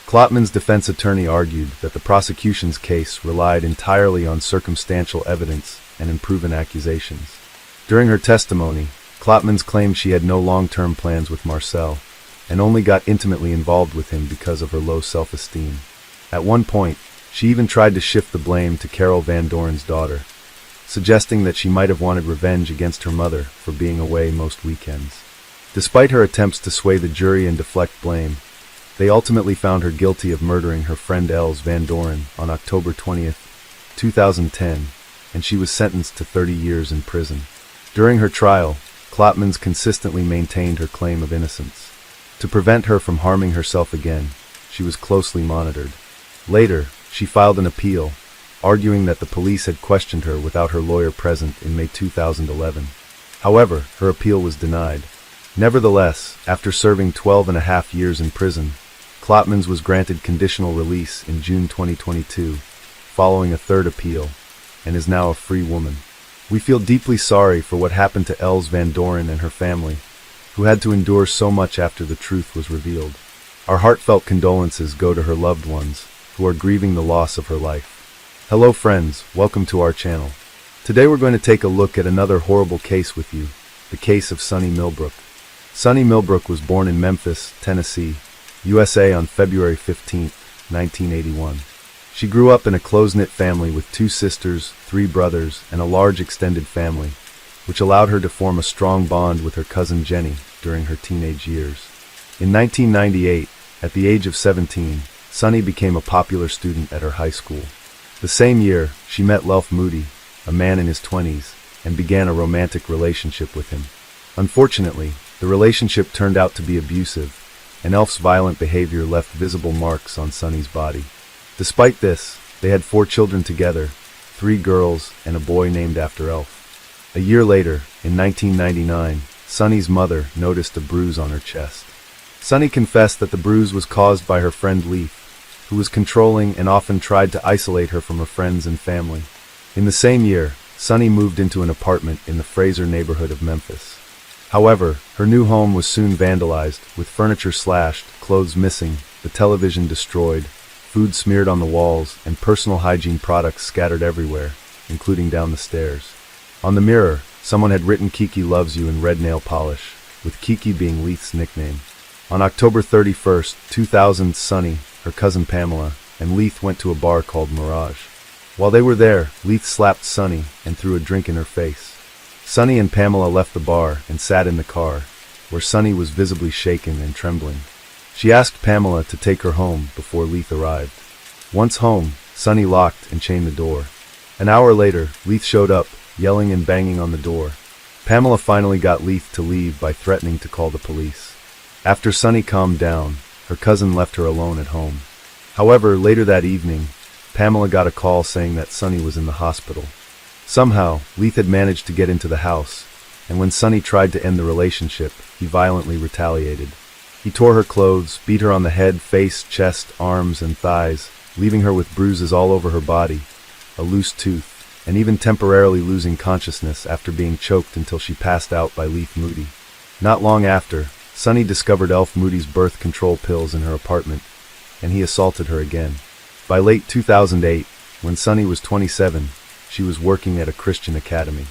Klopmans' defense attorney argued that the prosecution's case relied entirely on circumstantial evidence and unproven accusations. During her testimony, Klopmans claimed she had no long-term plans with Marcel, and only got intimately involved with him because of her low self-esteem. At one point, she even tried to shift the blame to Carol Van Doren's daughter, suggesting that she might have wanted revenge against her mother for being away most weekends. Despite her attempts to sway the jury and deflect blame, they ultimately found her guilty of murdering her friend Els Van Doren on October 20, 2010, and she was sentenced to 30 years in prison. During her trial, Klopmans consistently maintained her claim of innocence. To prevent her from harming herself again, she was closely monitored. Later, she filed an appeal, arguing that the police had questioned her without her lawyer present in May 2011. However, her appeal was denied. Nevertheless, after serving 12.5 years in prison, Klopmans was granted conditional release in June 2022, following a third appeal, and is now a free woman. We feel deeply sorry for what happened to Els Van Doren and her family, who had to endure so much after the truth was revealed. Our heartfelt condolences go to her loved ones, who are grieving the loss of her life. Hello friends, welcome to our channel. Today we're going to take a look at another horrible case with you, the case of Sunny Millbrook. Sunny Millbrook was born in Memphis, Tennessee, USA on February 15, 1981. She grew up in a close-knit family with 2 sisters, 3 brothers, and a large extended family, which allowed her to form a strong bond with her cousin Jenny during her teenage years. In 1998, at the age of 17, Sunny became a popular student at her high school. The same year, she met Lelf Moody, a man in his 20s, and began a romantic relationship with him. Unfortunately, the relationship turned out to be abusive, and Elf's violent behavior left visible marks on Sunny's body. Despite this, they had 4 children together, 3 girls and a boy named after Elf. A year later, in 1999, Sunny's mother noticed a bruise on her chest. Sunny confessed that the bruise was caused by her friend Leaf, who was controlling and often tried to isolate her from her friends and family. In the same year, Sunny moved into an apartment in the Fraser neighborhood of Memphis. However, her new home was soon vandalized, with furniture slashed, clothes missing, the television destroyed, food smeared on the walls, and personal hygiene products scattered everywhere, including down the stairs. On the mirror, someone had written "Kiki loves you" in red nail polish, with Kiki being Leith's nickname. On October 31, 2000, Sunny, her cousin Pamela, and Leith went to a bar called Mirage. While they were there, Leith slapped Sunny and threw a drink in her face. Sunny and Pamela left the bar and sat in the car, where Sunny was visibly shaken and trembling. She asked Pamela to take her home before Leith arrived. Once home, Sunny locked and chained the door. An hour later, Leith showed up, yelling and banging on the door. Pamela finally got Leith to leave by threatening to call the police. After Sunny calmed down, her cousin left her alone at home. However, later that evening, Pamela got a call saying that Sunny was in the hospital. Somehow, Leith had managed to get into the house, and when Sunny tried to end the relationship, he violently retaliated. He tore her clothes, beat her on the head, face, chest, arms, and thighs, leaving her with bruises all over her body, a loose tooth, and even temporarily losing consciousness after being choked until she passed out by Leith Moody. Not long after, Sunny discovered Elf Moody's birth control pills in her apartment, and he assaulted her again. By late 2008, when Sunny was 27, she was working at a Christian academy.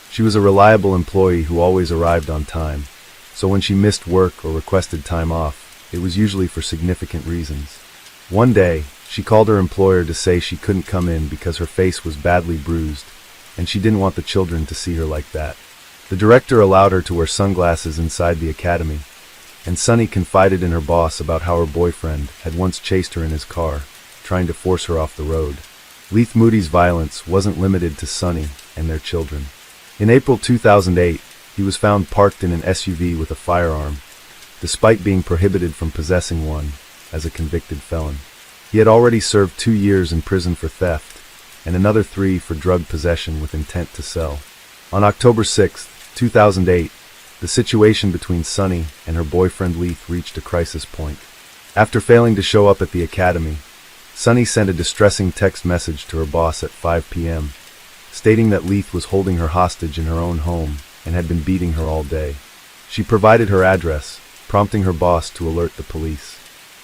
She was a reliable employee who always arrived on time, so when she missed work or requested time off, it was usually for significant reasons. One day, she called her employer to say she couldn't come in because her face was badly bruised, and she didn't want the children to see her like that. The director allowed her to wear sunglasses inside the academy, and Sunny confided in her boss about how her boyfriend had once chased her in his car, trying to force her off the road. Leith Moody's violence wasn't limited to Sunny and their children. In April 2008, he was found parked in an SUV with a firearm, despite being prohibited from possessing one as a convicted felon. He had already served 2 years in prison for theft, and another 3 for drug possession with intent to sell. On October 6, 2008, the situation between Sunny and her boyfriend Leith reached a crisis point. After failing to show up at the academy, Sunny sent a distressing text message to her boss at 5 p.m., stating that Leith was holding her hostage in her own home and had been beating her all day. She provided her address, prompting her boss to alert the police.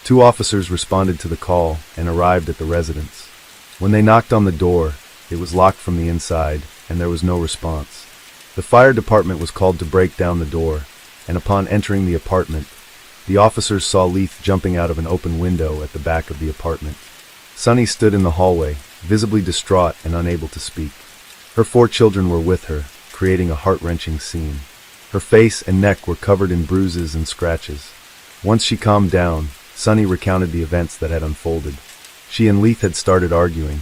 2 officers responded to the call and arrived at the residence. When they knocked on the door, it was locked from the inside, and there was no response. The fire department was called to break down the door, and upon entering the apartment, the officers saw Leith jumping out of an open window at the back of the apartment. Sunny stood in the hallway, visibly distraught and unable to speak. Her 4 children were with her, creating a heart-wrenching scene. Her face and neck were covered in bruises and scratches. Once she calmed down, Sunny recounted the events that had unfolded. She and Leith had started arguing,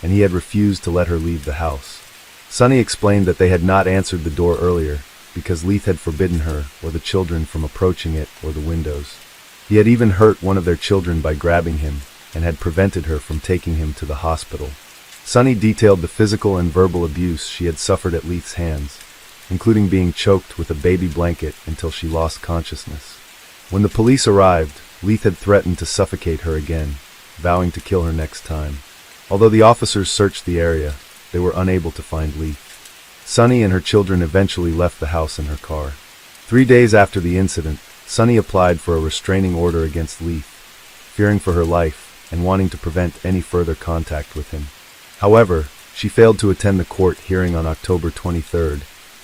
and he had refused to let her leave the house. Sunny explained that they had not answered the door earlier because Leith had forbidden her or the children from approaching it or the windows. He had even hurt one of their children by grabbing him and had prevented her from taking him to the hospital. Sunny detailed the physical and verbal abuse she had suffered at Leith's hands, including being choked with a baby blanket until she lost consciousness. When the police arrived, Leith had threatened to suffocate her again, vowing to kill her next time. Although the officers searched the area, they were unable to find Leith. Sunny and her children eventually left the house in her car. 3 days after the incident, Sunny applied for a restraining order against Leith, fearing for her life and wanting to prevent any further contact with him. However, she failed to attend the court hearing on October 23rd,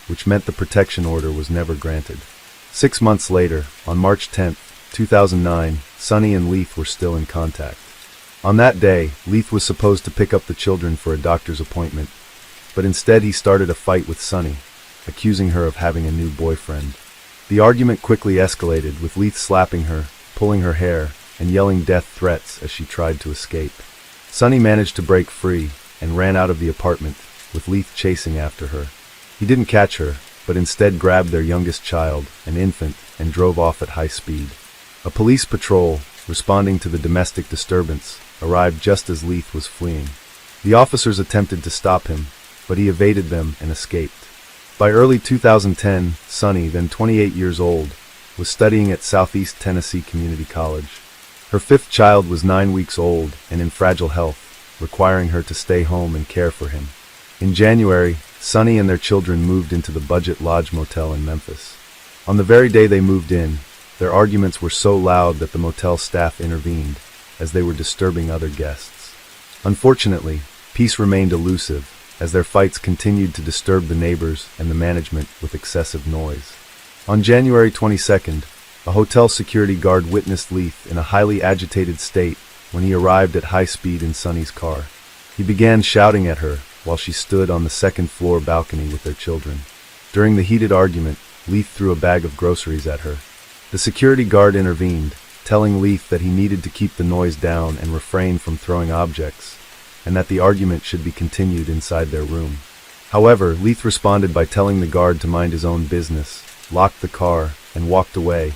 which meant the protection order was never granted. 6 months later, on March 10, 2009, Sunny and Leith were still in contact. On that day, Leith was supposed to pick up the children for a doctor's appointment, but instead he started a fight with Sunny, accusing her of having a new boyfriend. The argument quickly escalated, with Leith slapping her, pulling her hair, and yelling death threats as she tried to escape. Sunny managed to break free and ran out of the apartment, with Leith chasing after her. He didn't catch her, but instead grabbed their youngest child, an infant, and drove off at high speed. A police patrol, responding to the domestic disturbance, arrived just as Leith was fleeing. The officers attempted to stop him, but he evaded them and escaped. By early 2010, Sunny, then 28 years old, was studying at Southeast Tennessee Community College. Her 5th child was 9 weeks old and in fragile health, requiring her to stay home and care for him. In January, Sunny and their children moved into the Budget Lodge Motel in Memphis. On the very day they moved in, their arguments were so loud that the motel staff intervened, as they were disturbing other guests. Unfortunately, peace remained elusive, as their fights continued to disturb the neighbors and the management with excessive noise. On January 22nd, a hotel security guard witnessed Leith in a highly agitated state when he arrived at high speed in Sunny's car. He began shouting at her while she stood on the second-floor balcony with their children. During the heated argument, Leith threw a bag of groceries at her. The security guard intervened, telling Leith that he needed to keep the noise down and refrain from throwing objects, and that the argument should be continued inside their room. However, Leith responded by telling the guard to mind his own business, locked the car, and walked away,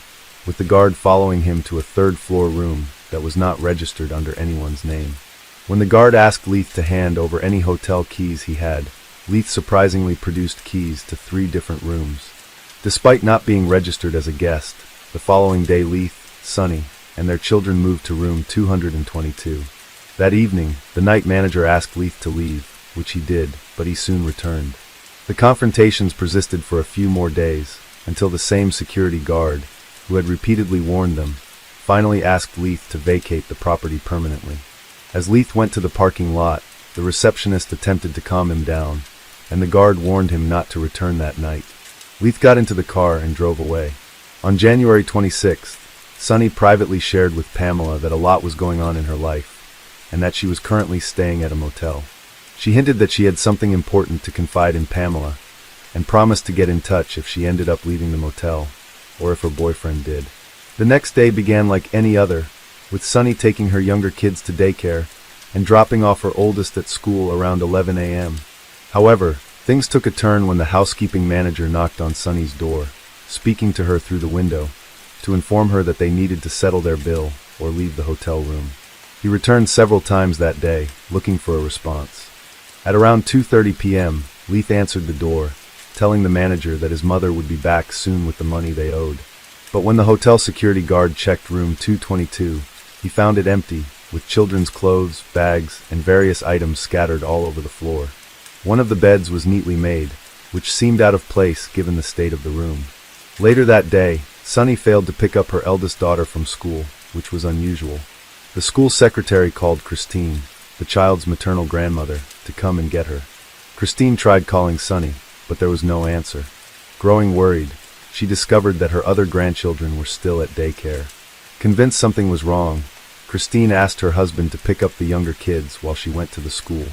with the guard following him to a third-floor room that was not registered under anyone's name. When the guard asked Leith to hand over any hotel keys he had, Leith surprisingly produced keys to 3 different rooms. Despite not being registered as a guest, the following day Leith, Sonny, and their children moved to room 222. That evening, the night manager asked Leith to leave, which he did, but he soon returned. The confrontations persisted for a few more days, until the same security guard, who had repeatedly warned them, finally asked Leith to vacate the property permanently. As Leith went to the parking lot, the receptionist attempted to calm him down, and the guard warned him not to return that night. Leith got into the car and drove away. On January 26th, Sonny privately shared with Pamela that a lot was going on in her life, and that she was currently staying at a motel. She hinted that she had something important to confide in Pamela, and promised to get in touch if she ended up leaving the motel, or if her boyfriend did. The next day began like any other, with Sonny taking her younger kids to daycare and dropping off her oldest at school around 11 a.m. However, things took a turn when the housekeeping manager knocked on Sonny's door, speaking to her through the window, to inform her that they needed to settle their bill or leave the hotel room. He returned several times that day, looking for a response. At around 2:30 p.m., Leith answered the door, telling the manager that his mother would be back soon with the money they owed. But when the hotel security guard checked room 222, he found it empty, with children's clothes, bags, and various items scattered all over the floor. One of the beds was neatly made, which seemed out of place given the state of the room. Later that day, Sonny failed to pick up her eldest daughter from school, which was unusual. The school secretary called Christine, the child's maternal grandmother, to come and get her. Christine tried calling Sonny, but there was no answer. Growing worried, she discovered that her other grandchildren were still at daycare. Convinced something was wrong, Christine asked her husband to pick up the younger kids while she went to the school.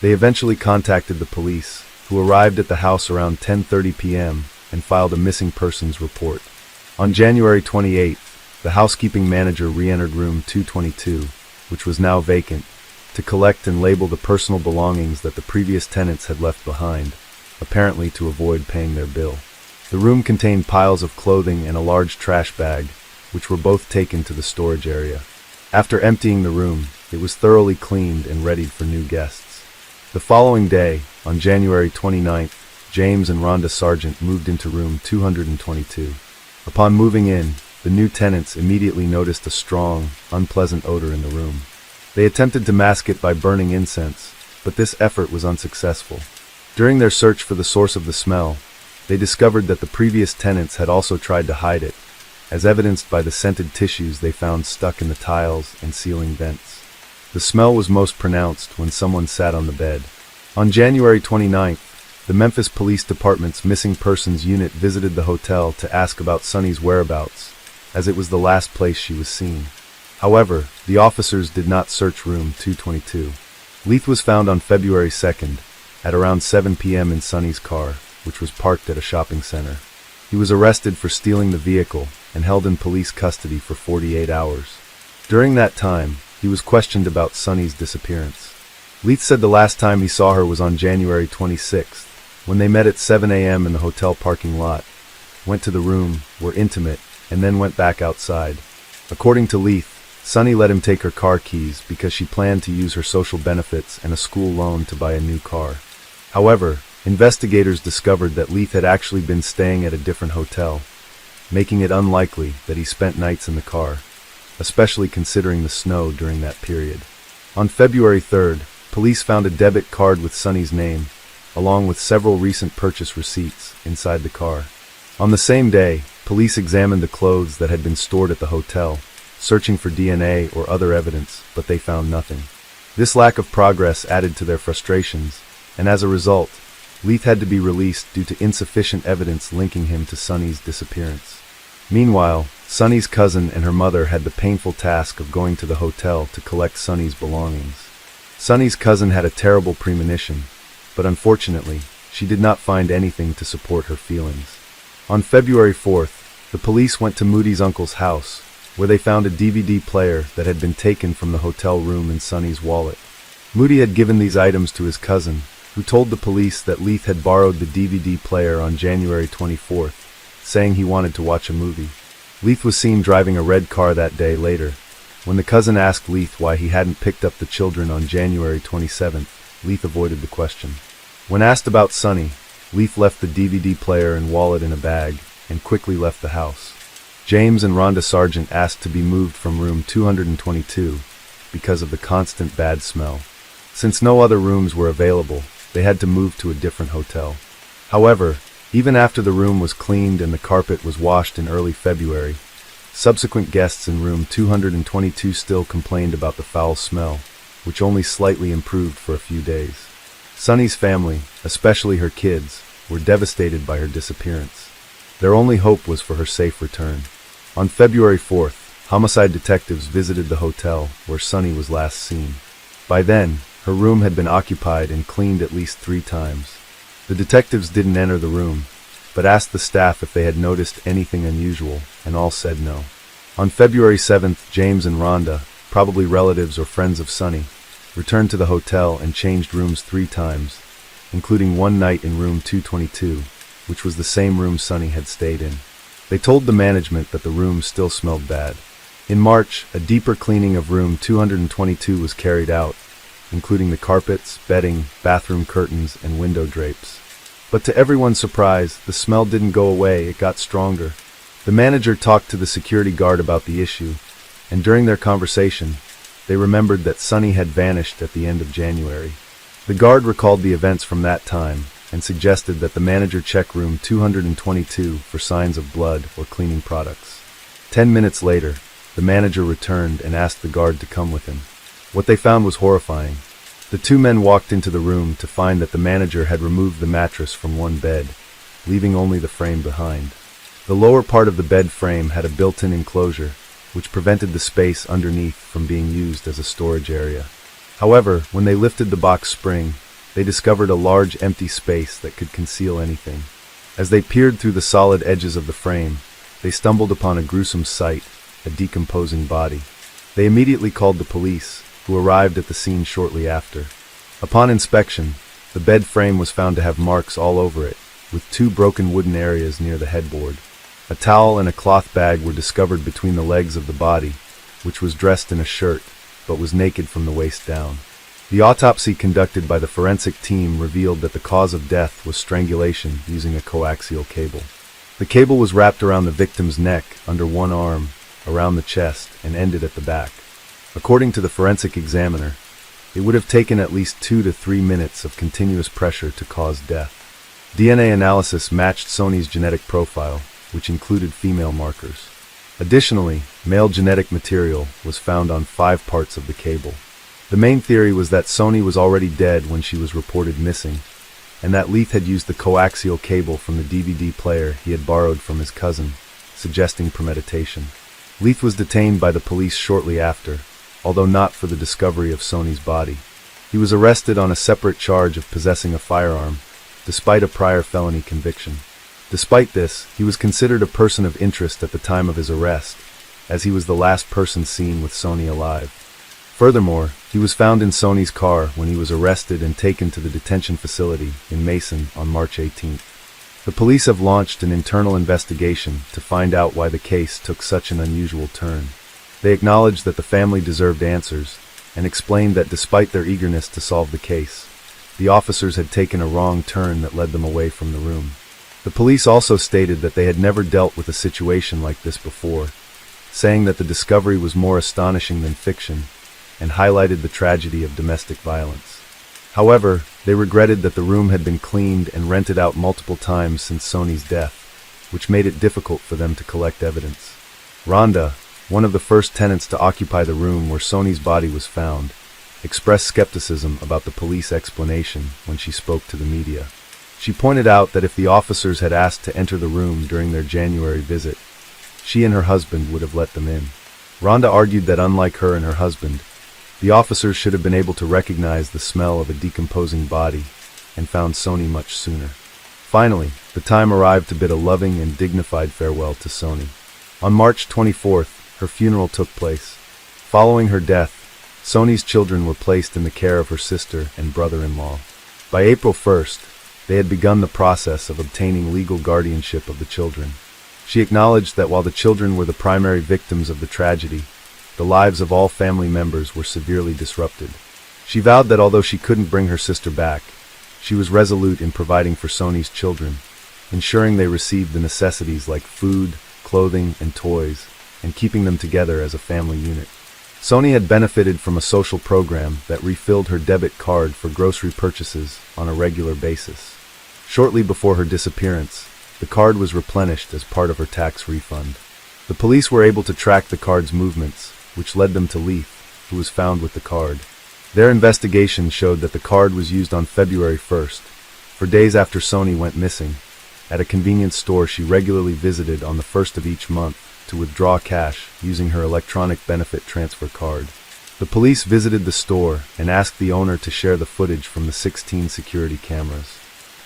They eventually contacted the police, who arrived at the house around 10:30 p.m. and filed a missing persons report. On January 28th, the housekeeping manager re-entered room 222, which was now vacant, to collect and label the personal belongings that the previous tenants had left behind, apparently to avoid paying their bill. The room contained piles of clothing and a large trash bag, which were both taken to the storage area. After emptying the room, it was thoroughly cleaned and readied for new guests. The following day, on January 29th, James and Rhonda Sargent moved into room 222. Upon moving in, the new tenants immediately noticed a strong, unpleasant odor in the room. They attempted to mask it by burning incense, but this effort was unsuccessful. During their search for the source of the smell, they discovered that the previous tenants had also tried to hide it, as evidenced by the scented tissues they found stuck in the tiles and ceiling vents. The smell was most pronounced when someone sat on the bed. On January 29th, the Memphis Police Department's Missing Persons Unit visited the hotel to ask about Sonny's whereabouts, as it was the last place she was seen. However, the officers did not search room 222. Leith was found on February 2nd, at around 7 p.m. in Sonny's car, which was parked at a shopping center. He was arrested for stealing the vehicle and held in police custody for 48 hours. During that time, he was questioned about Sonny's disappearance. Leith said the last time he saw her was on January 26th, when they met at 7 a.m. in the hotel parking lot, went to the room, were intimate, and then went back outside. According to Leith, Sonny let him take her car keys because she planned to use her social benefits and a school loan to buy a new car. However, investigators discovered that Leith had actually been staying at a different hotel, making it unlikely that he spent nights in the car, especially considering the snow during that period. On February 3rd, police found a debit card with Sonny's name, along with several recent purchase receipts, inside the car. On the same day, police examined the clothes that had been stored at the hotel, searching for DNA or other evidence, but they found nothing. This lack of progress added to their frustrations, and as a result, Leith had to be released due to insufficient evidence linking him to Sonny's disappearance. Meanwhile, Sonny's cousin and her mother had the painful task of going to the hotel to collect Sonny's belongings. Sonny's cousin had a terrible premonition, but unfortunately, she did not find anything to support her feelings. On February 4th, the police went to Moody's uncle's house, where they found a DVD player that had been taken from the hotel room in Sonny's wallet. Moody had given these items to his cousin, who told the police that Leith had borrowed the DVD player on January 24th, saying he wanted to watch a movie. Leith was seen driving a red car that day later. When the cousin asked Leith why he hadn't picked up the children on January 27th, Leith avoided the question. When asked about Sonny, Leith left the DVD player and wallet in a bag and quickly left the house. James and Rhonda Sargent asked to be moved from room 222 because of the constant bad smell. Since no other rooms were available, they had to move to a different hotel. However, even after the room was cleaned and the carpet was washed in early February, subsequent guests in room 222 still complained about the foul smell, which only slightly improved for a few days. Sonny's family, especially her kids, were devastated by her disappearance. Their only hope was for her safe return. On February 4th, homicide detectives visited the hotel where Sonny was last seen. By then, her room had been occupied and cleaned at least 3 times. The detectives didn't enter the room, but asked the staff if they had noticed anything unusual, and all said no. On February 7th, James and Rhonda, probably relatives or friends of Sonny, returned to the hotel and changed rooms 3 times, including one night in room 222, which was the same room Sonny had stayed in. They told the management that the room still smelled bad. In March, a deeper cleaning of room 222 was carried out, including the carpets, bedding, bathroom curtains, and window drapes. But to everyone's surprise, the smell didn't go away, it got stronger. The manager talked to the security guard about the issue, and during their conversation, they remembered that Sonny had vanished at the end of January. The guard recalled the events from that time, and suggested that the manager check room 222 for signs of blood or cleaning products. 10 minutes later, the manager returned and asked the guard to come with him. What they found was horrifying. The 2 men walked into the room to find that the manager had removed the mattress from one bed, leaving only the frame behind. The lower part of the bed frame had a built-in enclosure, which prevented the space underneath from being used as a storage area. However, when they lifted the box spring, they discovered a large empty space that could conceal anything. As they peered through the solid edges of the frame, they stumbled upon a gruesome sight, a decomposing body. They immediately called the police, who arrived at the scene shortly after. Upon inspection, the bed frame was found to have marks all over it, with 2 broken wooden areas near the headboard. A towel and a cloth bag were discovered between the legs of the body, which was dressed in a shirt, but was naked from the waist down. The autopsy conducted by the forensic team revealed that the cause of death was strangulation using a coaxial cable. The cable was wrapped around the victim's neck, under one arm, around the chest, and ended at the back. According to the forensic examiner, it would have taken at least 2 to 3 minutes of continuous pressure to cause death. DNA analysis matched Sonny's genetic profile, which included female markers. Additionally, male genetic material was found on 5 parts of the cable. The main theory was that Sonny was already dead when she was reported missing, and that Leith had used the coaxial cable from the DVD player he had borrowed from his cousin, suggesting premeditation. Leith was detained by the police shortly after, although not for the discovery of Sonny's body. He was arrested on a separate charge of possessing a firearm, despite a prior felony conviction. Despite this, he was considered a person of interest at the time of his arrest, as he was the last person seen with Sonny alive. Furthermore, he was found in Sonny's car when he was arrested and taken to the detention facility in Mason on March 18th. The police have launched an internal investigation to find out why the case took such an unusual turn. They acknowledged that the family deserved answers, and explained that despite their eagerness to solve the case, the officers had taken a wrong turn that led them away from the room. The police also stated that they had never dealt with a situation like this before, saying that the discovery was more astonishing than fiction, and highlighted the tragedy of domestic violence. However, they regretted that the room had been cleaned and rented out multiple times since Sonny's death, which made it difficult for them to collect evidence. Rhonda, one of the first tenants to occupy the room where Sonny's body was found, expressed skepticism about the police explanation when she spoke to the media. She pointed out that if the officers had asked to enter the room during their January visit, she and her husband would have let them in. Rhonda argued that unlike her and her husband, the officers should have been able to recognize the smell of a decomposing body and found Sonny much sooner. Finally, the time arrived to bid a loving and dignified farewell to Sonny. On March 24th, her funeral took place. Following her death, Sonny's children were placed in the care of her sister and brother-in-law. By April 1st, they had begun the process of obtaining legal guardianship of the children. She acknowledged that while the children were the primary victims of the tragedy, the lives of all family members were severely disrupted. She vowed that although she couldn't bring her sister back, she was resolute in providing for Sony's children, ensuring they received the necessities like food, clothing, and toys, and keeping them together as a family unit. Sony had benefited from a social program that refilled her debit card for grocery purchases on a regular basis. Shortly before her disappearance, the card was replenished as part of her tax refund. The police were able to track the card's movements, which led them to Leith, who was found with the card. Their investigation showed that the card was used on February 1st, for days after Sony went missing, at a convenience store she regularly visited on the 1st of each month to withdraw cash using her electronic benefit transfer card. The police visited the store and asked the owner to share the footage from the 16 security cameras.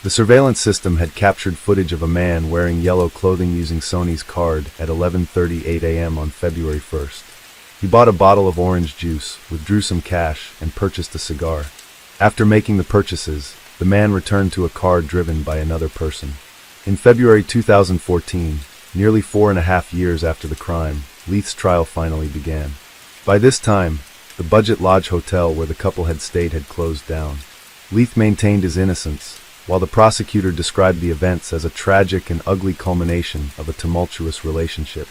The surveillance system had captured footage of a man wearing yellow clothing using Sony's card at 11:38 a.m. on February 1st. He bought a bottle of orange juice, withdrew some cash, and purchased a cigar. After making the purchases, the man returned to a car driven by another person. In February 2014, nearly 4.5 years after the crime, Leith's trial finally began. By this time, the Budget Lodge Hotel where the couple had stayed had closed down. Leith maintained his innocence, while the prosecutor described the events as a tragic and ugly culmination of a tumultuous relationship.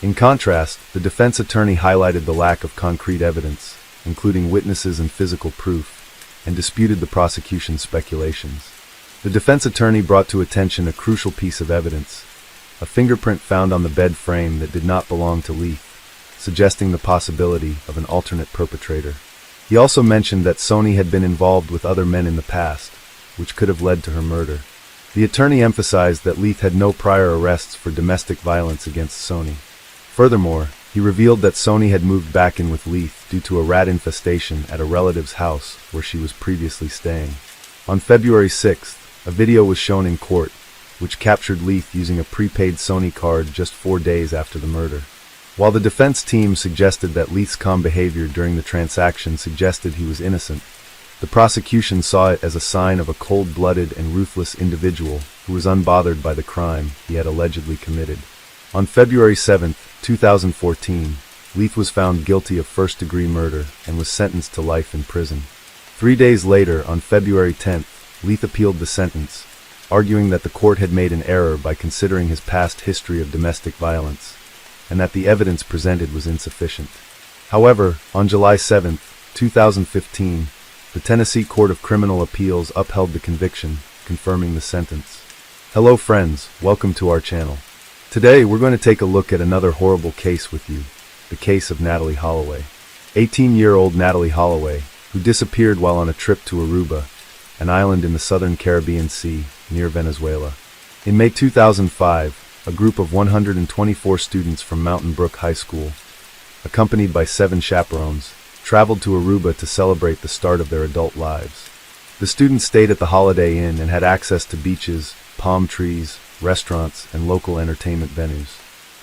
In contrast, the defense attorney highlighted the lack of concrete evidence, including witnesses and physical proof, and disputed the prosecution's speculations. The defense attorney brought to attention a crucial piece of evidence, a fingerprint found on the bed frame that did not belong to Leith, suggesting the possibility of an alternate perpetrator. He also mentioned that Sony had been involved with other men in the past, which could have led to her murder. The attorney emphasized that Leith had no prior arrests for domestic violence against Sony. Furthermore, he revealed that Sony had moved back in with Leith due to a rat infestation at a relative's house where she was previously staying. On February 6th, a video was shown in court, which captured Leith using a prepaid Sony card just 4 days after the murder. While the defense team suggested that Leith's calm behavior during the transaction suggested he was innocent, the prosecution saw it as a sign of a cold-blooded and ruthless individual who was unbothered by the crime he had allegedly committed. On February 7, 2014, Leith was found guilty of first-degree murder and was sentenced to life in prison. 3 days later, on February 10th, Leith appealed the sentence, arguing that the court had made an error by considering his past history of domestic violence, and that the evidence presented was insufficient. However, on July 7, 2015, the Tennessee Court of Criminal Appeals upheld the conviction, confirming the sentence. Hello friends, welcome to our channel. Today we're going to take a look at another horrible case with you, the case of Natalee Holloway. 18-year-old Natalee Holloway, who disappeared while on a trip to Aruba, an island in the southern Caribbean Sea near Venezuela. In May 2005, a group of 124 students from Mountain Brook High School, accompanied by 7 chaperones, traveled to Aruba to celebrate the start of their adult lives. The students stayed at the Holiday Inn and had access to beaches, palm trees, restaurants, and local entertainment venues.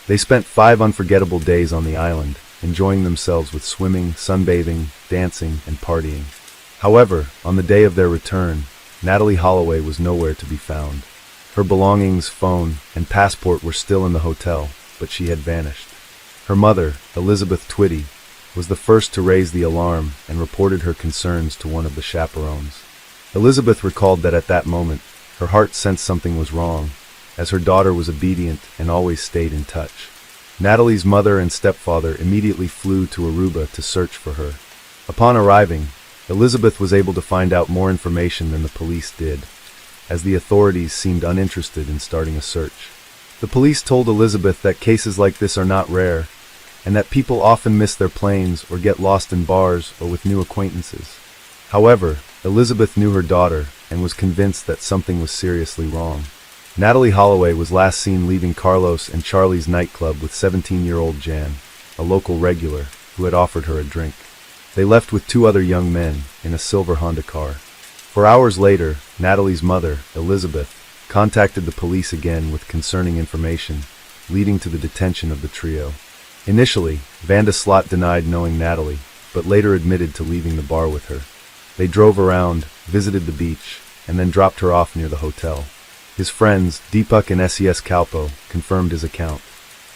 They spent 5 unforgettable days on the island, enjoying themselves with swimming, sunbathing, dancing, and partying. However, on the day of their return, Natalee Holloway was nowhere to be found. Her belongings, phone, and passport were still in the hotel, but she had vanished. Her mother, Elizabeth Twitty, was the first to raise the alarm and reported her concerns to one of the chaperones. Elizabeth recalled that at that moment, her heart sensed something was wrong, as her daughter was obedient and always stayed in touch. Natalee's mother and stepfather immediately flew to Aruba to search for her. Upon arriving, Elizabeth was able to find out more information than the police did, as the authorities seemed uninterested in starting a search. The police told Elizabeth that cases like this are not rare, and that people often miss their planes or get lost in bars or with new acquaintances. However, Elizabeth knew her daughter and was convinced that something was seriously wrong. Natalee Holloway was last seen leaving Carlos and Charlie's nightclub with 17-year-old Jan, a local regular, who had offered her a drink. They left with 2 other young men in a silver Honda car. 4 hours later, Natalee's mother, Elizabeth, contacted the police again with concerning information, leading to the detention of the trio. Initially, Vanda Slott denied knowing Natalee, but later admitted to leaving the bar with her. They drove around, visited the beach, and then dropped her off near the hotel. His friends, Deepak and Ses Kalpo, confirmed his account.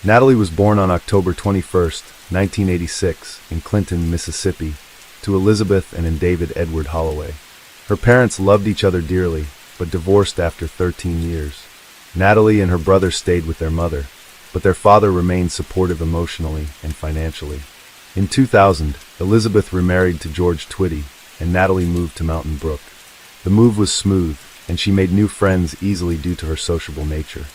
Natalie was born on October 21, 1986, in Clinton, Mississippi, to Elizabeth and David Edward Holloway. Her parents loved each other dearly, but divorced after 13 years. Natalie and her brother stayed with their mother, but their father remained supportive emotionally and financially. In 2000, Elizabeth remarried to George Twitty, and Natalie moved to Mountain Brook. The move was smooth, and she made new friends easily due to her sociable nature.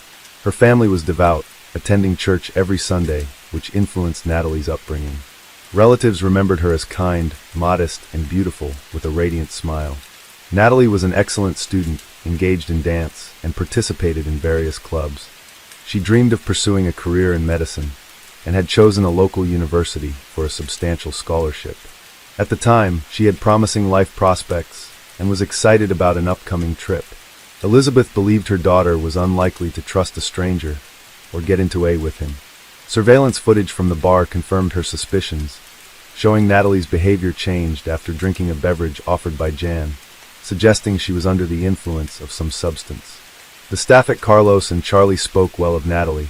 Her family was devout, attending church every Sunday, which influenced Natalie's upbringing. Relatives remembered her as kind, modest, and beautiful, with a radiant smile. Natalie was an excellent student, engaged in dance, and participated in various clubs. She dreamed of pursuing a career in medicine, and had chosen a local university for a substantial scholarship. At the time, she had promising life prospects, and was excited about an upcoming trip. Elizabeth believed her daughter was unlikely to trust a stranger, or get into a with him. Surveillance footage from the bar confirmed her suspicions, showing Natalie's behavior changed after drinking a beverage offered by Jan, suggesting she was under the influence of some substance. The staff at Carlos and Charlie spoke well of Natalie,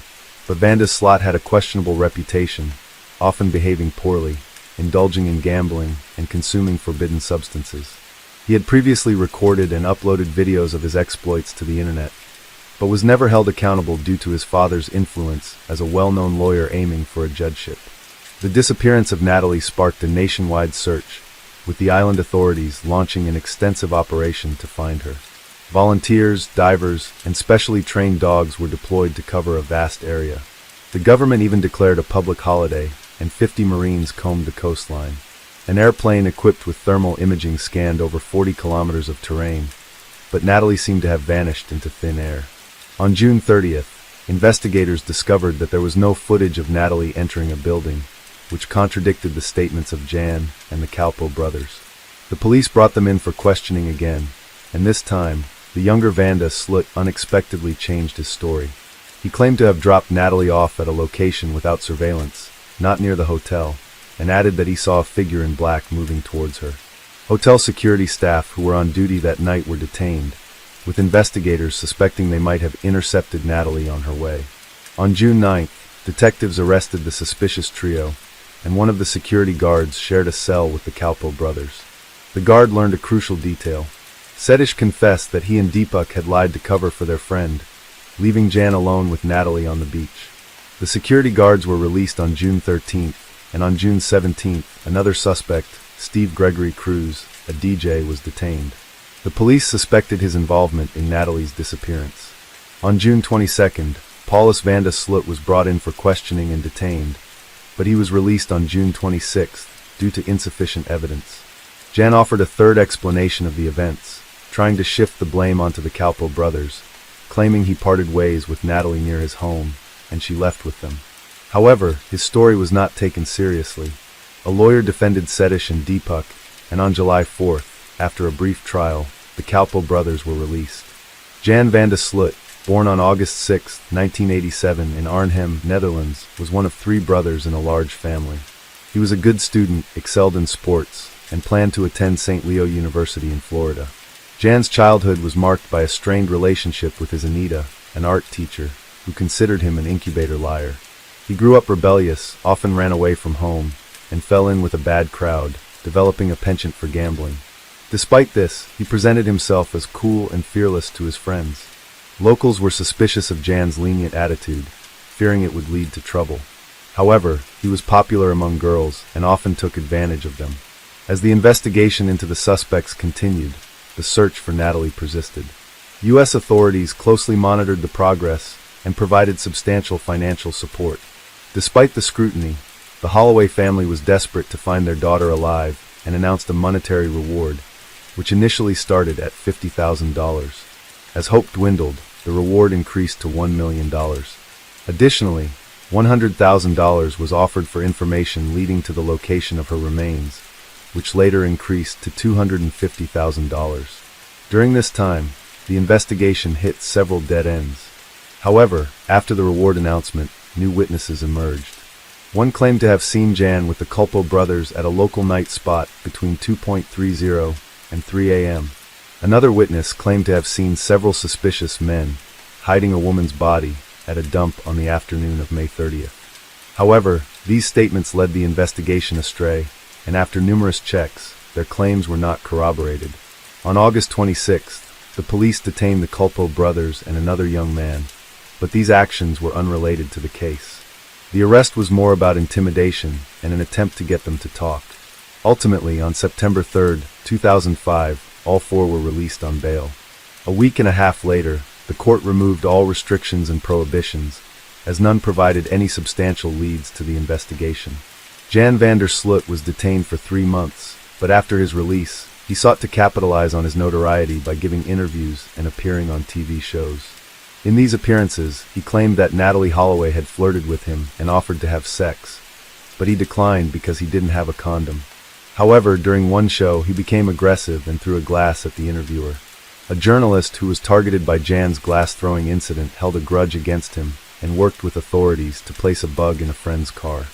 but Vanda's slot had a questionable reputation, often behaving poorly, indulging in gambling, and consuming forbidden substances. He had previously recorded and uploaded videos of his exploits to the internet, but was never held accountable due to his father's influence as a well-known lawyer aiming for a judgeship. The disappearance of Natalie sparked a nationwide search, with the island authorities launching an extensive operation to find her. Volunteers, divers, and specially trained dogs were deployed to cover a vast area. The government even declared a public holiday, and 50 Marines combed the coastline. An airplane equipped with thermal imaging scanned over 40 kilometers of terrain, but Natalie seemed to have vanished into thin air. On June 30th, investigators discovered that there was no footage of Natalie entering a building, which contradicted the statements of Jan and the Kalpo brothers. The police brought them in for questioning again, and this time, the younger Vanda Slut unexpectedly changed his story. He claimed to have dropped Natalie off at a location without surveillance, not near the hotel, and added that he saw a figure in black moving towards her. Hotel security staff who were on duty that night were detained, with investigators suspecting they might have intercepted Natalie on her way. On June 9th, detectives arrested the suspicious trio, and one of the security guards shared a cell with the Kalpo brothers. The guard learned a crucial detail. Setish confessed that he and Deepak had lied to cover for their friend, leaving Jan alone with Natalie on the beach. The security guards were released on June 13th, and on June 17th, another suspect, Steve Gregory Cruz, a DJ, was detained. The police suspected his involvement in Natalie's disappearance. On June 22nd, Paulus Vanda Slut was brought in for questioning and detained, but he was released on June 26th due to insufficient evidence. Jan offered a third explanation of the events, trying to shift the blame onto the Kalpo brothers, claiming he parted ways with Natalie near his home, and she left with them. However, his story was not taken seriously. A lawyer defended Setish and Deepak, and on July 4th, after a brief trial, the Kalpo brothers were released. Jan Vanda Slut, born on August 6, 1987 in Arnhem, Netherlands, was one of 3 brothers in a large family. He was a good student, excelled in sports, and planned to attend St. Leo University in Florida. Jan's childhood was marked by a strained relationship with his Anita, an art teacher, who considered him an incubator liar. He grew up rebellious, often ran away from home, and fell in with a bad crowd, developing a penchant for gambling. Despite this, he presented himself as cool and fearless to his friends. Locals were suspicious of Jan's lenient attitude, fearing it would lead to trouble. However, he was popular among girls and often took advantage of them. As the investigation into the suspects continued, the search for Natalie persisted. U.S. authorities closely monitored the progress and provided substantial financial support. Despite the scrutiny, the Holloway family was desperate to find their daughter alive and announced a monetary reward, which initially started at $50,000. As hope dwindled, the reward increased to $1 million. Additionally, $100,000 was offered for information leading to the location of her remains, which later increased to $250,000. During this time, the investigation hit several dead ends. However, after the reward announcement, new witnesses emerged. One claimed to have seen Jan with the Kalpo brothers at a local night spot between 2:30 and 3 a.m. Another witness claimed to have seen several suspicious men hiding a woman's body at a dump on the afternoon of May 30th. However, these statements led the investigation astray, and after numerous checks, their claims were not corroborated. On August 26th, the police detained the Culpo brothers and another young man, but these actions were unrelated to the case. The arrest was more about intimidation and an attempt to get them to talk. Ultimately, on September 3, 2005, all four were released on bail. A week and a half later, the court removed all restrictions and prohibitions, as none provided any substantial leads to the investigation. Jan van der Sloot was detained for 3 months, but after his release, he sought to capitalize on his notoriety by giving interviews and appearing on TV shows. In these appearances, he claimed that Natalie Holloway had flirted with him and offered to have sex, but he declined because he didn't have a condom. However, during one show, he became aggressive and threw a glass at the interviewer. A journalist who was targeted by Jan's glass-throwing incident held a grudge against him and worked with authorities to place a bug in a friend's car.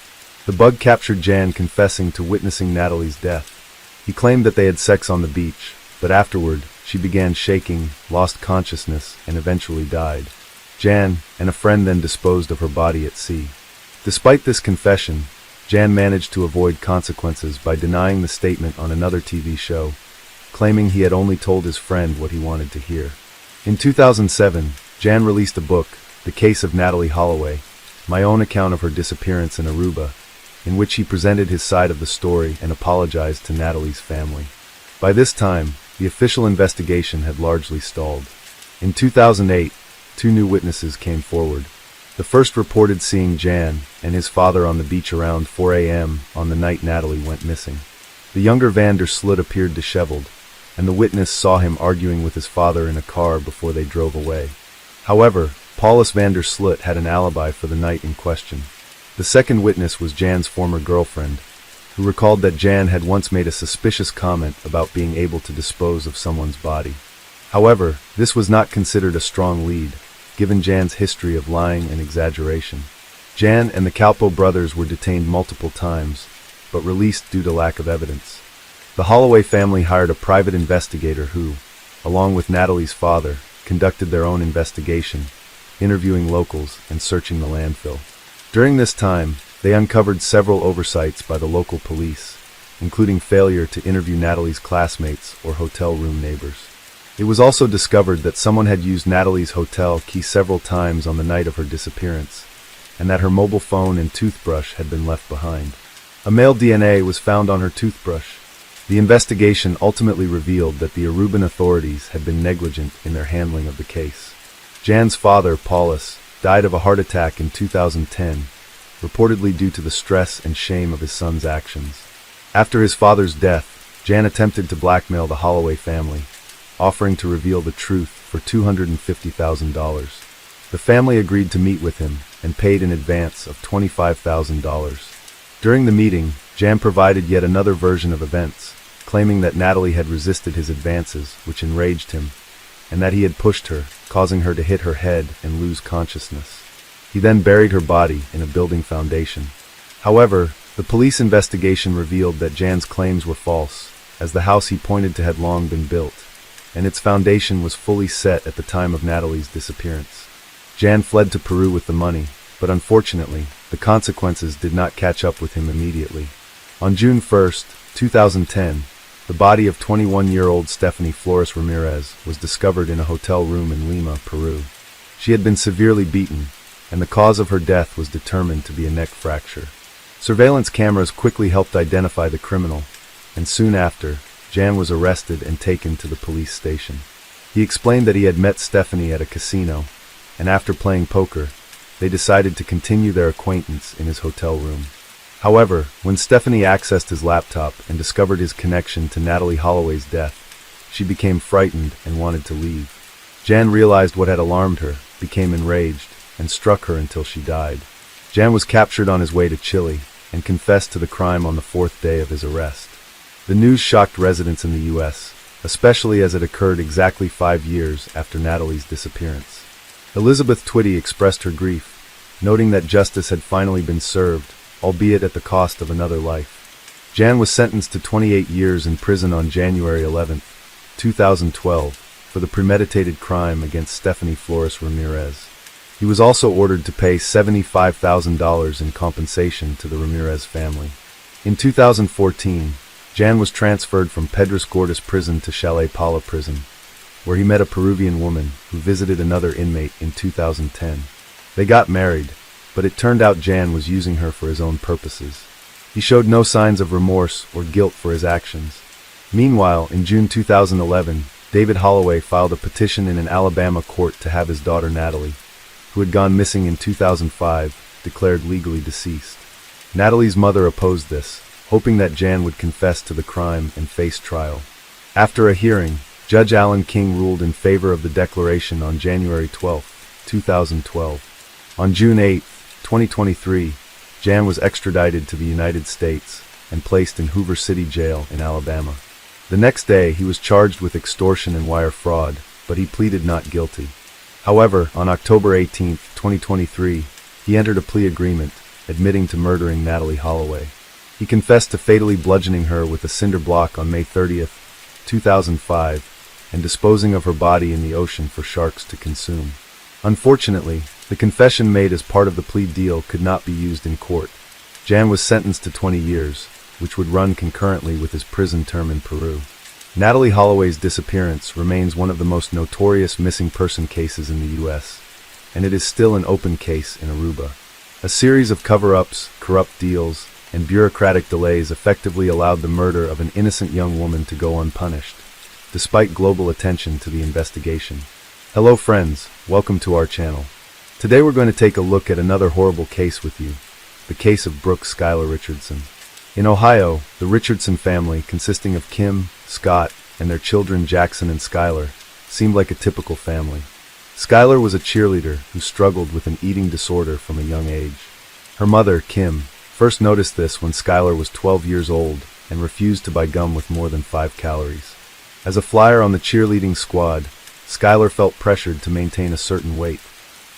The bug captured Jan confessing to witnessing Natalie's death. He claimed that they had sex on the beach, but afterward, she began shaking, lost consciousness, and eventually died. Jan and a friend then disposed of her body at sea. Despite this confession, Jan managed to avoid consequences by denying the statement on another TV show, claiming he had only told his friend what he wanted to hear. In 2007, Jan released a book, The Case of Natalie Holloway, My Own Account of Her Disappearance in Aruba, in which he presented his side of the story and apologized to Natalie's family. By this time, the official investigation had largely stalled. In 2008, 2 new witnesses came forward. The first reported seeing Jan and his father on the beach around 4 a.m. on the night Natalie went missing. The younger van der Sloot appeared disheveled, and the witness saw him arguing with his father in a car before they drove away. However, Paulus van der Sloot had an alibi for the night in question. The second witness was Jan's former girlfriend, who recalled that Jan had once made a suspicious comment about being able to dispose of someone's body. However, this was not considered a strong lead, given Jan's history of lying and exaggeration. Jan and the Culpo brothers were detained multiple times, but released due to lack of evidence. The Holloway family hired a private investigator who, along with Natalie's father, conducted their own investigation, interviewing locals and searching the landfill. During this time, they uncovered several oversights by the local police, including failure to interview Natalie's classmates or hotel room neighbors. It was also discovered that someone had used Natalie's hotel key several times on the night of her disappearance, and that her mobile phone and toothbrush had been left behind. A male DNA was found on her toothbrush. The investigation ultimately revealed that the Aruban authorities had been negligent in their handling of the case. Jan's father, Paulus, died of a heart attack in 2010, reportedly due to the stress and shame of his son's actions. After his father's death, Jan attempted to blackmail the Holloway family, offering to reveal the truth for $250,000. The family agreed to meet with him and paid in advance of $25,000. During the meeting, Jan provided yet another version of events, claiming that Natalie had resisted his advances, which enraged him, and that he had pushed her, causing her to hit her head and lose consciousness. He then buried her body in a building foundation. However, the police investigation revealed that Jan's claims were false, as the house he pointed to had long been built, and its foundation was fully set at the time of Natalie's disappearance. Jan fled to Peru with the money, but unfortunately, the consequences did not catch up with him immediately. On June 1, 2010, the body of 21-year-old Stephanie Flores Ramirez was discovered in a hotel room in Lima, Peru. She had been severely beaten, and the cause of her death was determined to be a neck fracture. Surveillance cameras quickly helped identify the criminal, and soon after, Jan was arrested and taken to the police station. He explained that he had met Stephanie at a casino, and after playing poker, they decided to continue their acquaintance in his hotel room. However, when Stephanie accessed his laptop and discovered his connection to Natalie Holloway's death, she became frightened and wanted to leave. Jan realized what had alarmed her, became enraged, and struck her until she died. Jan was captured on his way to Chile and confessed to the crime on the 4th day of his arrest. The news shocked residents in the U.S., especially as it occurred exactly 5 years after Natalie's disappearance. Elizabeth Twitty expressed her grief, noting that justice had finally been served, albeit at the cost of another life. Jan was sentenced to 28 years in prison on January 11, 2012, for the premeditated crime against Stephanie Flores Ramirez. He was also ordered to pay $75,000 in compensation to the Ramirez family. In 2014, Jan was transferred from Pedras Gordas prison to Chalet Pala prison, where he met a Peruvian woman who visited another inmate in 2010. They got married, but it turned out Jan was using her for his own purposes. He showed no signs of remorse or guilt for his actions. Meanwhile, in June 2011, David Holloway filed a petition in an Alabama court to have his daughter Natalie, who had gone missing in 2005, declared legally deceased. Natalie's mother opposed this, hoping that Jan would confess to the crime and face trial. After a hearing, Judge Alan King ruled in favor of the declaration on January 12, 2012. On June 8, 2023, Jan was extradited to the United States and placed in Hoover City Jail in Alabama. The next day, he was charged with extortion and wire fraud, but he pleaded not guilty. However, on October 18, 2023, he entered a plea agreement, admitting to murdering Natalie Holloway. He confessed to fatally bludgeoning her with a cinder block on May 30, 2005, and disposing of her body in the ocean for sharks to consume. Unfortunately, the confession made as part of the plea deal could not be used in court. Jan was sentenced to 20 years, which would run concurrently with his prison term in Peru. Natalie Holloway's disappearance remains one of the most notorious missing person cases in the U.S., and it is still an open case in Aruba. A series of cover-ups, corrupt deals, and bureaucratic delays effectively allowed the murder of an innocent young woman to go unpunished, despite global attention to the investigation. Hello friends, welcome to our channel. Today we're going to take a look at another horrible case with you, the case of Brooke Skylar Richardson. In Ohio, the Richardson family, consisting of Kim, Scott, and their children Jackson and Skylar, seemed like a typical family. Skylar was a cheerleader who struggled with an eating disorder from a young age. Her mother, Kim, first noticed this when Skylar was 12 years old and refused to buy gum with more than 5 calories. As a flyer on the cheerleading squad, Skylar felt pressured to maintain a certain weight.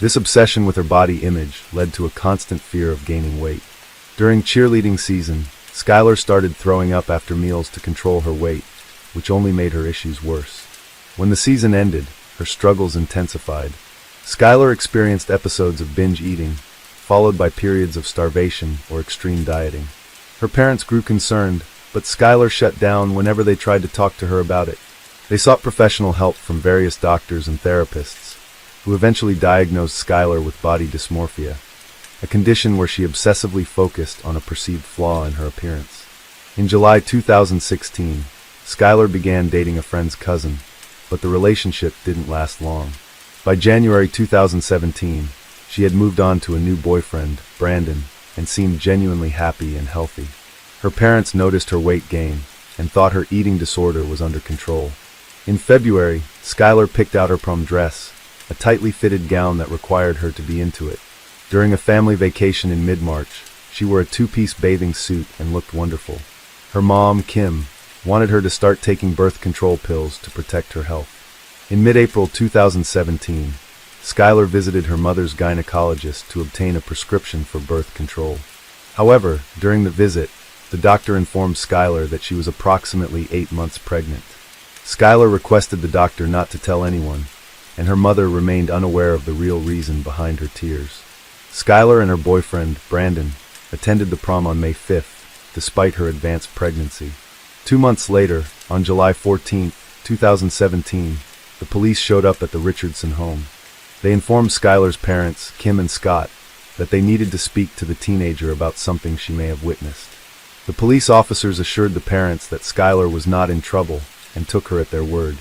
This obsession with her body image led to a constant fear of gaining weight. During cheerleading season, Skylar started throwing up after meals to control her weight, which only made her issues worse. When the season ended, her struggles intensified. Skylar experienced episodes of binge eating, followed by periods of starvation or extreme dieting. Her parents grew concerned, but Skylar shut down whenever they tried to talk to her about it. They sought professional help from various doctors and therapists, who eventually diagnosed Skylar with body dysmorphia, a condition where she obsessively focused on a perceived flaw in her appearance. In July 2016, Skylar began dating a friend's cousin, but the relationship didn't last long. By January 2017, she had moved on to a new boyfriend, Brandon, and seemed genuinely happy and healthy. Her parents noticed her weight gain and thought her eating disorder was under control. In February, Skylar picked out her prom dress, a tightly fitted gown that required her to be into it. During a family vacation in mid-March, she wore a 2-piece bathing suit and looked wonderful. Her mom, Kim, wanted her to start taking birth control pills to protect her health. In mid-April 2017, Skylar visited her mother's gynecologist to obtain a prescription for birth control. However, during the visit, the doctor informed Skylar that she was approximately 8 months pregnant. Skylar requested the doctor not to tell anyone, and her mother remained unaware of the real reason behind her tears. Skylar and her boyfriend, Brandon, attended the prom on May 5th, despite her advanced pregnancy. 2 months later, on July 14, 2017, the police showed up at the Richardson home. They informed Skylar's parents, Kim and Scott, that they needed to speak to the teenager about something she may have witnessed. The police officers assured the parents that Skylar was not in trouble and took her at their word.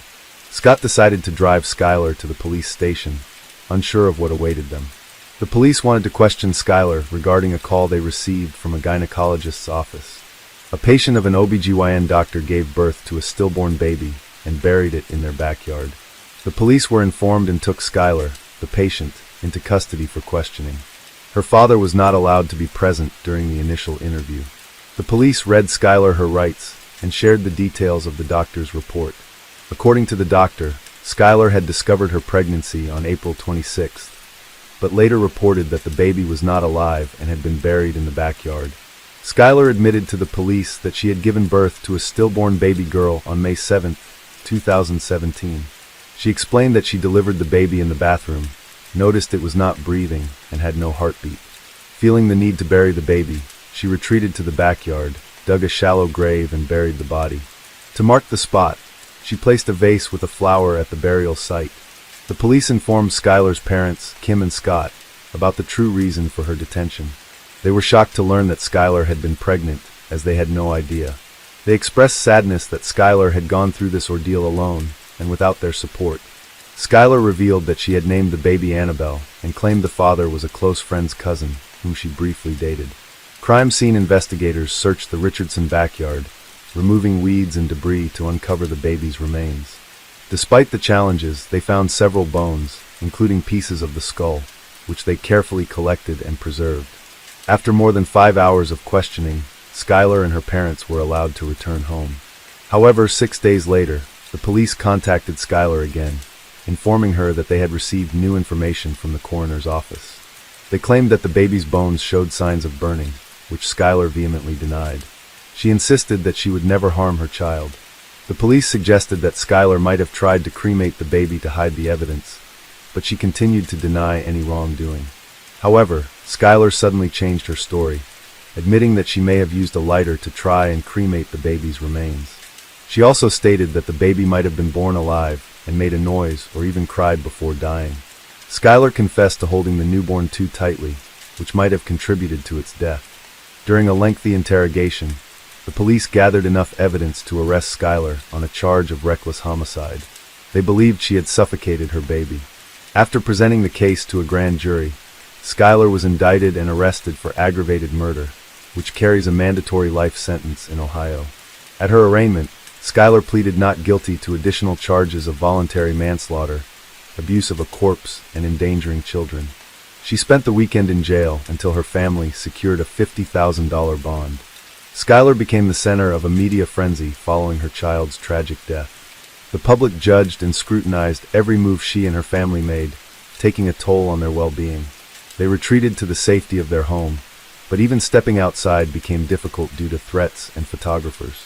Scott decided to drive Skylar to the police station, unsure of what awaited them. The police wanted to question Skylar regarding a call they received from a gynecologist's office. A patient of an OBGYN doctor gave birth to a stillborn baby and buried it in their backyard. The police were informed and took Skylar, the patient, into custody for questioning. Her father was not allowed to be present during the initial interview. The police read Skylar her rights and shared the details of the doctor's report. According to the doctor, Skylar had discovered her pregnancy on April 26th, but later reported that the baby was not alive and had been buried in the backyard. Skylar admitted to the police that she had given birth to a stillborn baby girl on May 7th, 2017. She explained that she delivered the baby in the bathroom, noticed it was not breathing, and had no heartbeat. Feeling the need to bury the baby, she retreated to the backyard, dug a shallow grave, and buried the body. To mark the spot, she placed a vase with a flower at the burial site. The police informed Skylar's parents, Kim and Scott, about the true reason for her detention. They were shocked to learn that Skylar had been pregnant, as they had no idea. They expressed sadness that Skylar had gone through this ordeal alone, and without their support. Skylar revealed that she had named the baby Annabelle, and claimed the father was a close friend's cousin, whom she briefly dated. Crime scene investigators searched the Richardson backyard, removing weeds and debris to uncover the baby's remains. Despite the challenges, they found several bones, including pieces of the skull, which they carefully collected and preserved. After more than 5 hours of questioning, Skylar and her parents were allowed to return home. However, 6 days later, the police contacted Skylar again, informing her that they had received new information from the coroner's office. They claimed that the baby's bones showed signs of burning, which Skylar vehemently denied. She insisted that she would never harm her child. The police suggested that Skylar might have tried to cremate the baby to hide the evidence, but she continued to deny any wrongdoing. However, Skylar suddenly changed her story, admitting that she may have used a lighter to try and cremate the baby's remains. She also stated that the baby might have been born alive and made a noise or even cried before dying. Skylar confessed to holding the newborn too tightly, which might have contributed to its death. During a lengthy interrogation, the police gathered enough evidence to arrest Skylar on a charge of reckless homicide. They believed she had suffocated her baby. After presenting the case to a grand jury, Skylar was indicted and arrested for aggravated murder, which carries a mandatory life sentence in Ohio. At her arraignment, Skylar pleaded not guilty to additional charges of voluntary manslaughter, abuse of a corpse, and endangering children. She spent the weekend in jail until her family secured a $50,000 bond. Skylar became the center of a media frenzy following her child's tragic death. The public judged and scrutinized every move she and her family made, taking a toll on their well-being. They retreated to the safety of their home, but even stepping outside became difficult due to threats and photographers.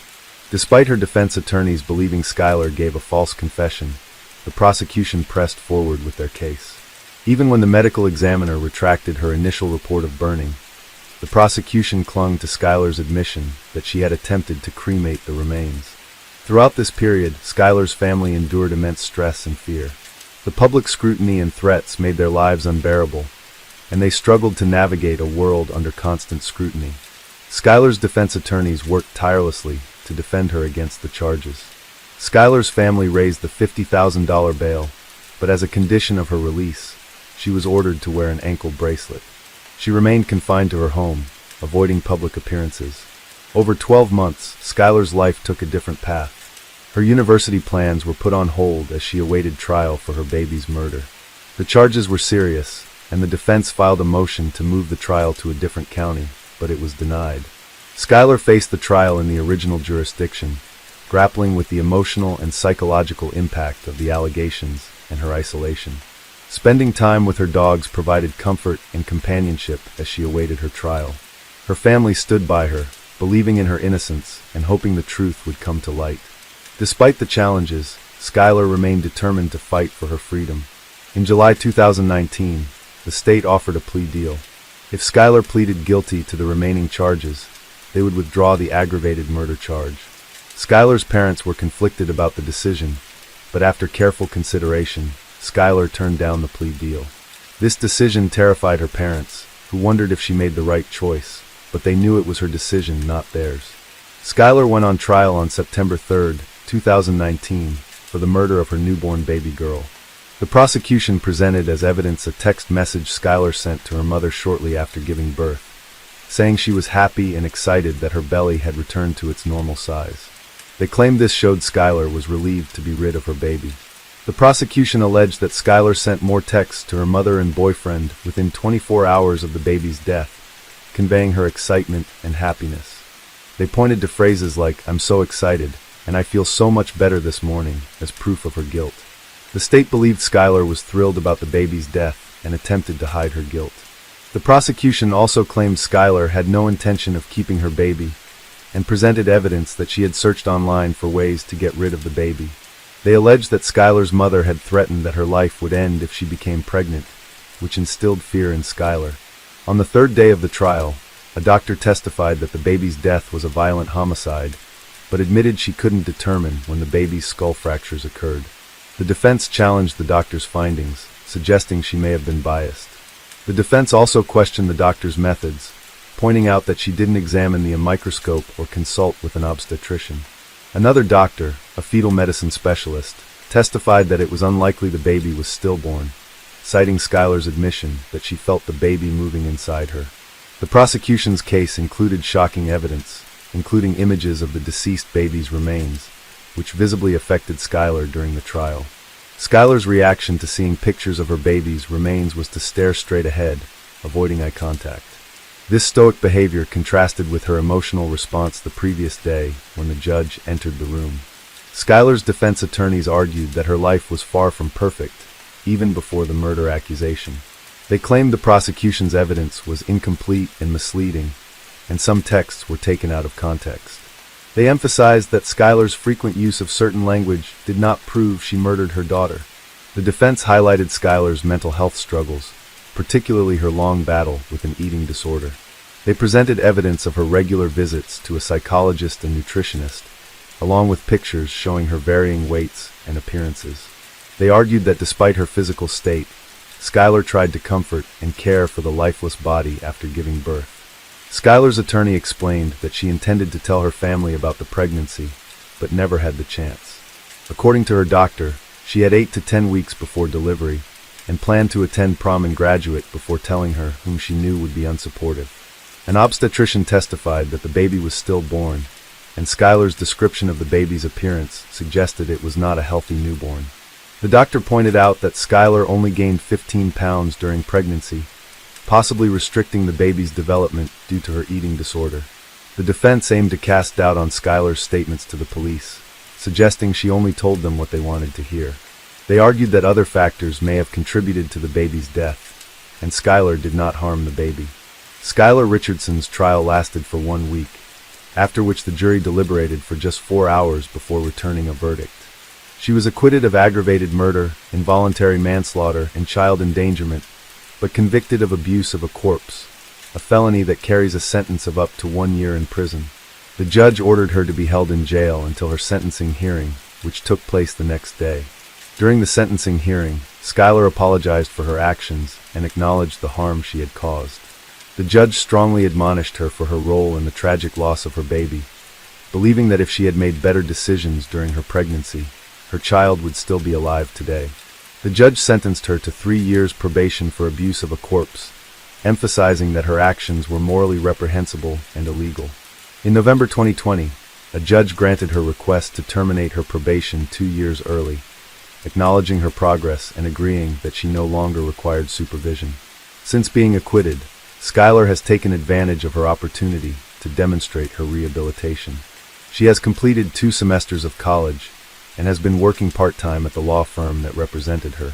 Despite her defense attorneys believing Skylar gave a false confession, the prosecution pressed forward with their case. Even when the medical examiner retracted her initial report of burning, the prosecution clung to Skylar's admission that she had attempted to cremate the remains. Throughout this period, Skylar's family endured immense stress and fear. The public scrutiny and threats made their lives unbearable, and they struggled to navigate a world under constant scrutiny. Skylar's defense attorneys worked tirelessly to defend her against the charges. Skylar's family raised the $50,000 bail, but as a condition of her release, she was ordered to wear an ankle bracelet. She remained confined to her home, avoiding public appearances. Over 12 months, Skylar's life took a different path. Her university plans were put on hold as she awaited trial for her baby's murder. The charges were serious, and the defense filed a motion to move the trial to a different county, but it was denied. Skylar faced the trial in the original jurisdiction, grappling with the emotional and psychological impact of the allegations and her isolation. Spending time with her dogs provided comfort and companionship as she awaited her trial. Her family stood by her, believing in her innocence and hoping the truth would come to light. Despite the challenges, Skylar remained determined to fight for her freedom. In July 2019, the state offered a plea deal. If Skylar pleaded guilty to the remaining charges, they would withdraw the aggravated murder charge. Skylar's parents were conflicted about the decision, but after careful consideration, Skylar turned down the plea deal. This decision terrified her parents, who wondered if she made the right choice, but they knew it was her decision, not theirs. Skylar went on trial on September 3, 2019, for the murder of her newborn baby girl. The prosecution presented as evidence a text message Skylar sent to her mother shortly after giving birth, saying she was happy and excited that her belly had returned to its normal size. They claimed this showed Skylar was relieved to be rid of her baby. The prosecution alleged that Skylar sent more texts to her mother and boyfriend within 24 hours of the baby's death, conveying her excitement and happiness. They pointed to phrases like, "I'm so excited," and "I feel so much better this morning," as proof of her guilt. The state believed Skylar was thrilled about the baby's death and attempted to hide her guilt. The prosecution also claimed Skylar had no intention of keeping her baby, and presented evidence that she had searched online for ways to get rid of the baby. They alleged that Skylar's mother had threatened that her life would end if she became pregnant, which instilled fear in Skylar. On the third day of the trial, a doctor testified that the baby's death was a violent homicide, but admitted she couldn't determine when the baby's skull fractures occurred. The defense challenged the doctor's findings, suggesting she may have been biased. The defense also questioned the doctor's methods, pointing out that she didn't examine the microscope or consult with an obstetrician. Another doctor, a fetal medicine specialist, testified that it was unlikely the baby was stillborn, citing Skylar's admission that she felt the baby moving inside her. The prosecution's case included shocking evidence, including images of the deceased baby's remains, which visibly affected Skylar during the trial. Skylar's reaction to seeing pictures of her baby's remains was to stare straight ahead, avoiding eye contact. This stoic behavior contrasted with her emotional response the previous day when the judge entered the room. Skylar's defense attorneys argued that her life was far from perfect, even before the murder accusation. They claimed the prosecution's evidence was incomplete and misleading, and some texts were taken out of context. They emphasized that Skylar's frequent use of certain language did not prove she murdered her daughter. The defense highlighted Skylar's mental health struggles, particularly her long battle with an eating disorder. They presented evidence of her regular visits to a psychologist and nutritionist, along with pictures showing her varying weights and appearances. They argued that despite her physical state, Skylar tried to comfort and care for the lifeless body after giving birth. Skylar's attorney explained that she intended to tell her family about the pregnancy, but never had the chance. According to her doctor, she had 8 to 10 weeks before delivery, and planned to attend prom and graduate before telling her whom she knew would be unsupportive. An obstetrician testified that the baby was stillborn, and Skylar's description of the baby's appearance suggested it was not a healthy newborn. The doctor pointed out that Skylar only gained 15 pounds during pregnancy, possibly restricting the baby's development due to her eating disorder. The defense aimed to cast doubt on Skylar's statements to the police, suggesting she only told them what they wanted to hear. They argued that other factors may have contributed to the baby's death, and Skylar did not harm the baby. Skylar Richardson's trial lasted for 1 week, after which the jury deliberated for just 4 hours before returning a verdict. She was acquitted of aggravated murder, involuntary manslaughter, and child endangerment, but convicted of abuse of a corpse, a felony that carries a sentence of up to 1 year in prison. The judge ordered her to be held in jail until her sentencing hearing, which took place the next day. During the sentencing hearing, Skylar apologized for her actions and acknowledged the harm she had caused. The judge strongly admonished her for her role in the tragic loss of her baby, believing that if she had made better decisions during her pregnancy, her child would still be alive today. The judge sentenced her to 3 years probation for abuse of a corpse, emphasizing that her actions were morally reprehensible and illegal. In November 2020, a judge granted her request to terminate her probation 2 years early, acknowledging her progress and agreeing that she no longer required supervision. Since being acquitted, Skylar has taken advantage of her opportunity to demonstrate her rehabilitation. She has completed 2 semesters of college and has been working part-time at the law firm that represented her.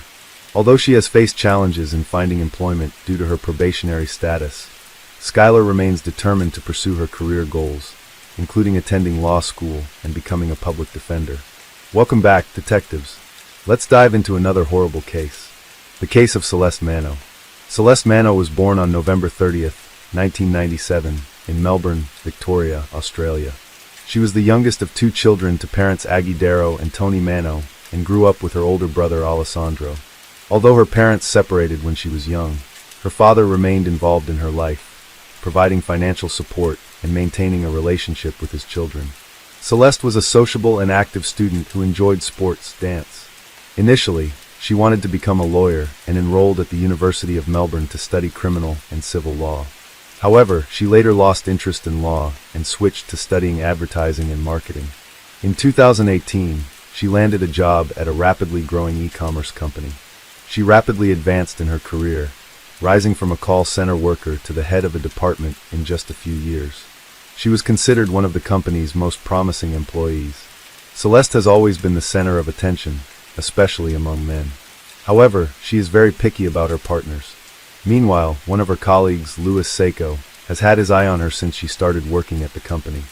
Although she has faced challenges in finding employment due to her probationary status, Skylar remains determined to pursue her career goals, including attending law school and becoming a public defender. Welcome back, detectives. Let's dive into another horrible case. The case of Celeste Mano. Celeste Mano was born on November 30th, 1997, in Melbourne, Victoria, Australia. She was the youngest of 2 children to parents Aggie Darrow and Tony Mano, and grew up with her older brother Alessandro. Although her parents separated when she was young, her father remained involved in her life, providing financial support and maintaining a relationship with his children. Celeste was a sociable and active student who enjoyed sports, dance. Initially, she wanted to become a lawyer and enrolled at the University of Melbourne to study criminal and civil law. However, she later lost interest in law and switched to studying advertising and marketing. In 2018, she landed a job at a rapidly growing e-commerce company. She rapidly advanced in her career, rising from a call center worker to the head of a department in just a few years. She was considered one of the company's most promising employees. Celeste has always been the center of attention, especially among men. However, she is very picky about her partners. Meanwhile, one of her colleagues, Louis Seiko, has had his eye on her since she started working at the company.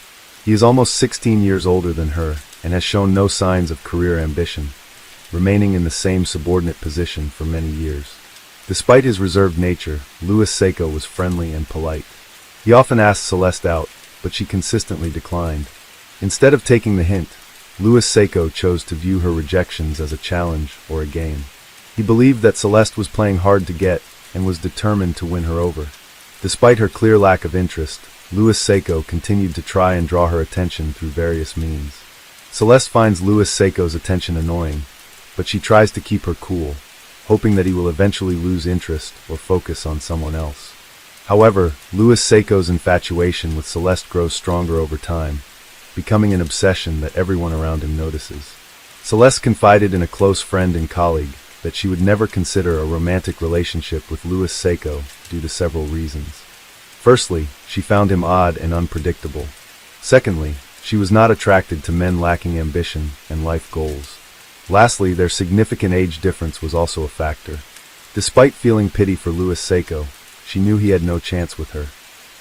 He is almost 16 years older than her and has shown no signs of career ambition, remaining in the same subordinate position for many years. Despite his reserved nature, Louis Seco was friendly and polite. He often asked Celeste out, but she consistently declined. Instead of taking the hint, Louis Seco chose to view her rejections as a challenge or a game. He believed that Celeste was playing hard to get and was determined to win her over. Despite her clear lack of interest, Louis Seco continued to try and draw her attention through various means. Celeste finds Louis Seco's attention annoying, but she tries to keep her cool, hoping that he will eventually lose interest or focus on someone else. However, Louis Seco's infatuation with Celeste grows stronger over time, becoming an obsession that everyone around him notices. Celeste confided in a close friend and colleague that she would never consider a romantic relationship with Louis Seco due to several reasons. Firstly, she found him odd and unpredictable. Secondly, she was not attracted to men lacking ambition and life goals. Lastly, their significant age difference was also a factor. Despite feeling pity for Louis Seco, she knew he had no chance with her.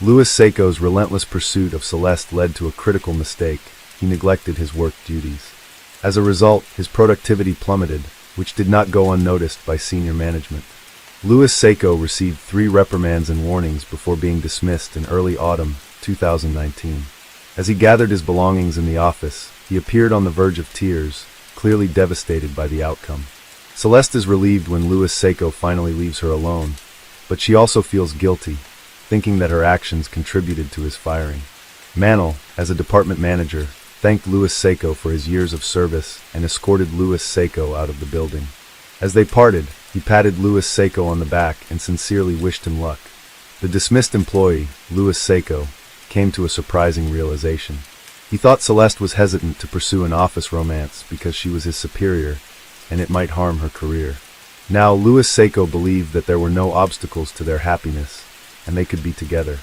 Louis Seco's relentless pursuit of Celeste led to a critical mistake. He neglected his work duties. As a result, his productivity plummeted, which did not go unnoticed by senior management. Louis Seco received 3 reprimands and warnings before being dismissed in early autumn 2019. As he gathered his belongings in the office, he appeared on the verge of tears, clearly devastated by the outcome. Celeste is relieved when Louis Seco finally leaves her alone, but she also feels guilty, thinking that her actions contributed to his firing. Manel, as a department manager, thanked Louis Seco for his years of service and escorted Louis Seco out of the building. As they parted, he patted Louis Seco on the back and sincerely wished him luck. The dismissed employee, Louis Seco, came to a surprising realization. He thought Celeste was hesitant to pursue an office romance because she was his superior, and it might harm her career. Now, Louis Seco believed that there were no obstacles to their happiness, and they could be together.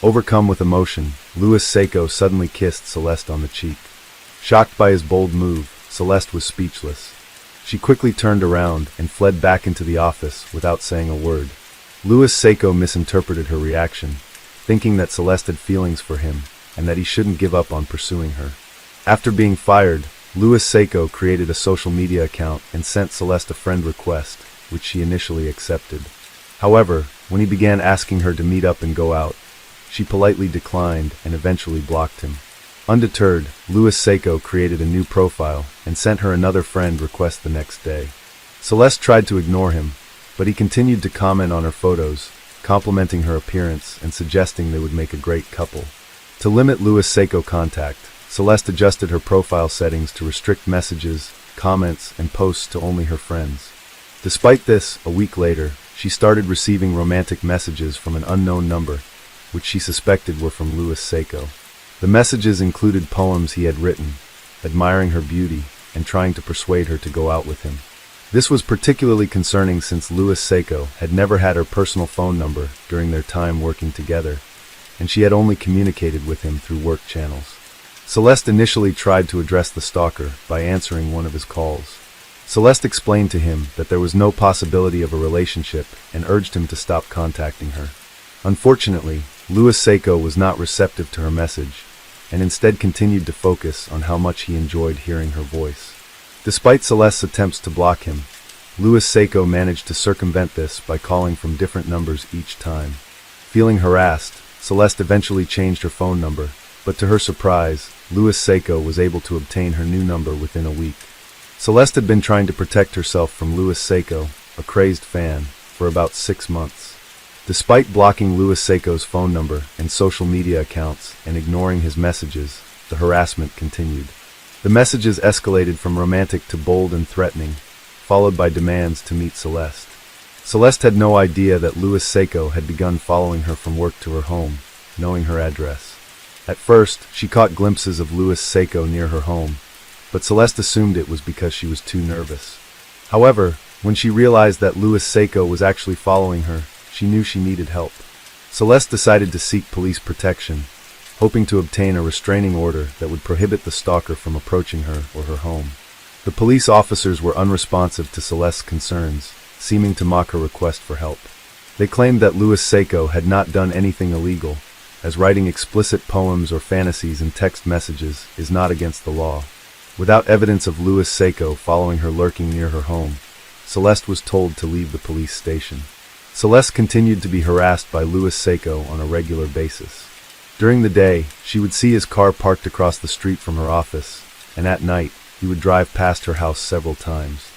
Overcome with emotion, Louis Seco suddenly kissed Celeste on the cheek. Shocked by his bold move, Celeste was speechless. She quickly turned around and fled back into the office without saying a word. Louis Seco misinterpreted her reaction, thinking that Celeste had feelings for him and that he shouldn't give up on pursuing her. After being fired, Louis Seco created a social media account and sent Celeste a friend request, which she initially accepted. However, when he began asking her to meet up and go out, she politely declined and eventually blocked him. Undeterred, Louis Seco created a new profile and sent her another friend request the next day. Celeste tried to ignore him, but he continued to comment on her photos, complimenting her appearance and suggesting they would make a great couple. To limit Louis Seco contact, Celeste adjusted her profile settings to restrict messages, comments, and posts to only her friends. Despite this, a week later, she started receiving romantic messages from an unknown number, which she suspected were from Louis Seco. The messages included poems he had written, admiring her beauty and trying to persuade her to go out with him. This was particularly concerning since Louis Seco had never had her personal phone number during their time working together, and she had only communicated with him through work channels. Celeste initially tried to address the stalker by answering one of his calls. Celeste explained to him that there was no possibility of a relationship and urged him to stop contacting her. Unfortunately, Louis Seco was not receptive to her message, and instead continued to focus on how much he enjoyed hearing her voice. Despite Celeste's attempts to block him, Louis Seco managed to circumvent this by calling from different numbers each time. Feeling harassed, Celeste eventually changed her phone number, but to her surprise, Louis Seco was able to obtain her new number within a week. Celeste had been trying to protect herself from Louis Seco, a crazed fan, for about 6 months. Despite blocking Louis Seco's phone number and social media accounts and ignoring his messages, the harassment continued. The messages escalated from romantic to bold and threatening, followed by demands to meet Celeste. Celeste had no idea that Louis Seco had begun following her from work to her home, knowing her address. At first, she caught glimpses of Louis Seco near her home, but Celeste assumed it was because she was too nervous. However, when she realized that Louis Seco was actually following her, she knew she needed help. Celeste decided to seek police protection, hoping to obtain a restraining order that would prohibit the stalker from approaching her or her home. The police officers were unresponsive to Celeste's concerns, seeming to mock her request for help. They claimed that Louis Seco had not done anything illegal, as writing explicit poems or fantasies in text messages is not against the law. Without evidence of Louis Seco following her lurking near her home, Celeste was told to leave the police station. Celeste continued to be harassed by Louis Seco on a regular basis. During the day, she would see his car parked across the street from her office, and at night, he would drive past her house several times.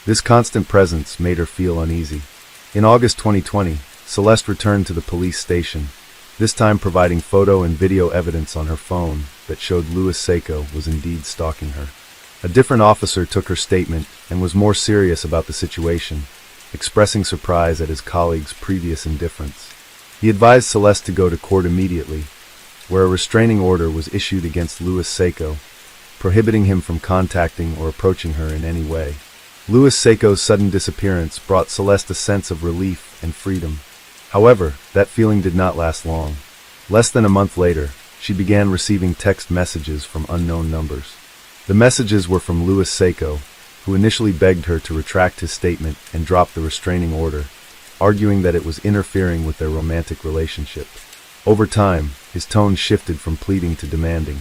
This constant presence made her feel uneasy. In August 2020, Celeste returned to the police station, this time providing photo and video evidence on her phone that showed Louis Seco was indeed stalking her. A different officer took her statement and was more serious about the situation, expressing surprise at his colleague's previous indifference. He advised Celeste to go to court immediately, where a restraining order was issued against Louis Seco, prohibiting him from contacting or approaching her in any way. Louis Seco's sudden disappearance brought Celeste a sense of relief and freedom. However, that feeling did not last long. Less than a month later, she began receiving text messages from unknown numbers. The messages were from Louis Seco, who initially begged her to retract his statement and drop the restraining order, arguing that it was interfering with their romantic relationship. Over time, his tone shifted from pleading to demanding.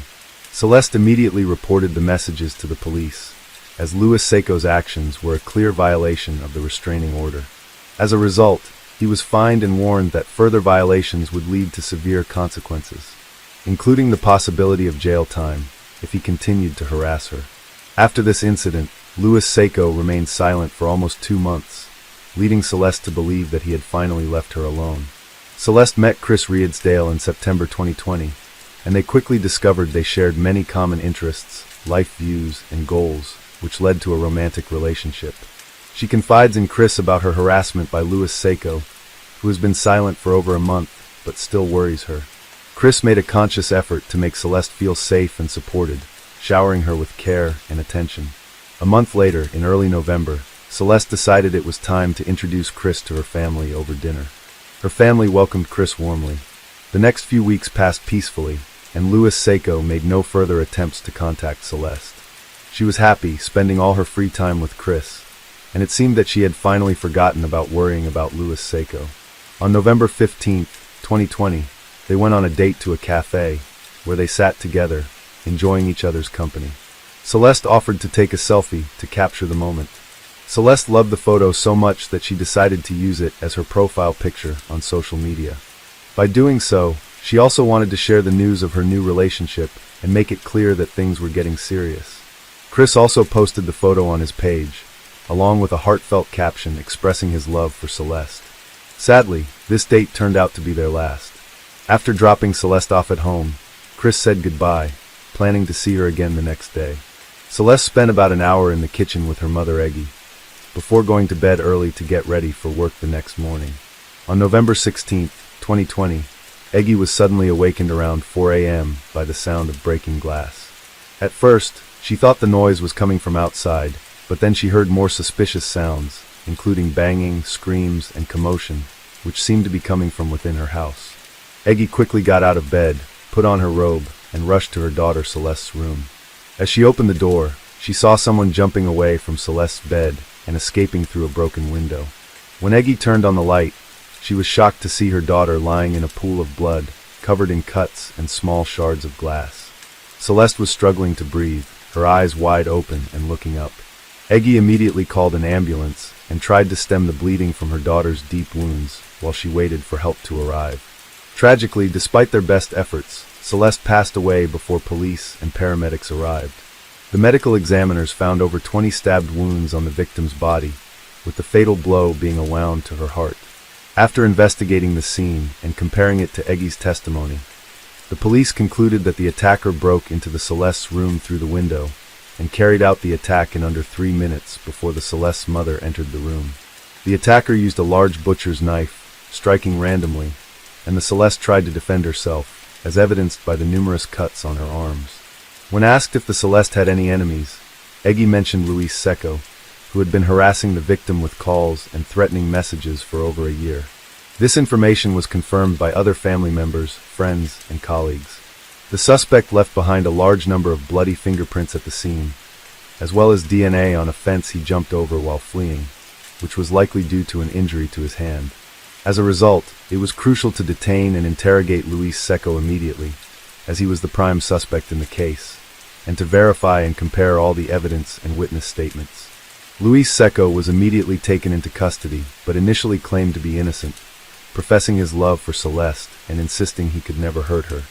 Celeste immediately reported the messages to the police, as Louis Seco's actions were a clear violation of the restraining order. As a result, he was fined and warned that further violations would lead to severe consequences, including the possibility of jail time if he continued to harass her. After this incident, Louis Seco remained silent for almost 2 months, leading Celeste to believe that he had finally left her alone. Celeste met Chris Riedsdale in September 2020, and they quickly discovered they shared many common interests, life views, and goals, which led to a romantic relationship. She confides in Chris about her harassment by Louis Seco, who has been silent for over a month, but still worries her. Chris made a conscious effort to make Celeste feel safe and supported, showering her with care and attention. A month later, in early November, Celeste decided it was time to introduce Chris to her family over dinner. Her family welcomed Chris warmly. The next few weeks passed peacefully, and Louis Seco made no further attempts to contact Celeste. She was happy, spending all her free time with Chris, and it seemed that she had finally forgotten about worrying about Louis Seco. On November 15, 2020, they went on a date to a cafe, where they sat together, enjoying each other's company. Celeste offered to take a selfie to capture the moment. Celeste loved the photo so much that she decided to use it as her profile picture on social media. By doing so, she also wanted to share the news of her new relationship and make it clear that things were getting serious. Chris also posted the photo on his page, along with a heartfelt caption expressing his love for Celeste. Sadly, this date turned out to be their last. After dropping Celeste off at home, Chris said goodbye, planning to see her again the next day. Celeste spent about an hour in the kitchen with her mother Eggy, before going to bed early to get ready for work the next morning. On November 16, 2020, Eggy was suddenly awakened around 4 a.m. by the sound of breaking glass. At first, she thought the noise was coming from outside, but then she heard more suspicious sounds, including banging, screams, and commotion, which seemed to be coming from within her house. Eggy quickly got out of bed, put on her robe, and rushed to her daughter Celeste's room. As she opened the door, she saw someone jumping away from Celeste's bed and escaping through a broken window. When Eggy turned on the light, she was shocked to see her daughter lying in a pool of blood, covered in cuts and small shards of glass. Celeste was struggling to breathe, her eyes wide open and looking up. Eggy immediately called an ambulance and tried to stem the bleeding from her daughter's deep wounds while she waited for help to arrive. Tragically, despite their best efforts, Celeste passed away before police and paramedics arrived. The medical examiners found over 20 stabbed wounds on the victim's body, with the fatal blow being a wound to her heart. After investigating the scene and comparing it to Eggy's testimony, the police concluded that the attacker broke into the Celeste's room through the window and carried out the attack in under 3 minutes before the Celeste's mother entered the room. The attacker used a large butcher's knife, striking randomly, and the Celeste tried to defend herself, as evidenced by the numerous cuts on her arms. When asked if the Celeste had any enemies, Eggy mentioned Louis Seco, who had been harassing the victim with calls and threatening messages for over a year. This information was confirmed by other family members, friends, and colleagues. The suspect left behind a large number of bloody fingerprints at the scene, as well as DNA on a fence he jumped over while fleeing, which was likely due to an injury to his hand. As a result, it was crucial to detain and interrogate Louis Seco immediately, as he was the prime suspect in the case, and to verify and compare all the evidence and witness statements. Luis Secco was immediately taken into custody, but initially claimed to be innocent, professing his love for Celeste and insisting he could never hurt her.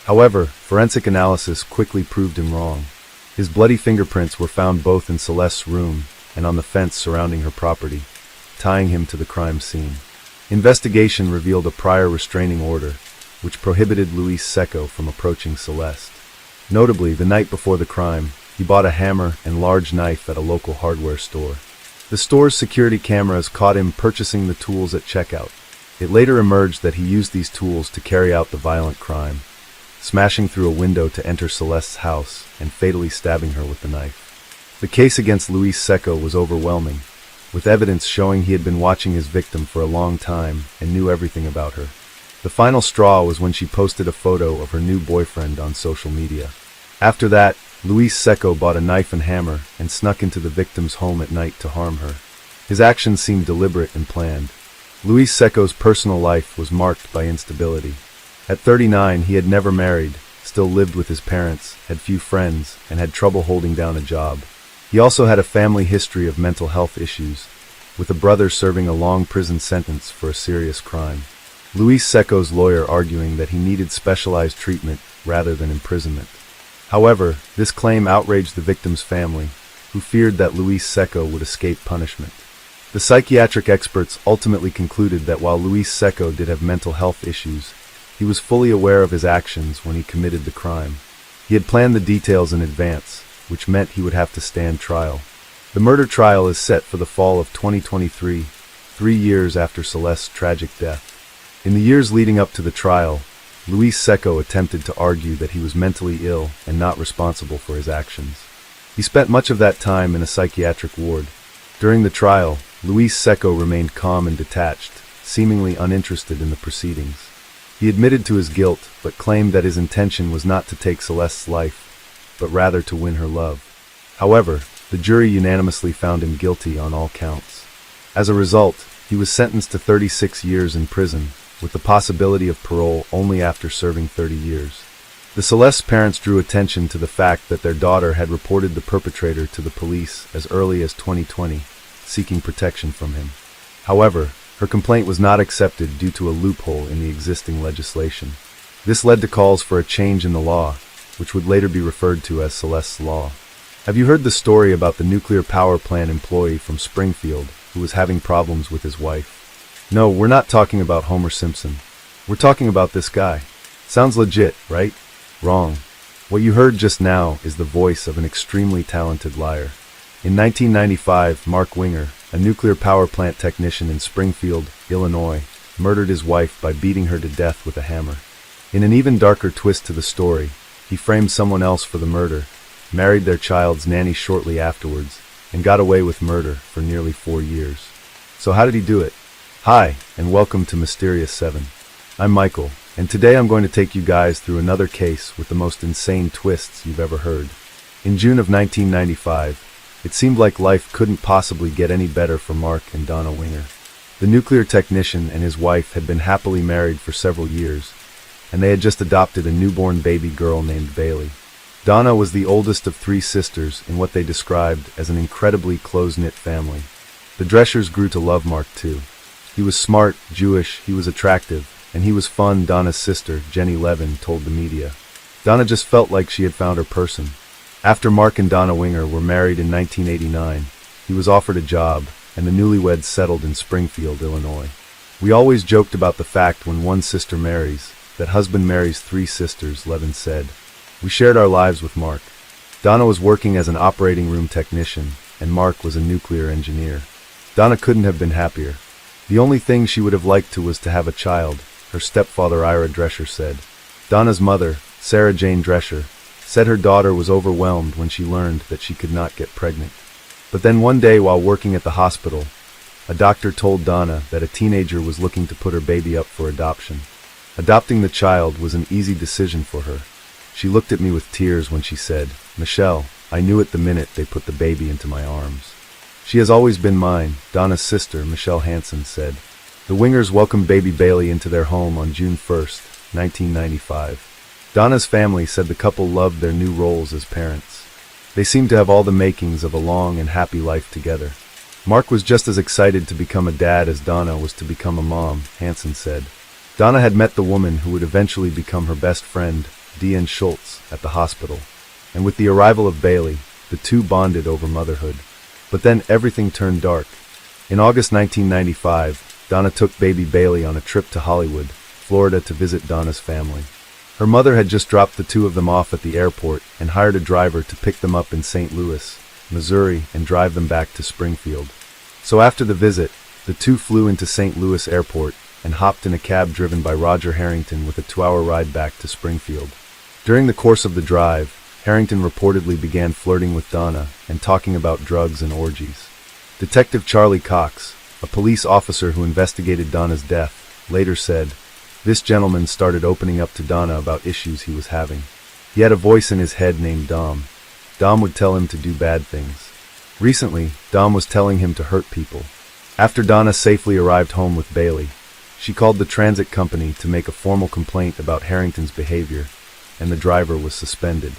However, forensic analysis quickly proved him wrong. His bloody fingerprints were found both in Celeste's room and on the fence surrounding her property, tying him to the crime scene. Investigation revealed a prior restraining order, which prohibited Luis Secco from approaching Celeste. Notably, the night before the crime, he bought a hammer and large knife at a local hardware store. The store's security cameras caught him purchasing the tools at checkout. It later emerged that he used these tools to carry out the violent crime, smashing through a window to enter Celeste's house and fatally stabbing her with the knife. The case against Luis Secco was overwhelming, with evidence showing he had been watching his victim for a long time and knew everything about her. The final straw was when she posted a photo of her new boyfriend on social media. After that, Luis Secco bought a knife and hammer and snuck into the victim's home at night to harm her. His actions seemed deliberate and planned. Luis Secco's personal life was marked by instability. At 39, he had never married, still lived with his parents, had few friends, and had trouble holding down a job. He also had a family history of mental health issues, with a brother serving a long prison sentence for a serious crime. Luis Secco's lawyer arguing that he needed specialized treatment rather than imprisonment. However, this claim outraged the victim's family, who feared that Luis Secco would escape punishment. The psychiatric experts ultimately concluded that while Luis Secco did have mental health issues, he was fully aware of his actions when he committed the crime. He had planned the details in advance, which meant he would have to stand trial. The murder trial is set for the fall of 2023, 3 years after Celeste's tragic death. In the years leading up to the trial, Luis Secco attempted to argue that he was mentally ill and not responsible for his actions. He spent much of that time in a psychiatric ward. During the trial, Luis Secco remained calm and detached, seemingly uninterested in the proceedings. He admitted to his guilt, but claimed that his intention was not to take Celeste's life, but rather to win her love. However, the jury unanimously found him guilty on all counts. As a result, he was sentenced to 36 years in prison, with the possibility of parole only after serving 30 years. The Celeste's parents drew attention to the fact that their daughter had reported the perpetrator to the police as early as 2020, seeking protection from him. However, her complaint was not accepted due to a loophole in the existing legislation. This led to calls for a change in the law, which would later be referred to as Celeste's Law. Have you heard the story about the nuclear power plant employee from Springfield who was having problems with his wife? No, we're not talking about Homer Simpson. We're talking about this guy. Sounds legit, right? Wrong. What you heard just now is the voice of an extremely talented liar. In 1995, Mark Winger, a nuclear power plant technician in Springfield, Illinois, murdered his wife by beating her to death with a hammer. In an even darker twist to the story, he framed someone else for the murder, married their child's nanny shortly afterwards, and got away with murder for nearly 4 years. So how did he do it? Hi, and welcome to Mysterious 7. I'm Michael, and today I'm going to take you guys through another case with the most insane twists you've ever heard. In June of 1995, it seemed like life couldn't possibly get any better for Mark and Donna Winger. The nuclear technician and his wife had been happily married for several years, and they had just adopted a newborn baby girl named Bailey. Donna was the oldest of 3 sisters in what they described as an incredibly close-knit family. The Dreschers grew to love Mark too. He was smart, Jewish, he was attractive, and he was fun, Donna's sister, Jenny Levin, told the media. Donna just felt like she had found her person. After Mark and Donna Winger were married in 1989, he was offered a job, and the newlyweds settled in Springfield, Illinois. We always joked about the fact when one sister marries, that husband marries 3 sisters, Levin said. We shared our lives with Mark. Donna was working as an operating room technician, and Mark was a nuclear engineer. Donna couldn't have been happier. The only thing she would have liked was to have a child, her stepfather Ira Drescher said. Donna's mother, Sarah Jane Drescher, said her daughter was overwhelmed when she learned that she could not get pregnant. But then one day while working at the hospital, a doctor told Donna that a teenager was looking to put her baby up for adoption. Adopting the child was an easy decision for her. She looked at me with tears when she said, "Michelle, I knew it the minute they put the baby into my arms." She has always been mine, Donna's sister, Michelle Hansen, said. The Wingers welcomed baby Bailey into their home on June 1, 1995. Donna's family said the couple loved their new roles as parents. They seemed to have all the makings of a long and happy life together. Mark was just as excited to become a dad as Donna was to become a mom, Hansen said. Donna had met the woman who would eventually become her best friend, Deanne Schultz, at the hospital. And with the arrival of Bailey, the two bonded over motherhood. But then everything turned dark. In August 1995, Donna took baby Bailey on a trip to Hollywood, Florida to visit Donna's family. Her mother had just dropped the two of them off at the airport and hired a driver to pick them up in St. Louis, Missouri, and drive them back to Springfield. So after the visit, the two flew into St. Louis Airport and hopped in a cab driven by Roger Harrington with a 2-hour ride back to Springfield. During the course of the drive, Harrington reportedly began flirting with Donna and talking about drugs and orgies. Detective Charlie Cox, a police officer who investigated Donna's death, later said, "This gentleman started opening up to Donna about issues he was having. He had a voice in his head named Dom. Dom would tell him to do bad things. Recently, Dom was telling him to hurt people." After Donna safely arrived home with Bailey, she called the transit company to make a formal complaint about Harrington's behavior, and the driver was suspended.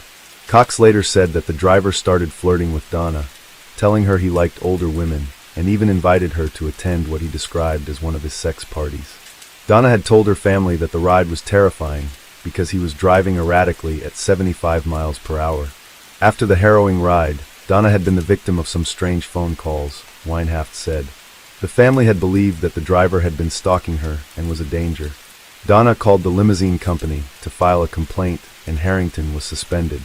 Cox later said that the driver started flirting with Donna, telling her he liked older women, and even invited her to attend what he described as one of his sex parties. Donna had told her family that the ride was terrifying because he was driving erratically at 75 miles per hour. After the harrowing ride, Donna had been the victim of some strange phone calls, Weinhaft said. The family had believed that the driver had been stalking her and was a danger. Donna called the limousine company to file a complaint, and Harrington was suspended.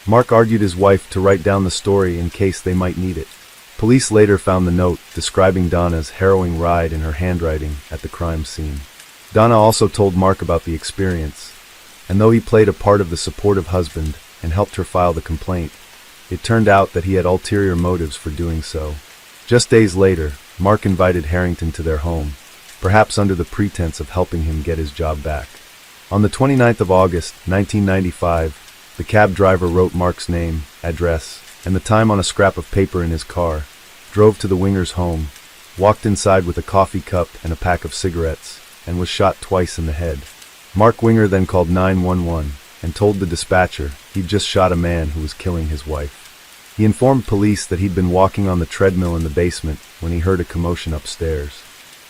Mark argued his wife to write down the story in case they might need it. Police later found the note describing Donna's harrowing ride in her handwriting at the crime scene. Donna also told Mark about the experience, and though he played a part of the supportive husband and helped her file the complaint, it turned out that he had ulterior motives for doing so. Just days later, Mark invited Harrington to their home, perhaps under the pretense of helping him get his job back. On the 29th of August, 1995, the cab driver wrote Mark's name, address, and the time on a scrap of paper in his car, drove to the Wingers' home, walked inside with a coffee cup and a pack of cigarettes, and was shot twice in the head. Mark Winger then called 911 and told the dispatcher he'd just shot a man who was killing his wife. He informed police that he'd been walking on the treadmill in the basement when he heard a commotion upstairs.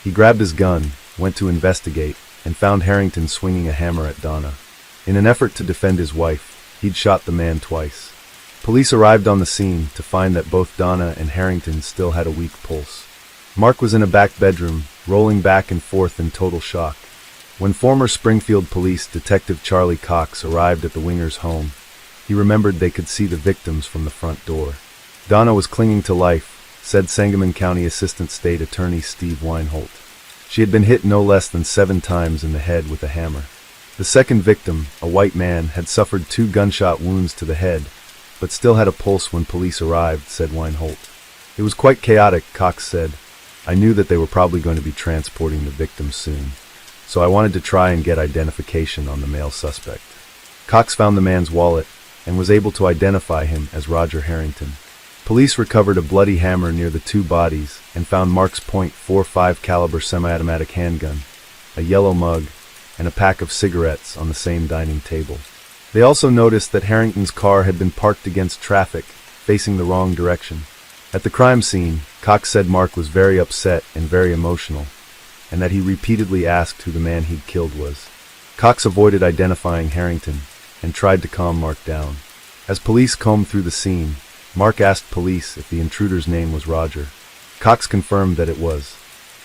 He grabbed his gun, went to investigate, and found Harrington swinging a hammer at Donna. In an effort to defend his wife, he'd shot the man twice. Police arrived on the scene to find that both Donna and Harrington still had a weak pulse. Mark was in a back bedroom, rolling back and forth in total shock. When former Springfield Police Detective Charlie Cox arrived at the Wingers' home, he remembered they could see the victims from the front door. Donna was clinging to life, said Sangamon County Assistant State Attorney Steve Weinholt. She had been hit no less than 7 times in the head with a hammer. The second victim, a white man, had suffered 2 gunshot wounds to the head, but still had a pulse when police arrived, said Weinholt. It was quite chaotic, Cox said. I knew that they were probably going to be transporting the victims soon, so I wanted to try and get identification on the male suspect. Cox found the man's wallet and was able to identify him as Roger Harrington. Police recovered a bloody hammer near the 2 bodies and found Mark's .45 caliber semi-automatic handgun, a yellow mug, and a pack of cigarettes on the same dining table. They also noticed that Harrington's car had been parked against traffic, facing the wrong direction. At the crime scene, Cox said Mark was very upset and very emotional, and that he repeatedly asked who the man he'd killed was. Cox avoided identifying Harrington and tried to calm Mark down. As police combed through the scene, Mark asked police if the intruder's name was Roger. Cox confirmed that it was.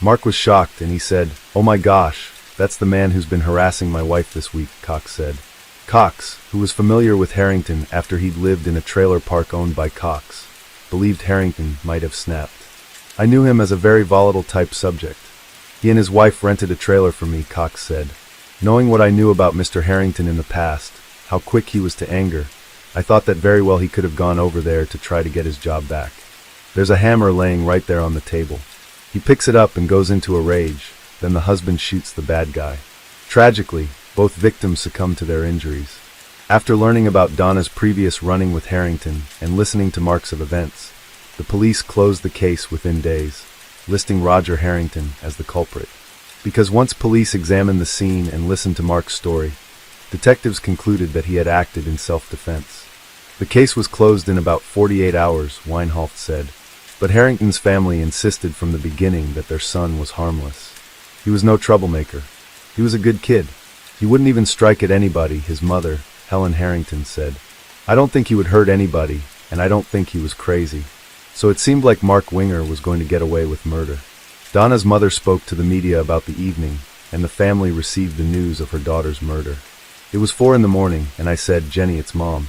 Mark was shocked and he said, "Oh my gosh, that's the man who's been harassing my wife this week," Cox said. Cox, who was familiar with Harrington after he'd lived in a trailer park owned by Cox, believed Harrington might have snapped. "I knew him as a very volatile type subject. He and his wife rented a trailer for me," Cox said. "Knowing what I knew about Mr. Harrington in the past, how quick he was to anger, I thought that very well he could have gone over there to try to get his job back. There's a hammer laying right there on the table. He picks it up and goes into a rage, then the husband shoots the bad guy." Tragically, both victims succumbed to their injuries. After learning about Donna's previous run-in with Harrington and listening to Mark's events, the police closed the case within days, listing Roger Harrington as the culprit. Because once police examined the scene and listened to Mark's story, Detectives concluded that he had acted in self-defense. The case was closed in about 48 hours, Weinholt said, but Harrington's family insisted from the beginning that their son was harmless. He was no troublemaker. He was a good kid. He wouldn't even strike at anybody, his mother, Helen Harrington, said. I don't think he would hurt anybody, and I don't think he was crazy. So it seemed like Mark Winger was going to get away with murder. Donna's mother spoke to the media about the evening, and the family received the news of her daughter's murder. It was 4 a.m, and I said, Jenny, it's Mom.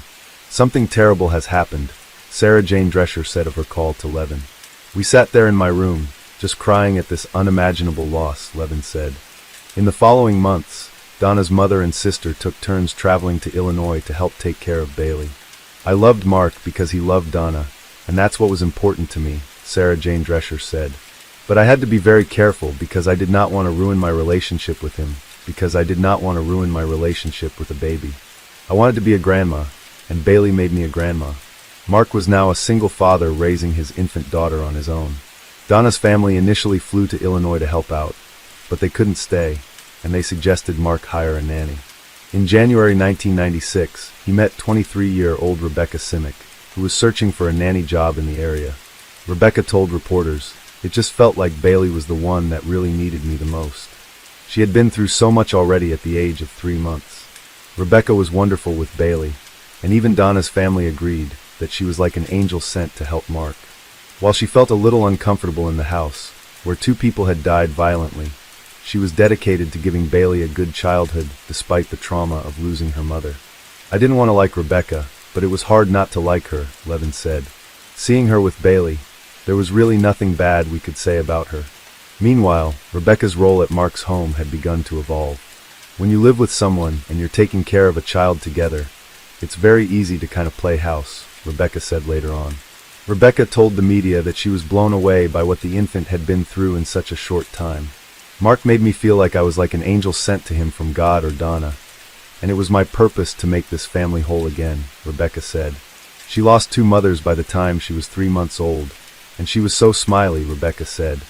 Something terrible has happened, Sarah Jane Drescher said of her call to Levin. We sat there in my room, just crying at this unimaginable loss, Levin said. In the following months, Donna's mother and sister took turns traveling to Illinois to help take care of Bailey. I loved Mark because he loved Donna, and that's what was important to me, Sarah Jane Drescher said. But I had to be very careful because I did not want to ruin my relationship with him, because I did not want to ruin my relationship with a baby. I wanted to be a grandma, and Bailey made me a grandma. Mark was now a single father raising his infant daughter on his own. Donna's family initially flew to Illinois to help out, but they couldn't stay, and they suggested Mark hire a nanny. In January 1996, he met 23-year-old Rebecca Simic, who was searching for a nanny job in the area. Rebecca told reporters, "It just felt like Bailey was the one that really needed me the most." She had been through so much already at the age of 3 months. Rebecca was wonderful with Bailey, and even Donna's family agreed that she was like an angel sent to help Mark. While she felt a little uncomfortable in the house, where 2 people had died violently, she was dedicated to giving Bailey a good childhood despite the trauma of losing her mother. I didn't want to like Rebecca, but it was hard not to like her, Levin said. Seeing her with Bailey, there was really nothing bad we could say about her. Meanwhile, Rebecca's role at Mark's home had begun to evolve. When you live with someone and you're taking care of a child together, it's very easy to kind of play house, Rebecca said later on. Rebecca told the media that she was blown away by what the infant had been through in such a short time. Mark made me feel like I was like an angel sent to him from God or Donna, and it was my purpose to make this family whole again, Rebecca said. She lost 2 mothers by the time she was 3 months old, and she was so smiley, Rebecca said.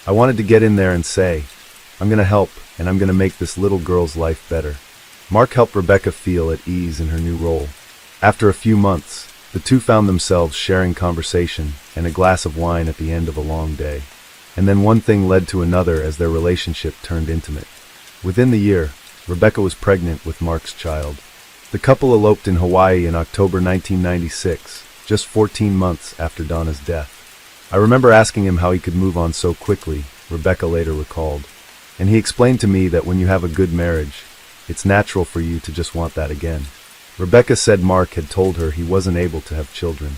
I wanted to get in there and say, I'm going to help, and I'm going to make this little girl's life better. Mark helped Rebecca feel at ease in her new role. After a few months, the 2 found themselves sharing conversation and a glass of wine at the end of a long day. And then one thing led to another as their relationship turned intimate. Within the year, Rebecca was pregnant with Mark's child. The couple eloped in Hawaii in October 1996, just 14 months after Donna's death. I remember asking him how he could move on so quickly, Rebecca later recalled. And he explained to me that when you have a good marriage, it's natural for you to just want that again. Rebecca said Mark had told her he wasn't able to have children.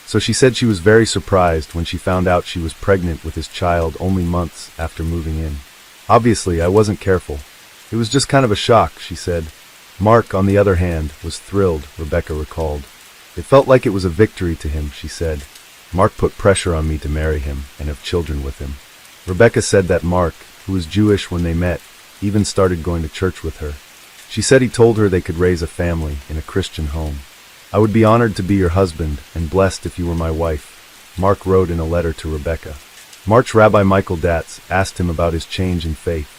So she said she was very surprised when she found out she was pregnant with his child only months after moving in. Obviously, I wasn't careful. It was just kind of a shock, she said. Mark, on the other hand, was thrilled, Rebecca recalled. It felt like it was a victory to him, she said. Mark put pressure on me to marry him and have children with him. Rebecca said that Mark, who was Jewish when they met, even started going to church with her. She said he told her they could raise a family in a Christian home. I would be honored to be your husband and blessed if you were my wife, Mark wrote in a letter to Rebecca. Mark's Rabbi Michael Datz asked him about his change in faith,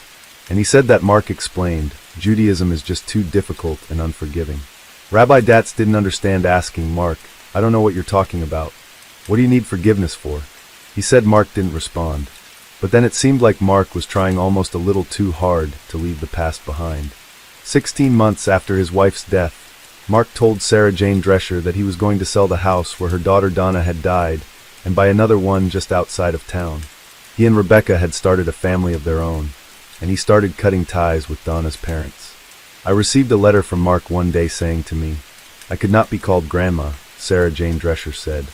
and he said that Mark explained, Judaism is just too difficult and unforgiving. Rabbi Datz didn't understand asking Mark, I don't know what you're talking about. What do you need forgiveness for? He said Mark didn't respond, but then it seemed like Mark was trying almost a little too hard to leave the past behind. 16 months after his wife's death, Mark told Sarah Jane Drescher that he was going to sell the house where her daughter Donna had died and buy another one just outside of town. He and Rebecca had started a family of their own, and he started cutting ties with Donna's parents. I received a letter from Mark one day saying to me, I could not be called Grandma, Sarah Jane Drescher said.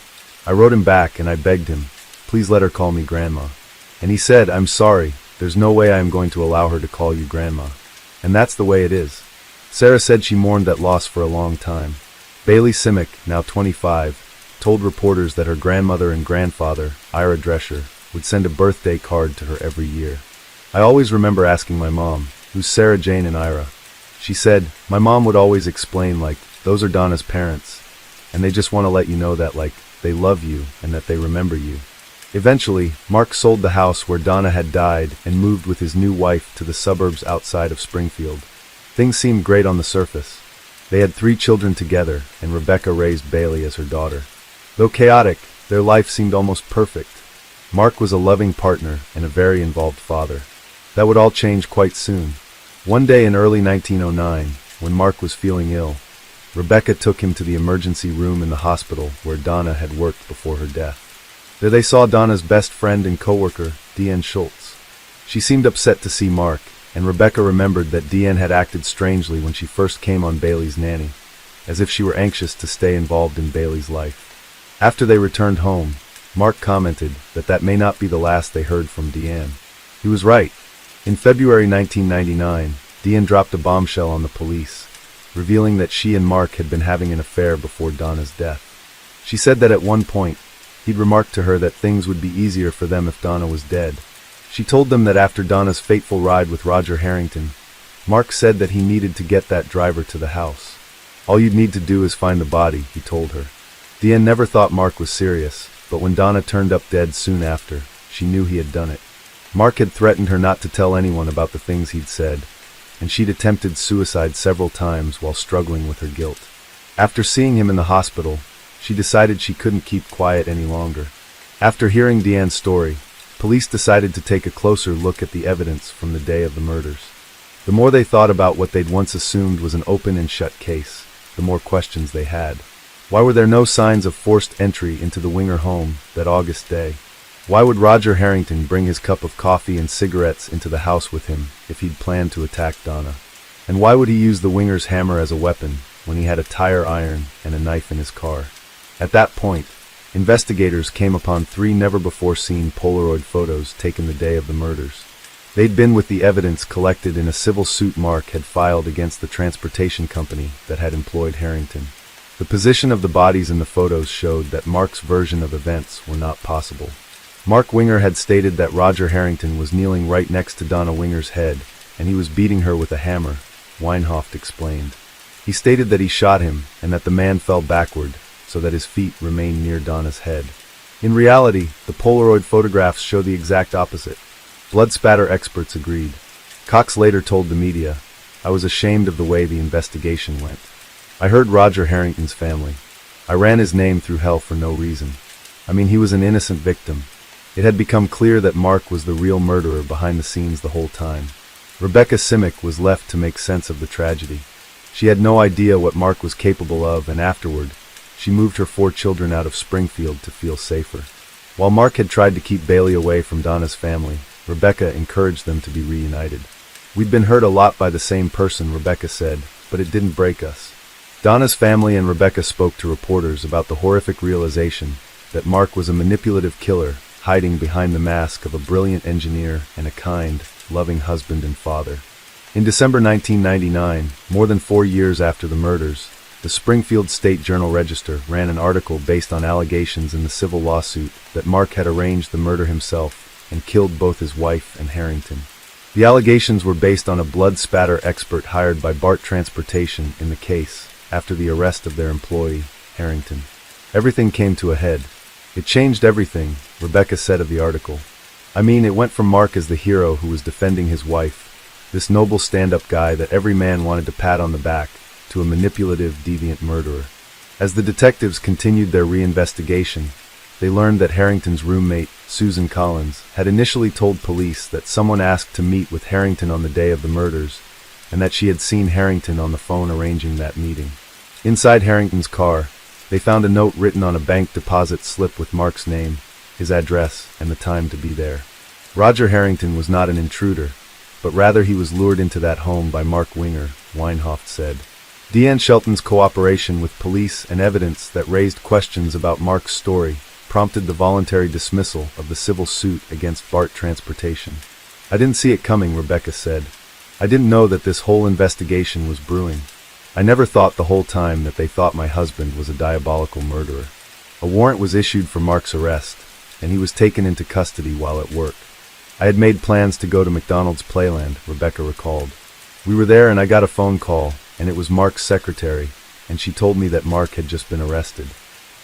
I wrote him back and I begged him, please let her call me Grandma. And he said, I'm sorry, there's no way I am going to allow her to call you Grandma. And that's the way it is. Sarah said she mourned that loss for a long time. Bailey Simic, now 25, told reporters that her grandmother and grandfather, Ira Drescher, would send a birthday card to her every year. I always remember asking my mom, who's Sarah Jane and Ira. She said, my mom would always explain like, those are Donna's parents, and they just want to let you know that like, they love you and that they remember you. Eventually, Mark sold the house where Donna had died and moved with his new wife to the suburbs outside of Springfield. Things seemed great on the surface. They had 3 children together, and Rebecca raised Bailey as her daughter. Though chaotic, their life seemed almost perfect. Mark was a loving partner and a very involved father. That would all change quite soon. One day in early 1909, when Mark was feeling ill, Rebecca took him to the emergency room in the hospital where Donna had worked before her death. There they saw Donna's best friend and co-worker, Deanne Schultz. She seemed upset to see Mark, and Rebecca remembered that Deanne had acted strangely when she first came on Bailey's nanny, as if she were anxious to stay involved in Bailey's life. After they returned home, Mark commented that may not be the last they heard from Deanne. He was right. In February 1999, Deanne dropped a bombshell on the police, revealing that she and Mark had been having an affair before Donna's death. She said that at one point, he'd remarked to her that things would be easier for them if Donna was dead. She told them that after Donna's fateful ride with Roger Harrington, Mark said that he needed to get that driver to the house. All you'd need to do is find the body, he told her. Deanne never thought Mark was serious, but when Donna turned up dead soon after, she knew he had done it. Mark had threatened her not to tell anyone about the things he'd said, and she'd attempted suicide several times while struggling with her guilt. After seeing him in the hospital, she decided she couldn't keep quiet any longer. After hearing Deanne's story, police decided to take a closer look at the evidence from the day of the murders. The more they thought about what they'd once assumed was an open and shut case, the more questions they had. Why were there no signs of forced entry into the Winger home that August day? Why would Roger Harrington bring his cup of coffee and cigarettes into the house with him if he'd planned to attack Donna? And why would he use the Winger's hammer as a weapon when he had a tire iron and a knife in his car? At that point, investigators came upon 3 never-before-seen Polaroid photos taken the day of the murders. They'd been with the evidence collected in a civil suit Mark had filed against the transportation company that had employed Harrington. The position of the bodies in the photos showed that Mark's version of events were not possible. Mark Winger had stated that Roger Harrington was kneeling right next to Donna Winger's head, and he was beating her with a hammer, Weinhoft explained. He stated that he shot him, and that the man fell backward, so that his feet remained near Donna's head. In reality, the Polaroid photographs show the exact opposite. Blood spatter experts agreed. Cox later told the media, "I was ashamed of the way the investigation went. I heard Roger Harrington's family. I ran his name through hell for no reason. I mean, he was an innocent victim. It had become clear that Mark was the real murderer behind the scenes the whole time." Rebecca Simic was left to make sense of the tragedy. She had no idea what Mark was capable of, and afterward, she moved her 4 children out of Springfield to feel safer. While Mark had tried to keep Bailey away from Donna's family, Rebecca encouraged them to be reunited. "We'd been hurt a lot by the same person," Rebecca said, "but it didn't break us." Donna's family and Rebecca spoke to reporters about the horrific realization that Mark was a manipulative killer hiding behind the mask of a brilliant engineer and a kind, loving husband and father. In December 1999, more than 4 years after the murders, the Springfield State Journal-Register ran an article based on allegations in the civil lawsuit that Mark had arranged the murder himself and killed both his wife and Harrington. The allegations were based on a blood spatter expert hired by BART Transportation in the case after the arrest of their employee, Harrington. Everything came to a head. "It changed everything," Rebecca said of the article. "I mean, it went from Mark as the hero who was defending his wife, this noble stand-up guy that every man wanted to pat on the back, to a manipulative, deviant murderer." As the detectives continued their reinvestigation, they learned that Harrington's roommate, Susan Collins, had initially told police that someone asked to meet with Harrington on the day of the murders, and that she had seen Harrington on the phone arranging that meeting. Inside Harrington's car, they found a note written on a bank deposit slip with Mark's name, his address, and the time to be there. Roger Harrington was not an intruder, but rather he was lured into that home by Mark Winger, Weinhoft said. Deanne Shelton's cooperation with police and evidence that raised questions about Mark's story prompted the voluntary dismissal of the civil suit against BART Transportation. "I didn't see it coming," Rebecca said. "I didn't know that this whole investigation was brewing. I never thought the whole time that they thought my husband was a diabolical murderer." A warrant was issued for Mark's arrest, and he was taken into custody while at work. "I had made plans to go to McDonald's Playland," Rebecca recalled. "We were there and I got a phone call, and it was Mark's secretary, and she told me that Mark had just been arrested.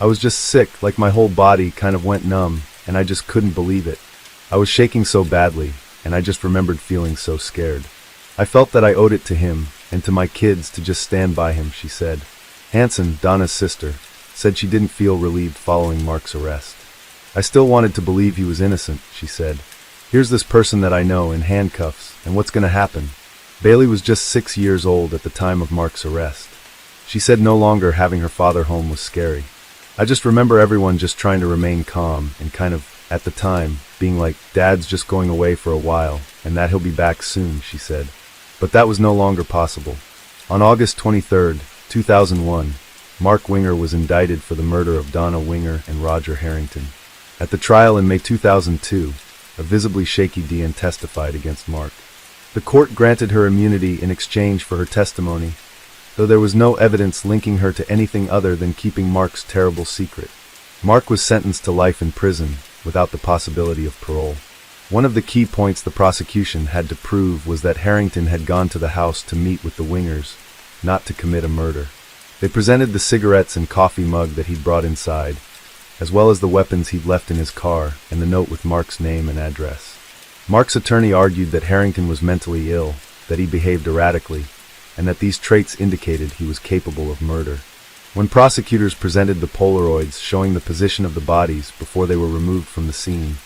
I was just sick, like my whole body kind of went numb, and I just couldn't believe it. I was shaking so badly, and I just remembered feeling so scared. I felt that I owed it to him, and to my kids to just stand by him, she said. Hanson, Donna's sister, said she didn't feel relieved following Mark's arrest. I still wanted to believe he was innocent, she said. Here's this person that I know in handcuffs, and what's going to happen? Bailey was just 6 years old at the time of Mark's arrest. She said no longer having her father home was scary. I just remember everyone just trying to remain calm and kind of, at the time, being like, Dad's just going away for a while, and that he'll be back soon, she said. But that was no longer possible. On August 23, 2001, Mark Winger was indicted for the murder of Donna Winger and Roger Harrington. At the trial in May 2002, a visibly shaky Deanne testified against Mark. The court granted her immunity in exchange for her testimony, though there was no evidence linking her to anything other than keeping Mark's terrible secret. Mark was sentenced to life in prison, without the possibility of parole. One of the key points the prosecution had to prove was that Harrington had gone to the house to meet with the Wingers, not to commit a murder. They presented the cigarettes and coffee mug that he'd brought inside, as well as the weapons he'd left in his car and the note with Mark's name and address. Mark's attorney argued that Harrington was mentally ill, that he behaved erratically, and that these traits indicated he was capable of murder. When prosecutors presented the Polaroids showing the position of the bodies before they were removed from the scene,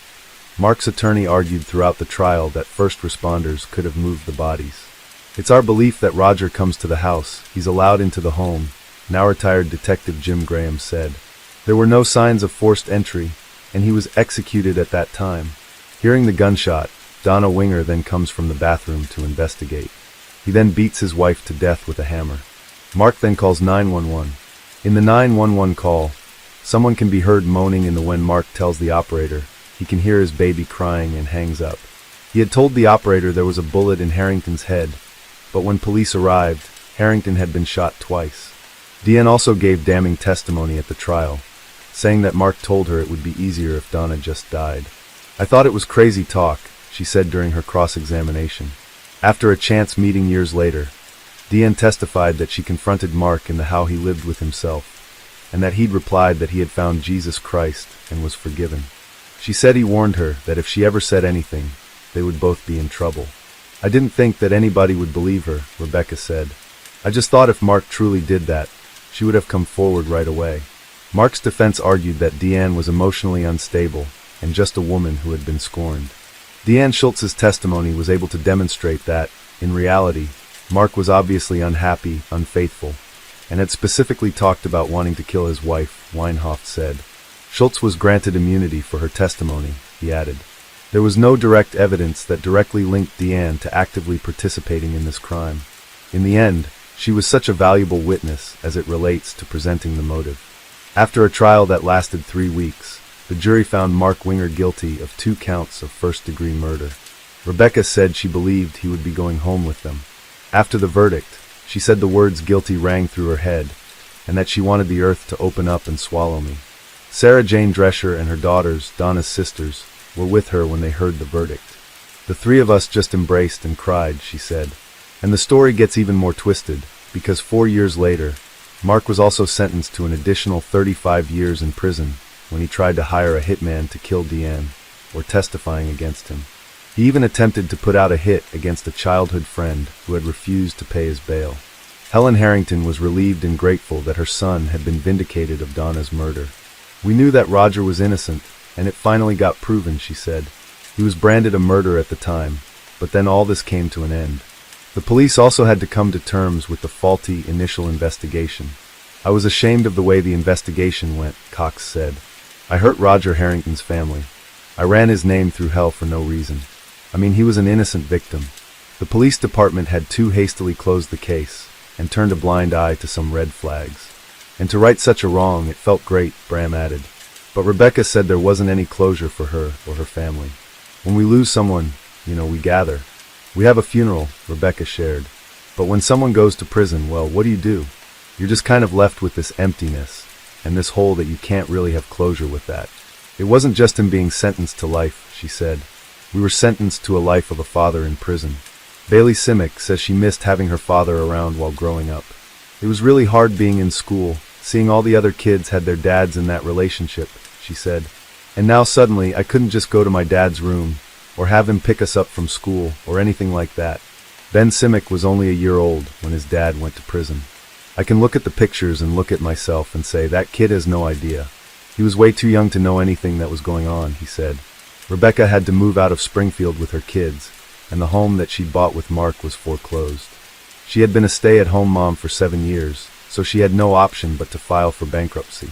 Mark's attorney argued throughout the trial that first responders could have moved the bodies. It's our belief that Roger comes to the house, he's allowed into the home, now retired Detective Jim Graham said. There were no signs of forced entry, and he was executed at that time. Hearing the gunshot, Donna Winger then comes from the bathroom to investigate. He then beats his wife to death with a hammer. Mark then calls 911. In the 911 call, someone can be heard moaning in the when Mark tells the operator he can hear his baby crying and hangs up. He had told the operator there was a bullet in Harrington's head, but when police arrived, Harrington had been shot twice. Deanne also gave damning testimony at the trial, saying that Mark told her it would be easier if Donna just died. I thought it was crazy talk, she said during her cross-examination. After a chance meeting years later, Deanne testified that she confronted Mark in the how he lived with himself, and that he'd replied that he had found Jesus Christ and was forgiven. She said he warned her that if she ever said anything, they would both be in trouble. I didn't think that anybody would believe her, Rebecca said. I just thought if Mark truly did that, she would have come forward right away. Mark's defense argued that Deanne was emotionally unstable and just a woman who had been scorned. Deanne Schultz's testimony was able to demonstrate that, in reality, Mark was obviously unhappy, unfaithful, and had specifically talked about wanting to kill his wife, Weinhoff said. Schultz was granted immunity for her testimony, he added. There was no direct evidence that directly linked Deanne to actively participating in this crime. In the end, she was such a valuable witness as it relates to presenting the motive. After a trial that lasted 3 weeks, the jury found Mark Winger guilty of 2 counts of first-degree murder. Rebecca said she believed he would be going home with them. After the verdict, she said the words guilty rang through her head, and that she wanted the earth to open up and swallow me. Sarah Jane Drescher and her daughters, Donna's sisters, were with her when they heard the verdict. The 3 of us just embraced and cried, she said. And the story gets even more twisted, because 4 years later, Mark was also sentenced to an additional 35 years in prison when he tried to hire a hitman to kill Deanne, or testifying against him. He even attempted to put out a hit against a childhood friend who had refused to pay his bail. Helen Harrington was relieved and grateful that her son had been vindicated of Donna's murder. We knew that Roger was innocent, and it finally got proven, she said. He was branded a murderer at the time, but then all this came to an end. The police also had to come to terms with the faulty initial investigation. I was ashamed of the way the investigation went, Cox said. I hurt Roger Harrington's family. I ran his name through hell for no reason. I mean, he was an innocent victim. The police department had too hastily closed the case and turned a blind eye to some red flags. And to right such a wrong, it felt great, Bram added. But Rebecca said there wasn't any closure for her or her family. When we lose someone, we gather. We have a funeral, Rebecca shared. But when someone goes to prison, well, what do? You're just kind of left with this emptiness, and this hole that you can't really have closure with that. It wasn't just him being sentenced to life, she said. We were sentenced to a life of a father in prison. Bailey Simic says she missed having her father around while growing up. It was really hard being in school, seeing all the other kids had their dads in that relationship, she said. And now suddenly I couldn't just go to my dad's room, or have him pick us up from school, or anything like that. Ben Simic was only a year old when his dad went to prison. I can look at the pictures and look at myself and say, that kid has no idea. He was way too young to know anything that was going on, he said. Rebecca had to move out of Springfield with her kids, and the home that she'd bought with Mark was foreclosed. She had been a stay-at-home mom for 7 years, so she had no option but to file for bankruptcy.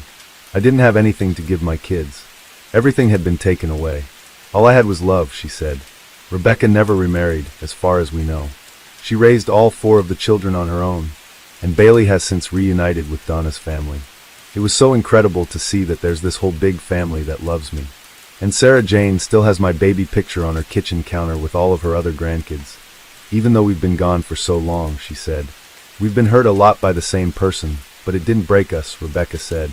I didn't have anything to give my kids. Everything had been taken away. All I had was love, she said. Rebecca never remarried, as far as we know. She raised all 4 of the children on her own, and Bailey has since reunited with Donna's family. It was so incredible to see that there's this whole big family that loves me. And Sarah Jane still has my baby picture on her kitchen counter with all of her other grandkids. Even though we've been gone for so long, she said. We've been hurt a lot by the same person, but it didn't break us, Rebecca said.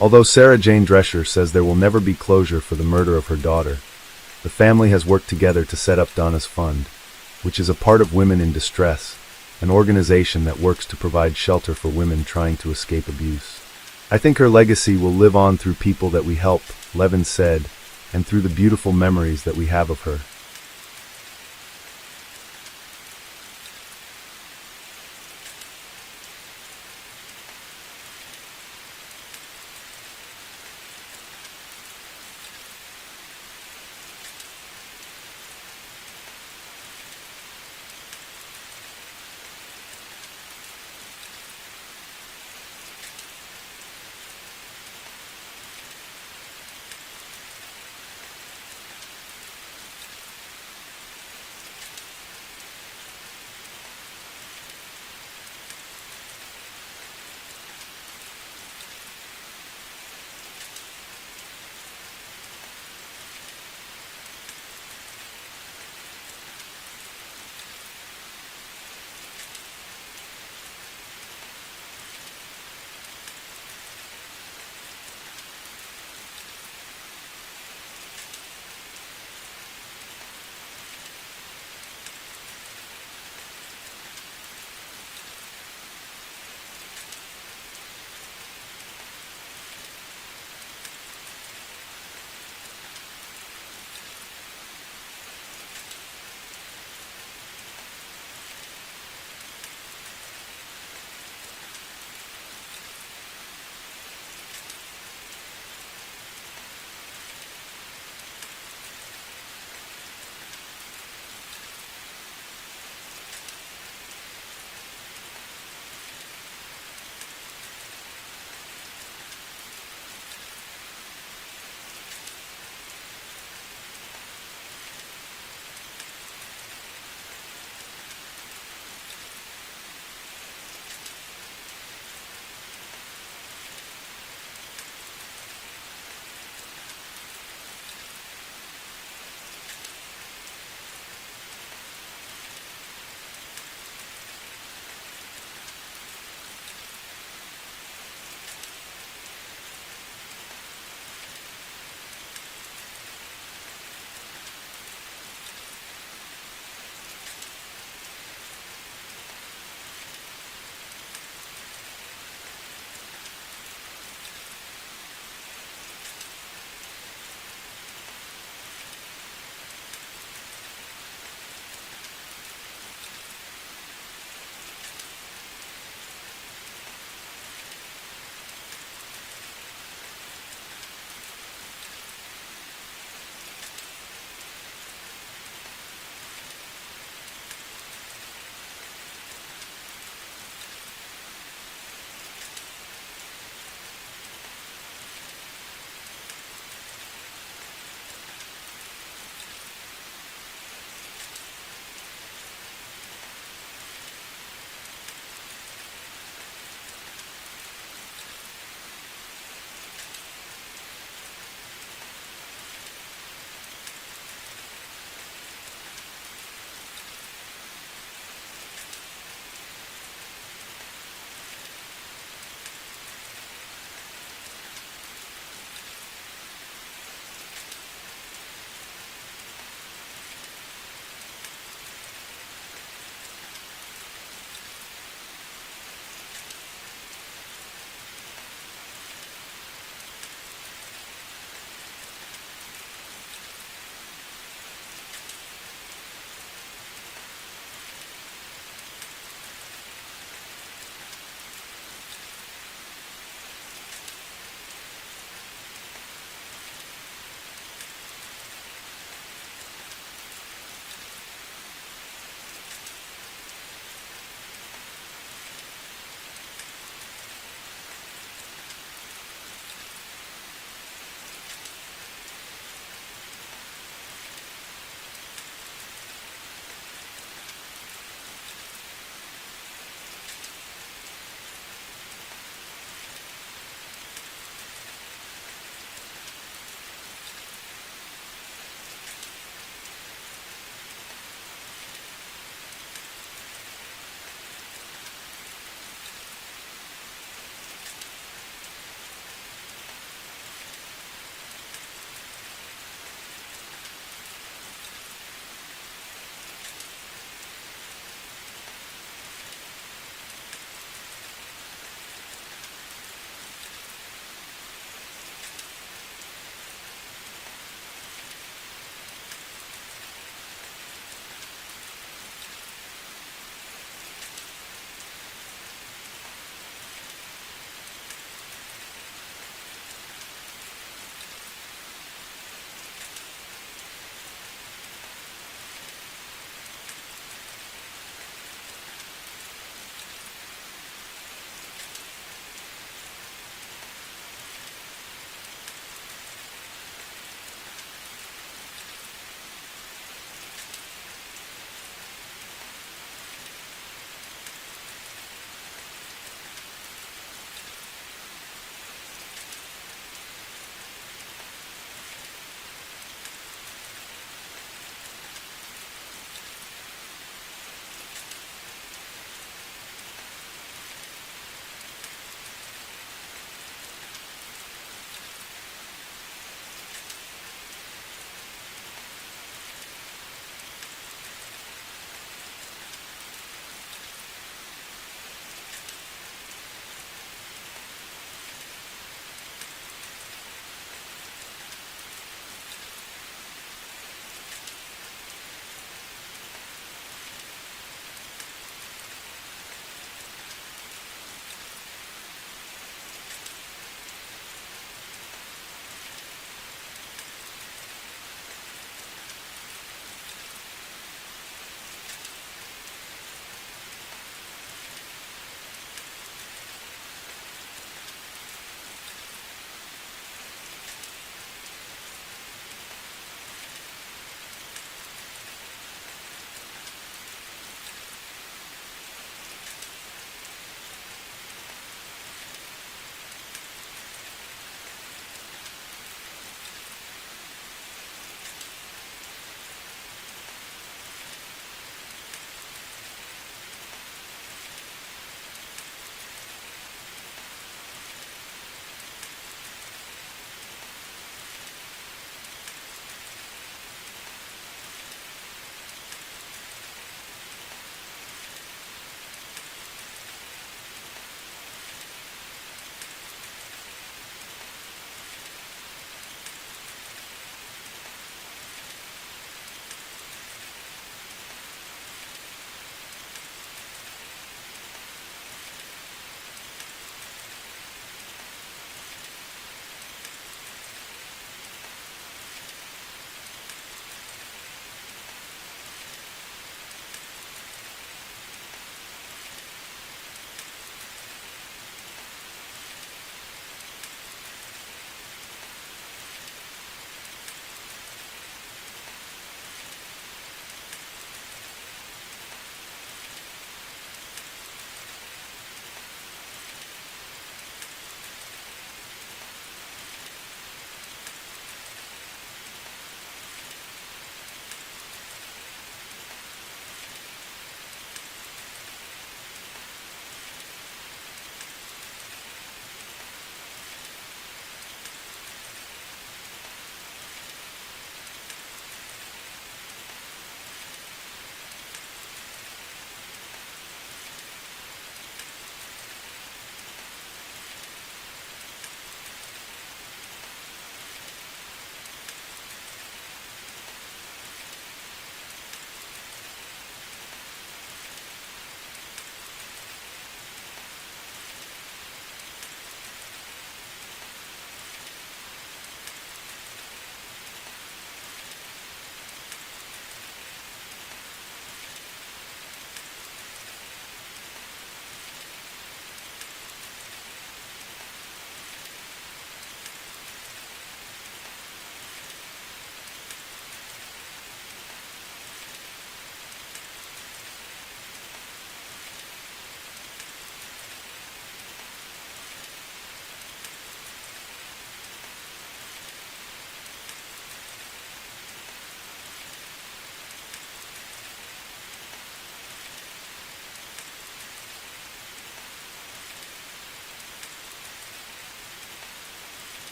Although Sarah Jane Drescher says there will never be closure for the murder of her daughter, the family has worked together to set up Donna's Fund, which is a part of Women in Distress, an organization that works to provide shelter for women trying to escape abuse. I think her legacy will live on through people that we help, Levin said, and through the beautiful memories that we have of her.